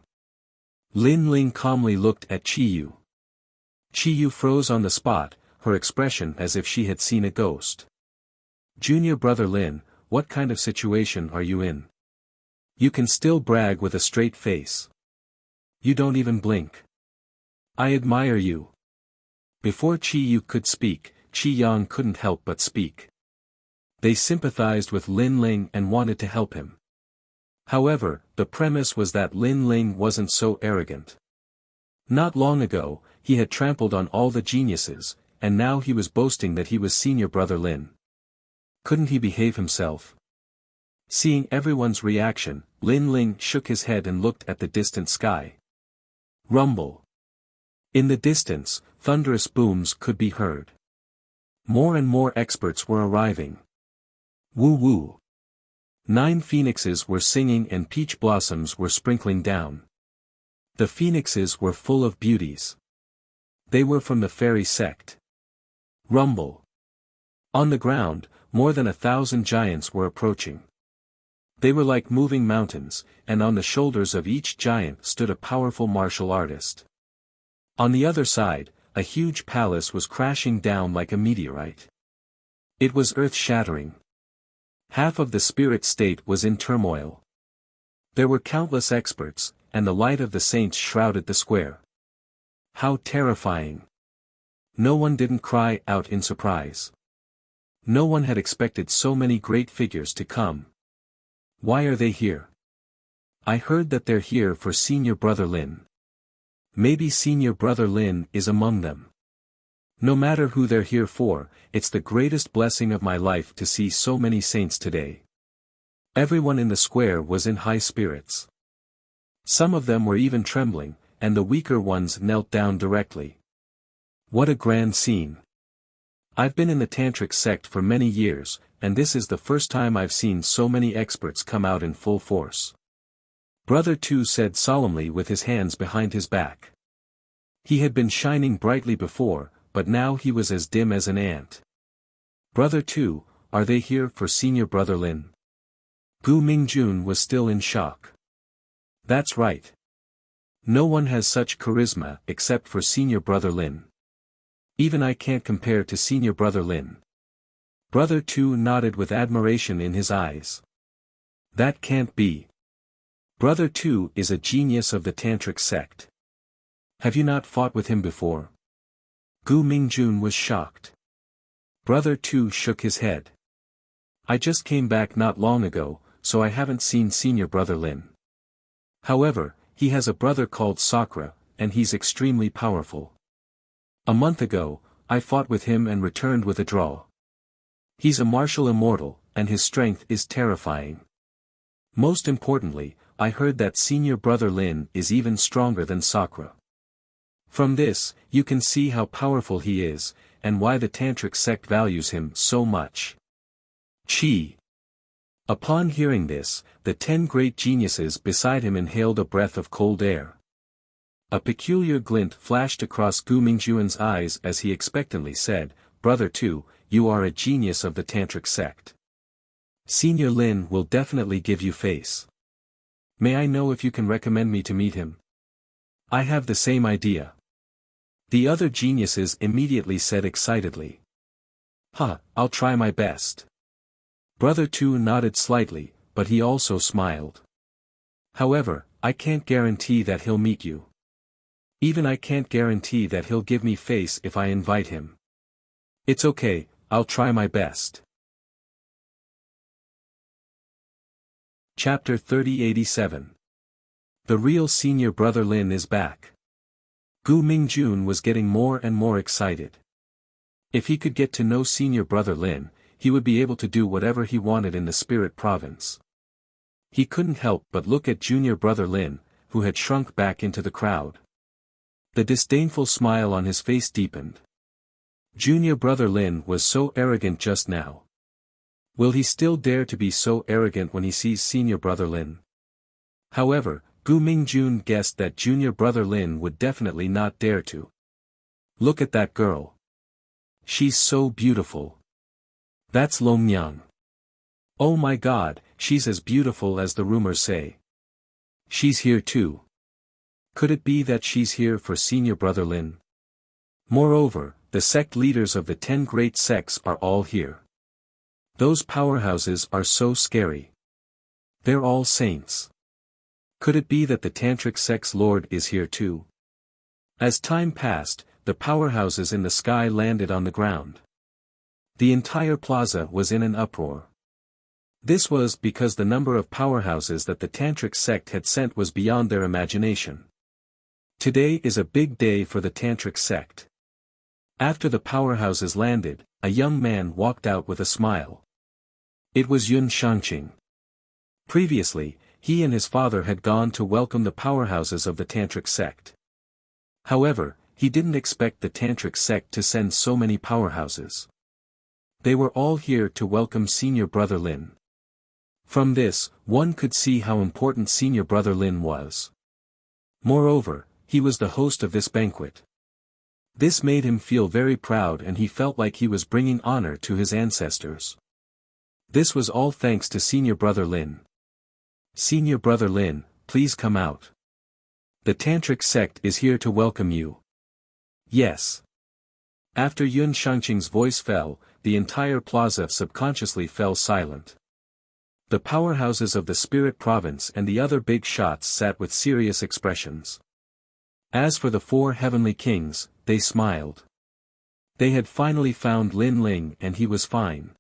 A: Lin Ling calmly looked at Qi Yu. Qi Yu froze on the spot, her expression as if she had seen a ghost. Junior brother Lin, what kind of situation are you in? You can still brag with a straight face. You don't even blink. I admire you. Before Qi Yu could speak, Qi Yang couldn't help but speak. They sympathized with Lin Ling and wanted to help him. However, the premise was that Lin Ling wasn't so arrogant. Not long ago, he had trampled on all the geniuses, and now he was boasting that he was senior brother Lin. Couldn't he behave himself? Seeing everyone's reaction, Lin Ling shook his head and looked at the distant sky. Rumble. In the distance, thunderous booms could be heard. More and more experts were arriving. Woo woo. 9 phoenixes were singing and peach blossoms were sprinkling down. The phoenixes were full of beauties. They were from the fairy sect. Rumble. On the ground, more than 1,000 giants were approaching. They were like moving mountains, and on the shoulders of each giant stood a powerful martial artist. On the other side, a huge palace was crashing down like a meteorite. It was earth-shattering. Half of the spirit state was in turmoil. There were countless experts, and the light of the saints shrouded the square. How terrifying! No one didn't cry out in surprise. No one had expected so many great figures to come. Why are they here? I heard that they're here for senior brother Lin. Maybe senior brother Lin is among them. No matter who they're here for, it's the greatest blessing of my life to see so many saints today. Everyone in the square was in high spirits. Some of them were even trembling, and the weaker ones knelt down directly. What a grand scene. I've been in the tantric sect for many years, and this is the first time I've seen so many experts come out in full force. Brother Tu said solemnly with his hands behind his back. He had been shining brightly before, but now he was as dim as an ant. Brother Tu, are they here for senior brother Lin? Gu Mingjun was still in shock. That's right. No one has such charisma except for senior brother Lin. Even I can't compare to senior brother Lin. Brother Tu nodded with admiration in his eyes. That can't be. Brother Tu is a genius of the tantric sect. Have you not fought with him before? Gu Mingjun was shocked. Brother Tu shook his head. I just came back not long ago, so I haven't seen senior brother Lin. However, he has a brother called Sakura, and he's extremely powerful. A month ago, I fought with him and returned with a draw. He's a martial immortal, and his strength is terrifying. Most importantly, I heard that senior brother Lin is even stronger than Sakura. From this, you can see how powerful he is, and why the tantric sect values him so much. Chi. Upon hearing this, the 10 great geniuses beside him inhaled a breath of cold air. A peculiar glint flashed across Gu Mingjuan's eyes as he expectantly said, "Brother Tu, you are a genius of the tantric sect. Senior Lin will definitely give you face. May I know if you can recommend me to meet him?" "I have the same idea." The other geniuses immediately said excitedly. I'll try my best." Brother Tu nodded slightly, but he also smiled. "However, I can't guarantee that he'll meet you. Even I can't guarantee that he'll give me face if I invite him. It's okay, I'll try my best." Chapter 3087. The real senior brother Lin is back. Gu Mingjun was getting more and more excited. If he could get to know senior brother Lin, he would be able to do whatever he wanted in the spirit province. He couldn't help but look at junior brother Lin, who had shrunk back into the crowd. The disdainful smile on his face deepened. Junior brother Lin was so arrogant just now. Will he still dare to be so arrogant when he sees senior brother Lin? However, Gu Mingjun guessed that junior brother Lin would definitely not dare to. Look at that girl. She's so beautiful. That's Long Yang. Oh my god, she's as beautiful as the rumors say. She's here too. Could it be that she's here for senior brother Lin? Moreover, the sect leaders of the 10 great sects are all here. Those powerhouses are so scary. They're all saints. Could it be that the tantric sect's lord is here too? As time passed, the powerhouses in the sky landed on the ground. The entire plaza was in an uproar. This was because the number of powerhouses that the tantric sect had sent was beyond their imagination. Today is a big day for the tantric sect. After the powerhouses landed, a young man walked out with a smile. It was Yun Shangqing. Previously, he and his father had gone to welcome the powerhouses of the tantric sect. However, he didn't expect the tantric sect to send so many powerhouses. They were all here to welcome senior brother Lin. From this, one could see how important senior brother Lin was. Moreover, he was the host of this banquet. This made him feel very proud and he felt like he was bringing honor to his ancestors. This was all thanks to senior brother Lin. "Senior brother Lin, please come out. The tantric sect is here to welcome you." "Yes." After Yun Shangqing's voice fell, the entire plaza subconsciously fell silent. The powerhouses of the spirit province and the other big shots sat with serious expressions. As for the 4 heavenly kings, they smiled. They had finally found Lin Ling and he was fine.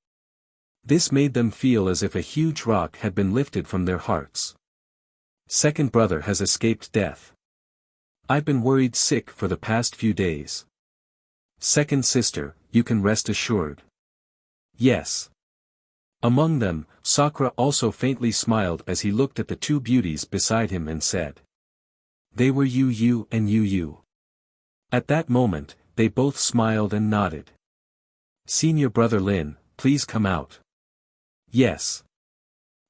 A: This made them feel as if a huge rock had been lifted from their hearts. Second brother has escaped death. I've been worried sick for the past few days. Second sister, you can rest assured. Yes. Among them, Sakura also faintly smiled as he looked at the 2 beauties beside him and said. They were you and you. At that moment, they both smiled and nodded. Senior brother Lin, please come out. Yes.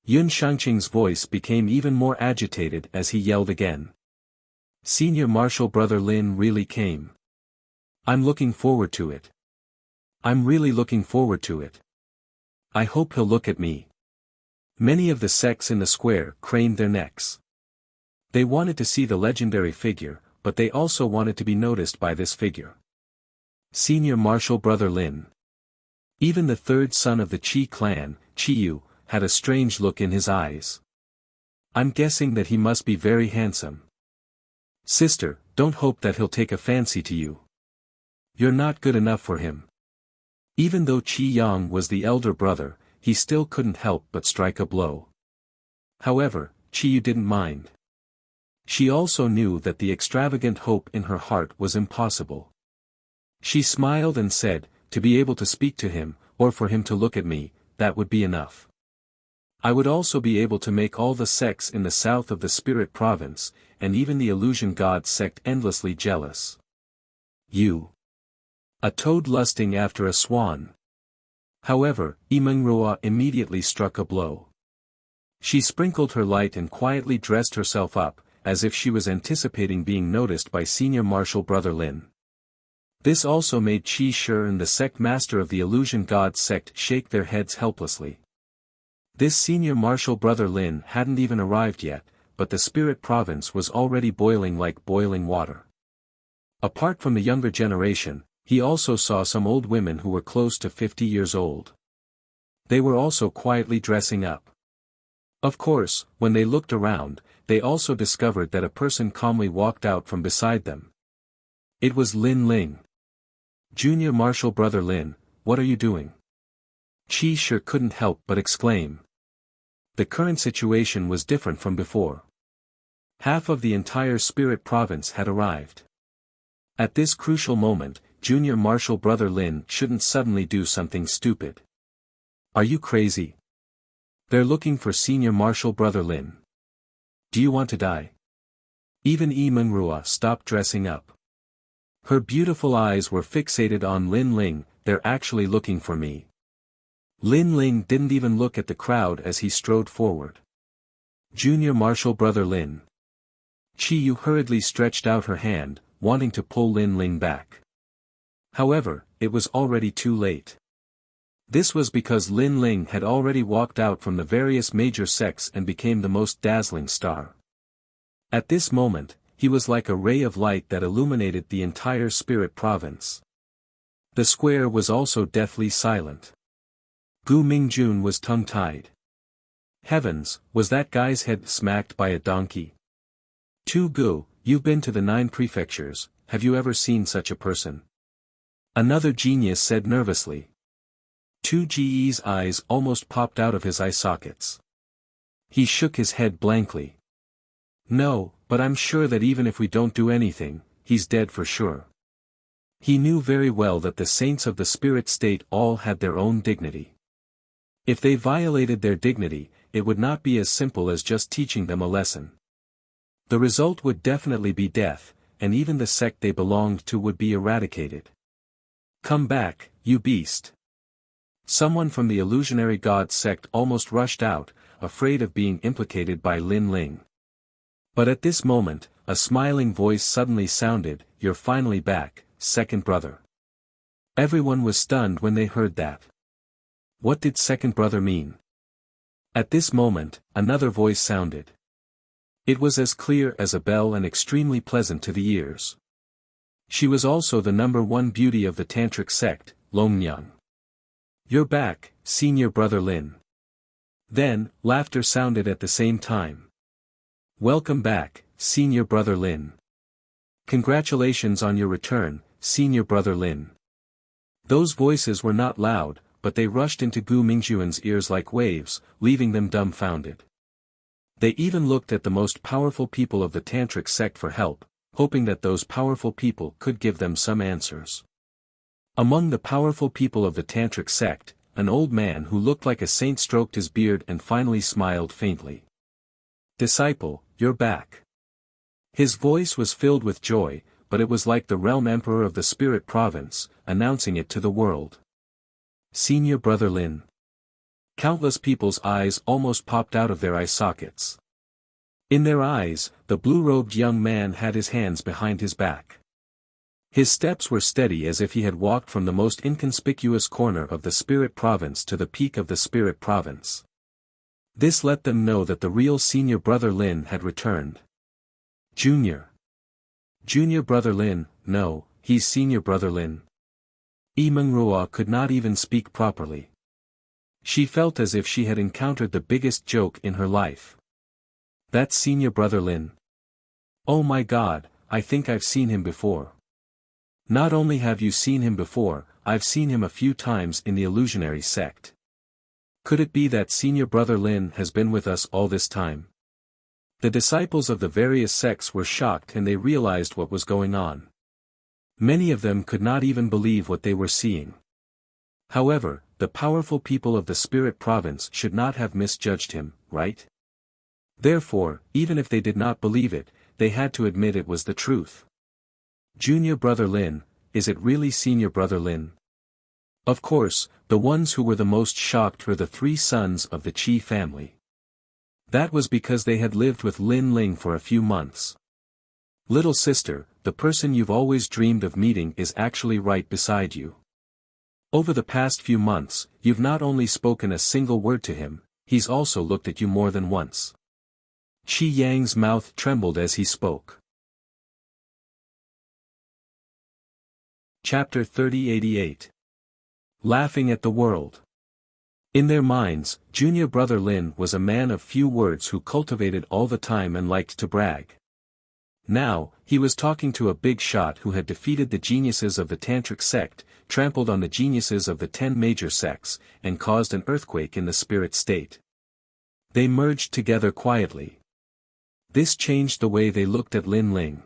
A: Yun Shangqing's voice became even more agitated as he yelled again. Senior martial brother Lin really came. I'm looking forward to it. I'm really looking forward to it. I hope he'll look at me. Many of the sects in the square craned their necks. They wanted to see the legendary figure, but they also wanted to be noticed by this figure. Senior martial brother Lin. Even the 3rd son of the Qi clan, Qiyu, had a strange look in his eyes. I'm guessing that he must be very handsome. Sister, don't hope that he'll take a fancy to you. You're not good enough for him. Even though Qi Yang was the elder brother, he still couldn't help but strike a blow. However, Qiyu didn't mind. She also knew that the extravagant hope in her heart was impossible. She smiled and said, to be able to speak to him, or for him to look at me, that would be enough. I would also be able to make all the sects in the south of the spirit province, and even the illusion god sect endlessly jealous. You. A toad lusting after a swan. However, Imengrua immediately struck a blow. She sprinkled her light and quietly dressed herself up, as if she was anticipating being noticed by Senior Marshal Brother Lin. This also made Qi Shi and the sect master of the illusion god sect shake their heads helplessly. This Senior Marshal Brother Lin hadn't even arrived yet, but the spirit province was already boiling like boiling water. Apart from the younger generation, he also saw some old women who were close to 50 years old. They were also quietly dressing up. Of course, when they looked around, they also discovered that a person calmly walked out from beside them. It was Lin Ling. Junior Marshal Brother Lin, what are you doing? Qi Shi couldn't help but exclaim. The current situation was different from before. Half of the entire spirit province had arrived. At this crucial moment, Junior Marshal Brother Lin shouldn't suddenly do something stupid. Are you crazy? They're looking for Senior Marshal Brother Lin. Do you want to die? Even Imengrua stopped dressing up. Her beautiful eyes were fixated on Lin Ling. They're actually looking for me. Lin Ling didn't even look at the crowd as he strode forward. Junior Marshal Brother Lin. Qi Yu hurriedly stretched out her hand, wanting to pull Lin Ling back. However, it was already too late. This was because Lin Ling had already walked out from the various major sects and became the most dazzling star. At this moment, he was like a ray of light that illuminated the entire spirit province. The square was also deathly silent. Gu Mingjun was tongue-tied. Heavens, was that guy's head smacked by a donkey? Tu Gu, you've been to the 9 prefectures, have you ever seen such a person? Another genius said nervously. Tu Ji's eyes almost popped out of his eye sockets. He shook his head blankly. No, but I'm sure that even if we don't do anything, he's dead for sure. He knew very well that the saints of the spirit state all had their own dignity. If they violated their dignity, it would not be as simple as just teaching them a lesson. The result would definitely be death, and even the sect they belonged to would be eradicated. Come back, you beast. Someone from the illusionary god sect almost rushed out, afraid of being implicated by Lin Ling. But at this moment, a smiling voice suddenly sounded, "You're finally back, second brother." Everyone was stunned when they heard that. What did second brother mean? At this moment, another voice sounded. It was as clear as a bell and extremely pleasant to the ears. She was also the #1 beauty of the tantric sect, Longnyang. You're back, Senior Brother Lin. Then, laughter sounded at the same time. Welcome back, Senior Brother Lin. Congratulations on your return, Senior Brother Lin. Those voices were not loud, but they rushed into Gu Mingjuan's ears like waves, leaving them dumbfounded. They even looked at the most powerful people of the tantric sect for help, hoping that those powerful people could give them some answers. Among the powerful people of the tantric sect, an old man who looked like a saint stroked his beard and finally smiled faintly. Disciple, you're back. His voice was filled with joy, but it was like the realm emperor of the spirit province, announcing it to the world. Senior Brother Lin. Countless people's eyes almost popped out of their eye sockets. In their eyes, the blue-robed young man had his hands behind his back. His steps were steady as if he had walked from the most inconspicuous corner of the spirit province to the peak of the spirit province. This let them know that the real Senior Brother Lin had returned. Junior Brother Lin, no, he's Senior Brother Lin. Imengrua could not even speak properly. She felt as if she had encountered the biggest joke in her life. That's Senior Brother Lin. Oh my God, I think I've seen him before. Not only have you seen him before, I've seen him a few times in the illusionary sect. Could it be that Senior Brother Lin has been with us all this time? The disciples of the various sects were shocked and they realized what was going on. Many of them could not even believe what they were seeing. However, the powerful people of the spirit province should not have misjudged him, right? Therefore, even if they did not believe it, they had to admit it was the truth. Junior brother Lin, is it really senior brother Lin? Of course, the ones who were the most shocked were the three sons of the Qi family. That was because they had lived with Lin Ling for a few months. Little sister, the person you've always dreamed of meeting is actually right beside you. Over the past few months, you've not only spoken a single word to him, he's also looked at you more than once. Qi Yang's mouth trembled as he spoke. Chapter 3088. Laughing at the world. In their minds, junior brother Lin was a man of few words who cultivated all the time and liked to brag. Now, he was talking to a big shot who had defeated the geniuses of the Tantric sect, trampled on the geniuses of the 10 major sects, and caused an earthquake in the spirit state. They merged together quietly. This changed the way they looked at Lin Ling.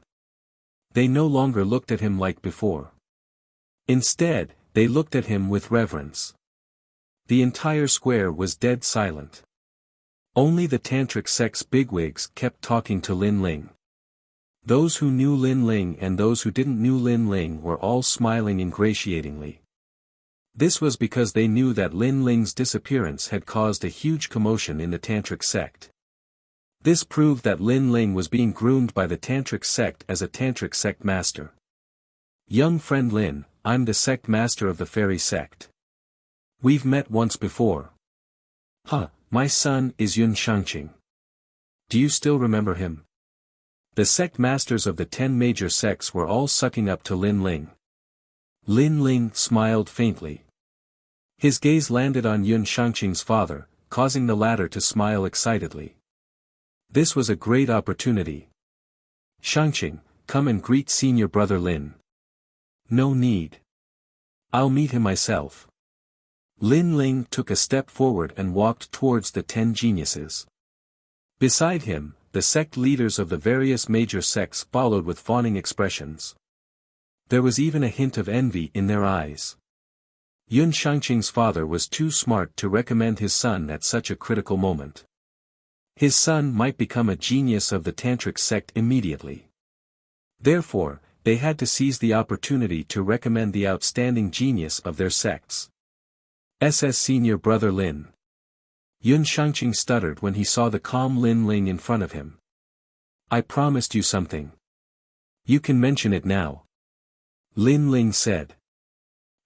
A: They no longer looked at him like before. Instead, they looked at him with reverence. The entire square was dead silent. Only the Tantric sect's bigwigs kept talking to Lin Ling. Those who knew Lin Ling and those who didn't know Lin Ling were all smiling ingratiatingly. This was because they knew that Lin Ling's disappearance had caused a huge commotion in the Tantric sect. This proved that Lin Ling was being groomed by the Tantric sect as a Tantric sect master. Young friend Lin, I'm the sect master of the fairy sect. We've met once before. Huh, my son is Yun Shangqing. Do you still remember him? The sect masters of the 10 major sects were all sucking up to Lin Ling. Lin Ling smiled faintly. His gaze landed on Yun Shangqing's father, causing the latter to smile excitedly. This was a great opportunity. Shangqing, come and greet senior brother Lin. No need. I'll meet him myself. Lin Ling took a step forward and walked towards the 10 geniuses. Beside him, the sect leaders of the various major sects followed with fawning expressions. There was even a hint of envy in their eyes. Yun Shangqing's father was too smart to recommend his son at such a critical moment. His son might become a genius of the Tantric sect immediately. Therefore, they had to seize the opportunity to recommend the outstanding genius of their sects. SS senior brother Lin. Yun Shangqing stuttered when he saw the calm Lin Ling in front of him. I promised you something. You can mention it now. Lin Ling said.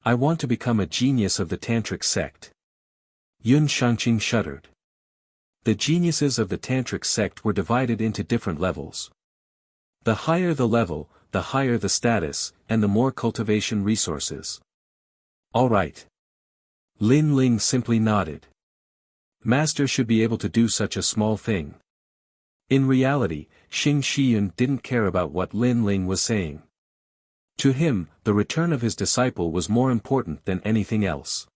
A: I want to become a genius of the Tantric sect. Yun Shangqing shuddered. The geniuses of the Tantric sect were divided into different levels. The higher the level, the higher the status, and the more cultivation resources. All right. Lin Ling simply nodded. Master should be able to do such a small thing. In reality, Xing Shiyun didn't care about what Lin Ling was saying. To him, the return of his disciple was more important than anything else.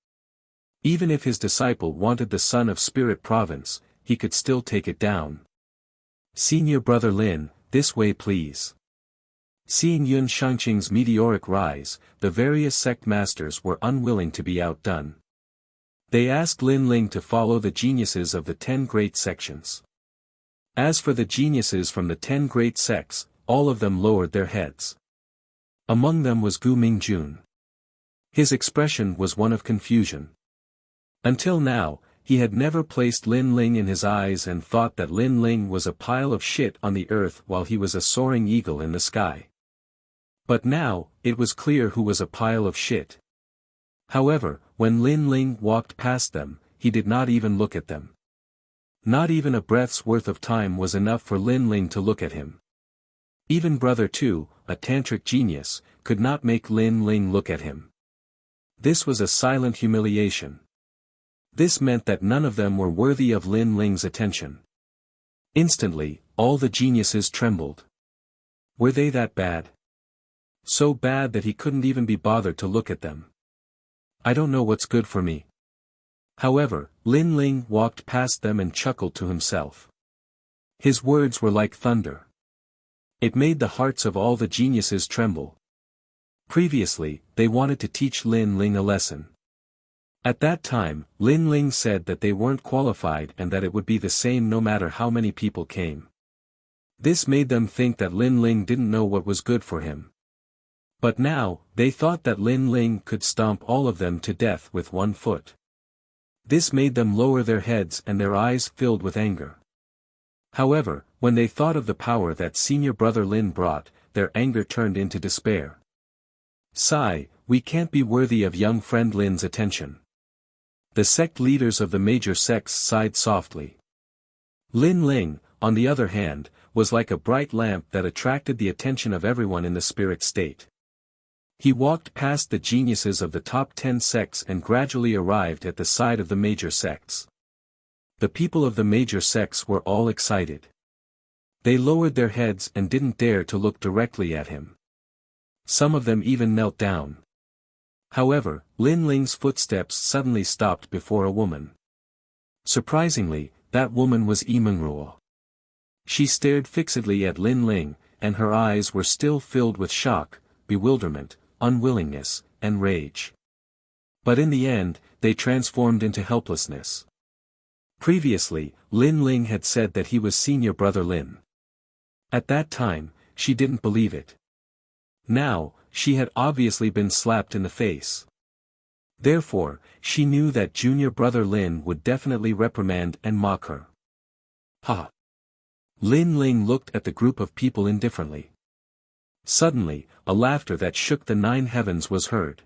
A: Even if his disciple wanted the son of Spirit Province, he could still take it down. Senior brother Lin, this way please. Seeing Yun Shangqing's meteoric rise, the various sect masters were unwilling to be outdone. They asked Lin Ling to follow the geniuses of the 10 great sections. As for the geniuses from the 10 great sects, all of them lowered their heads. Among them was Gu Mingjun. His expression was one of confusion. Until now, he had never placed Lin Ling in his eyes and thought that Lin Ling was a pile of shit on the earth while he was a soaring eagle in the sky. But now, it was clear who was a pile of shit. However, when Lin Ling walked past them, he did not even look at them. Not even a breath's worth of time was enough for Lin Ling to look at him. Even Brother Tu, a tantric genius, could not make Lin Ling look at him. This was a silent humiliation. This meant that none of them were worthy of Lin Ling's attention. Instantly, all the geniuses trembled. Were they that bad? So bad that he couldn't even be bothered to look at them. I don't know what's good for me. However, Lin Ling walked past them and chuckled to himself. His words were like thunder. It made the hearts of all the geniuses tremble. Previously, they wanted to teach Lin Ling a lesson. At that time, Lin Ling said that they weren't qualified and that it would be the same no matter how many people came. This made them think that Lin Ling didn't know what was good for him. But now, they thought that Lin Ling could stomp all of them to death with one foot. This made them lower their heads and their eyes filled with anger. However, when they thought of the power that senior brother Lin brought, their anger turned into despair. Sigh, we can't be worthy of young friend Lin's attention. The sect leaders of the major sects sighed softly. Lin Ling, on the other hand, was like a bright lamp that attracted the attention of everyone in the spirit state. He walked past the geniuses of the top 10 sects and gradually arrived at the side of the major sects. The people of the major sects were all excited. They lowered their heads and didn't dare to look directly at him. Some of them even knelt down. However, Lin Ling's footsteps suddenly stopped before a woman. Surprisingly, that woman was Imanruo. She stared fixedly at Lin Ling, and her eyes were still filled with shock, bewilderment, unwillingness, and rage. But in the end, they transformed into helplessness. Previously, Lin Ling had said that he was senior brother Lin. At that time, she didn't believe it. Now, she had obviously been slapped in the face. Therefore, she knew that junior brother Lin would definitely reprimand and mock her. Ha! Lin Ling looked at the group of people indifferently. Suddenly, a laughter that shook the 9 heavens was heard.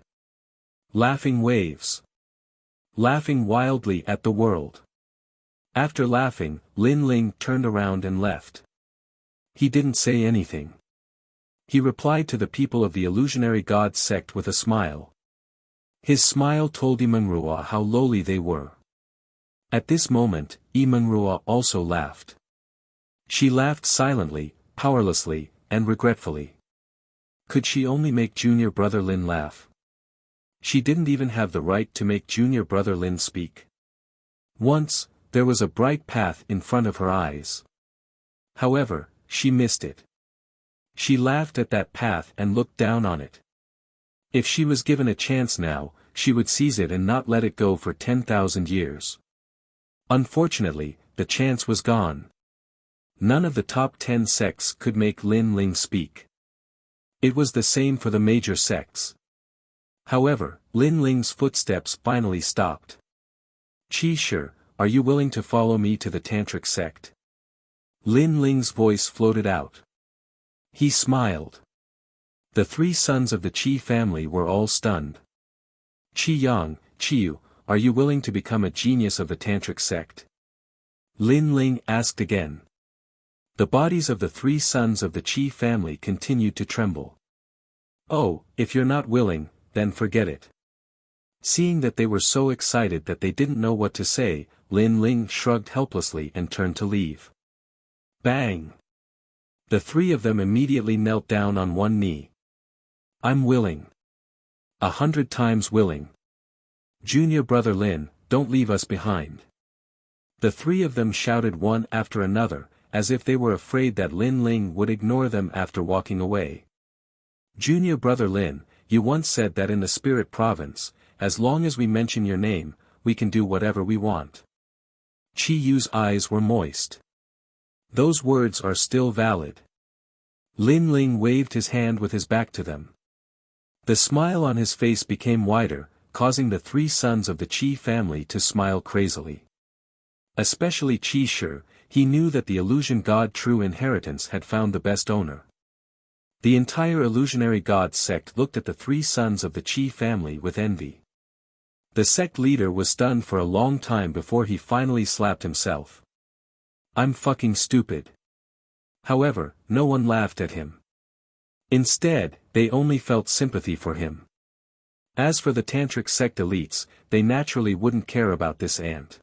A: Laughing waves. Laughing wildly at the world. After laughing, Lin Ling turned around and left. He didn't say anything. He replied to the people of the illusionary god sect with a smile. His smile told Imanruo how lowly they were. At this moment, Imanruo also laughed. She laughed silently, powerlessly, and regretfully. Could she only make junior brother Lin laugh? She didn't even have the right to make junior brother Lin speak. Once, there was a bright path in front of her eyes. However, she missed it. She laughed at that path and looked down on it. If she was given a chance now, she would seize it and not let it go for 10,000 years. Unfortunately, the chance was gone. None of the top 10 sects could make Lin Ling speak. It was the same for the major sects. However, Lin Ling's footsteps finally stopped. Qi Shi, are you willing to follow me to the tantric sect? Lin Ling's voice floated out. He smiled. The 3 sons of the Qi family were all stunned. Qi Yang, Qiyu, are you willing to become a genius of the tantric sect? Lin Ling asked again. The bodies of the 3 sons of the Qi family continued to tremble. Oh, if you're not willing, then forget it. Seeing that they were so excited that they didn't know what to say, Lin Ling shrugged helplessly and turned to leave. Bang! The 3 of them immediately knelt down on one knee. I'm willing. 100 times willing. Junior brother Lin, don't leave us behind. The 3 of them shouted one after another, as if they were afraid that Lin Ling would ignore them after walking away. Junior brother Lin, you once said that in the spirit province, as long as we mention your name, we can do whatever we want. Qi Yu's eyes were moist. Those words are still valid. Lin Ling waved his hand with his back to them. The smile on his face became wider, causing the 3 sons of the Qi family to smile crazily. Especially Qi Shi, he knew that the illusion god True Inheritance had found the best owner. The entire illusionary god sect looked at the 3 sons of the Qi family with envy. The sect leader was stunned for a long time before he finally slapped himself. I'm fucking stupid. However, no one laughed at him. Instead, they only felt sympathy for him. As for the tantric sect elites, they naturally wouldn't care about this ant.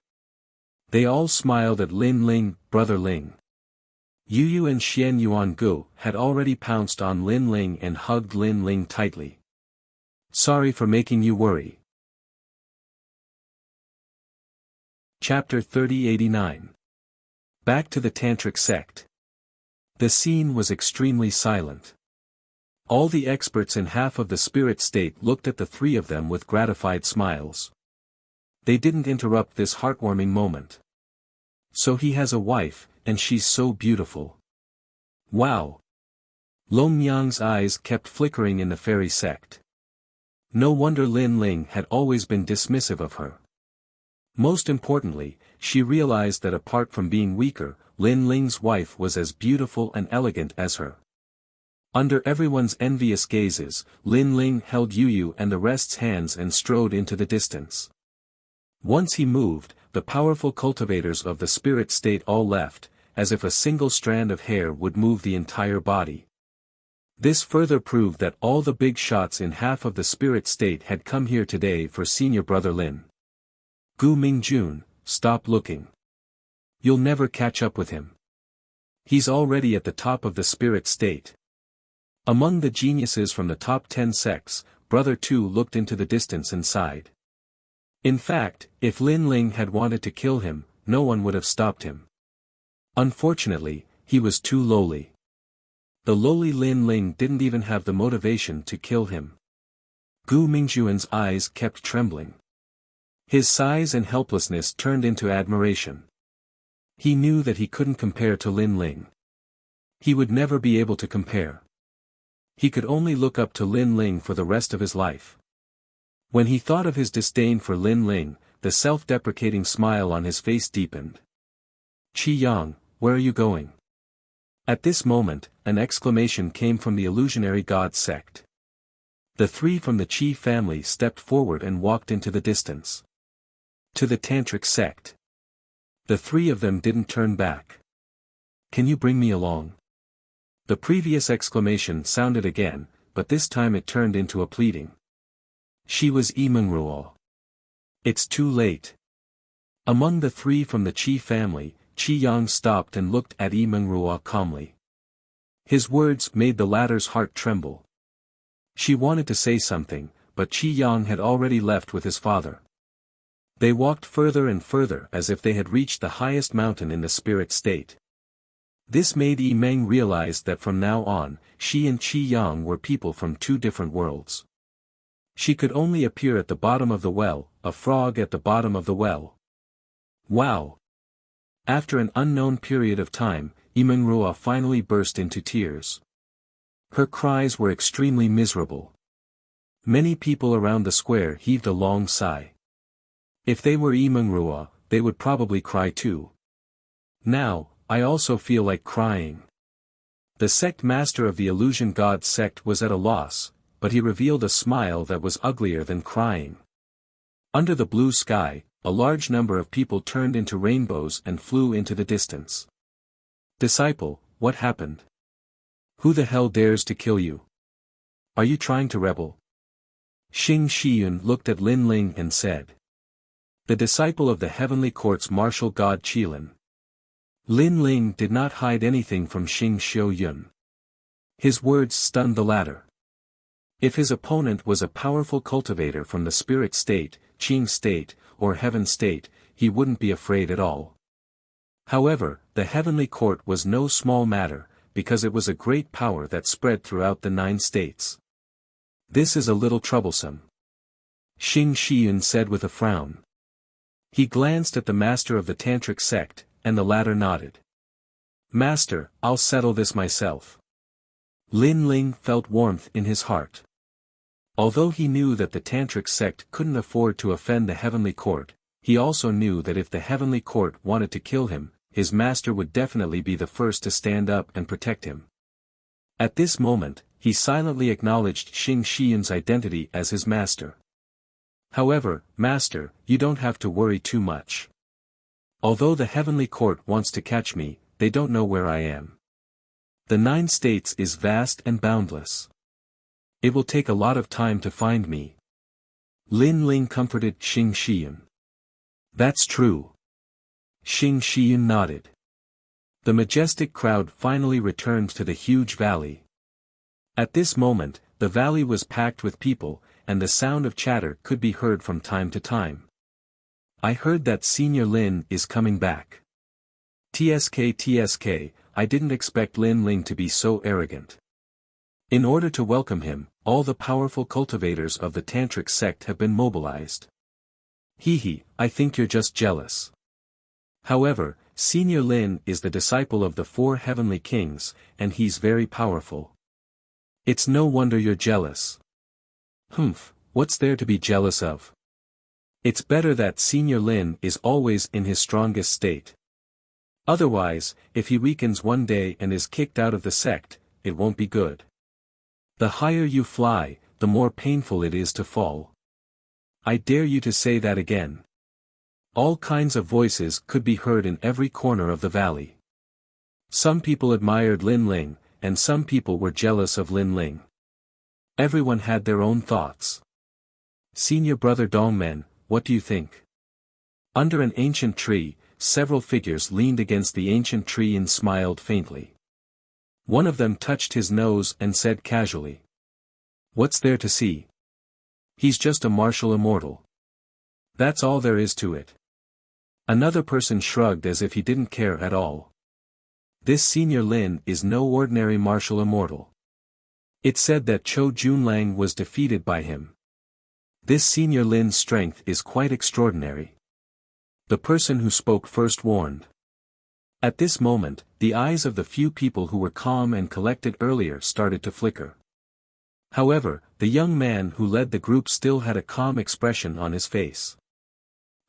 A: They all smiled at Lin Ling, brother Ling. Yu Yu and Xian Yuangu had already pounced on Lin Ling and hugged Lin Ling tightly. Sorry for making you worry. Chapter 3089. Back to the tantric sect. The scene was extremely silent. All the experts in half of the spirit state looked at the 3 of them with gratified smiles. They didn't interrupt this heartwarming moment. So he has a wife, and she's so beautiful. Wow! Long Yang's eyes kept flickering in the fairy sect. No wonder Lin Ling had always been dismissive of her. Most importantly, she realized that apart from being weaker, Lin Ling's wife was as beautiful and elegant as her. Under everyone's envious gazes, Lin Ling held Yu and the rest's hands and strode into the distance. Once he moved, the powerful cultivators of the spirit state all left, as if a single strand of hair would move the entire body. This further proved that all the big shots in half of the spirit state had come here today for senior brother Lin. Gu Mingjun, stop looking. You'll never catch up with him. He's already at the top of the spirit state. Among the geniuses from the top 10 sects, Brother Tu looked into the distance and sighed. In fact, if Lin Ling had wanted to kill him, no one would have stopped him. Unfortunately, he was too lowly. The lowly Lin Ling didn't even have the motivation to kill him. Gu Mingjuan's eyes kept trembling. His size and helplessness turned into admiration. He knew that he couldn't compare to Lin Ling. He would never be able to compare. He could only look up to Lin Ling for the rest of his life. When he thought of his disdain for Lin Ling, the self-deprecating smile on his face deepened. Qi Yang, where are you going? At this moment, an exclamation came from the illusionary god sect. The three from the Qi family stepped forward and walked into the distance. To the tantric sect. The three of them didn't turn back. Can you bring me along? The previous exclamation sounded again, but this time it turned into a pleading. She was Yimengruo. It's too late. Among the three from the Qi family, Qi Yang stopped and looked at Yimengruo calmly. His words made the latter's heart tremble. She wanted to say something, but Qi Yang had already left with his father. They walked further and further as if they had reached the highest mountain in the spirit state. This made Yi Meng realize that from now on, she and Qi Yang were people from two different worlds. She could only appear at the bottom of the well, a frog at the bottom of the well. Wow! After an unknown period of time, Yimengrua finally burst into tears. Her cries were extremely miserable. Many people around the square heaved a long sigh. If they were Yimengrua, they would probably cry too. Now, I also feel like crying. The sect master of the illusion god sect was at a loss, but he revealed a smile that was uglier than crying. Under the blue sky, a large number of people turned into rainbows and flew into the distance. Disciple, what happened? Who the hell dares to kill you? Are you trying to rebel? Xing Shiyun looked at Lin Ling and said. The disciple of the heavenly court's martial god Qilin. Lin Ling did not hide anything from Xing Xiuyun. His words stunned the latter. If his opponent was a powerful cultivator from the spirit state, Qing state, or heaven state, he wouldn't be afraid at all. However, the heavenly court was no small matter, because it was a great power that spread throughout the 9 states. This is a little troublesome. Xing Shiyun said with a frown. He glanced at the master of the tantric sect, and the latter nodded. Master, I'll settle this myself. Lin Ling felt warmth in his heart. Although he knew that the tantric sect couldn't afford to offend the heavenly court, he also knew that if the heavenly court wanted to kill him, his master would definitely be the first to stand up and protect him. At this moment, he silently acknowledged Xing Shiyun's identity as his master. However, master, you don't have to worry too much. Although the heavenly court wants to catch me, they don't know where I am. The 9 states is vast and boundless. It will take a lot of time to find me. Lin Ling comforted Xing Shiyun. That's true. Xing Shiyun nodded. The majestic crowd finally returned to the huge valley. At this moment, the valley was packed with people, and the sound of chatter could be heard from time to time. I heard that Senior Lin is coming back. TSK, I didn't expect Lin Ling to be so arrogant. In order to welcome him, all the powerful cultivators of the tantric sect have been mobilized. Hee, I think you're just jealous. However, Senior Lin is the disciple of the 4 heavenly kings, and he's very powerful. It's no wonder you're jealous. Humph, what's there to be jealous of? It's better that Senior Lin is always in his strongest state. Otherwise, if he weakens one day and is kicked out of the sect, it won't be good. The higher you fly, the more painful it is to fall. I dare you to say that again. All kinds of voices could be heard in every corner of the valley. Some people admired Lin Ling, and some people were jealous of Lin Ling. Everyone had their own thoughts. Senior brother Dongmen, what do you think? Under an ancient tree, several figures leaned against the ancient tree and smiled faintly. One of them touched his nose and said casually. What's there to see? He's just a martial immortal. That's all there is to it. Another person shrugged as if he didn't care at all. This Senior Lin is no ordinary martial immortal. It said that Chou Junlang was defeated by him. This Senior Lin's strength is quite extraordinary. The person who spoke first warned. At this moment, the eyes of the few people who were calm and collected earlier started to flicker. However, the young man who led the group still had a calm expression on his face.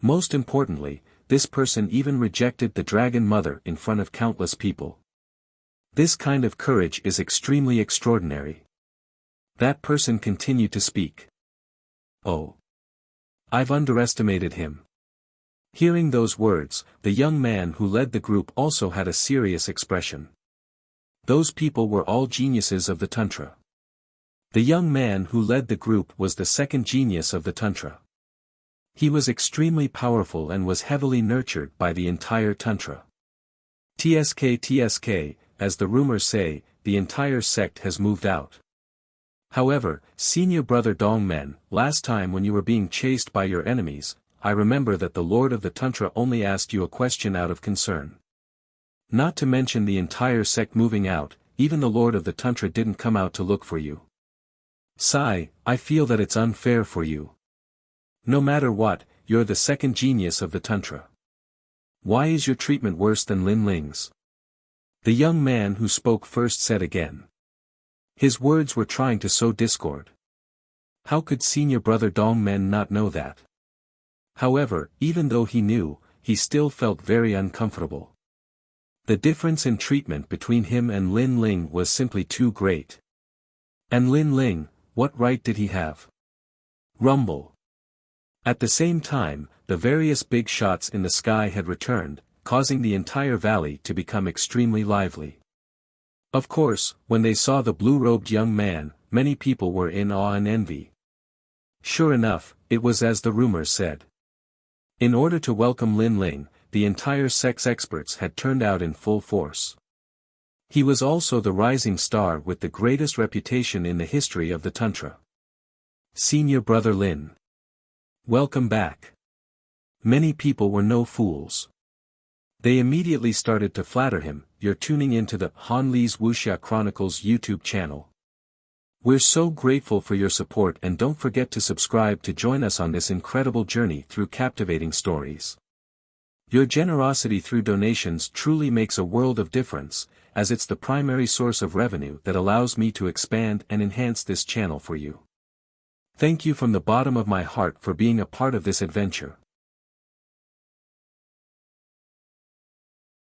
A: Most importantly, this person even rejected the Dragon Mother in front of countless people. This kind of courage is extremely extraordinary. That person continued to speak. Oh. I've underestimated him. Hearing those words, the young man who led the group also had a serious expression. Those people were all geniuses of the Tantra. The young man who led the group was the second genius of the Tantra. He was extremely powerful and was heavily nurtured by the entire Tantra. TSK, as the rumors say, the entire sect has moved out. However, senior brother Dongmen, last time when you were being chased by your enemies, I remember that the Lord of the Tantra only asked you a question out of concern. Not to mention the entire sect moving out, even the Lord of the Tantra didn't come out to look for you. Sai, I feel that it's unfair for you. No matter what, you're the second genius of the Tantra. Why is your treatment worse than Lin Ling's? The young man who spoke first said again. His words were trying to sow discord. How could senior brother Dongmen not know that? However, even though he knew, he still felt very uncomfortable. The difference in treatment between him and Lin Ling was simply too great. And Lin Ling, what right did he have? Rumble. At the same time, the various big shots in the sky had returned, causing the entire valley to become extremely lively. Of course, when they saw the blue-robed young man, many people were in awe and envy. Sure enough, it was as the rumors said. In order to welcome Lin Ling, the entire sect's experts had turned out in full force. He was also the rising star with the greatest reputation in the history of the Tantra. Senior brother Lin. Welcome back. Many people were no fools. They immediately started to flatter him. You're tuning into the Han Li's Wuxia Chronicles YouTube channel. We're so grateful for your support, and don't forget to subscribe to join us on this incredible journey through captivating stories. Your generosity through donations truly makes a world of difference, as it's the primary source of revenue that allows me to expand and enhance this channel for you. Thank you from the bottom of my heart for being a part of this adventure.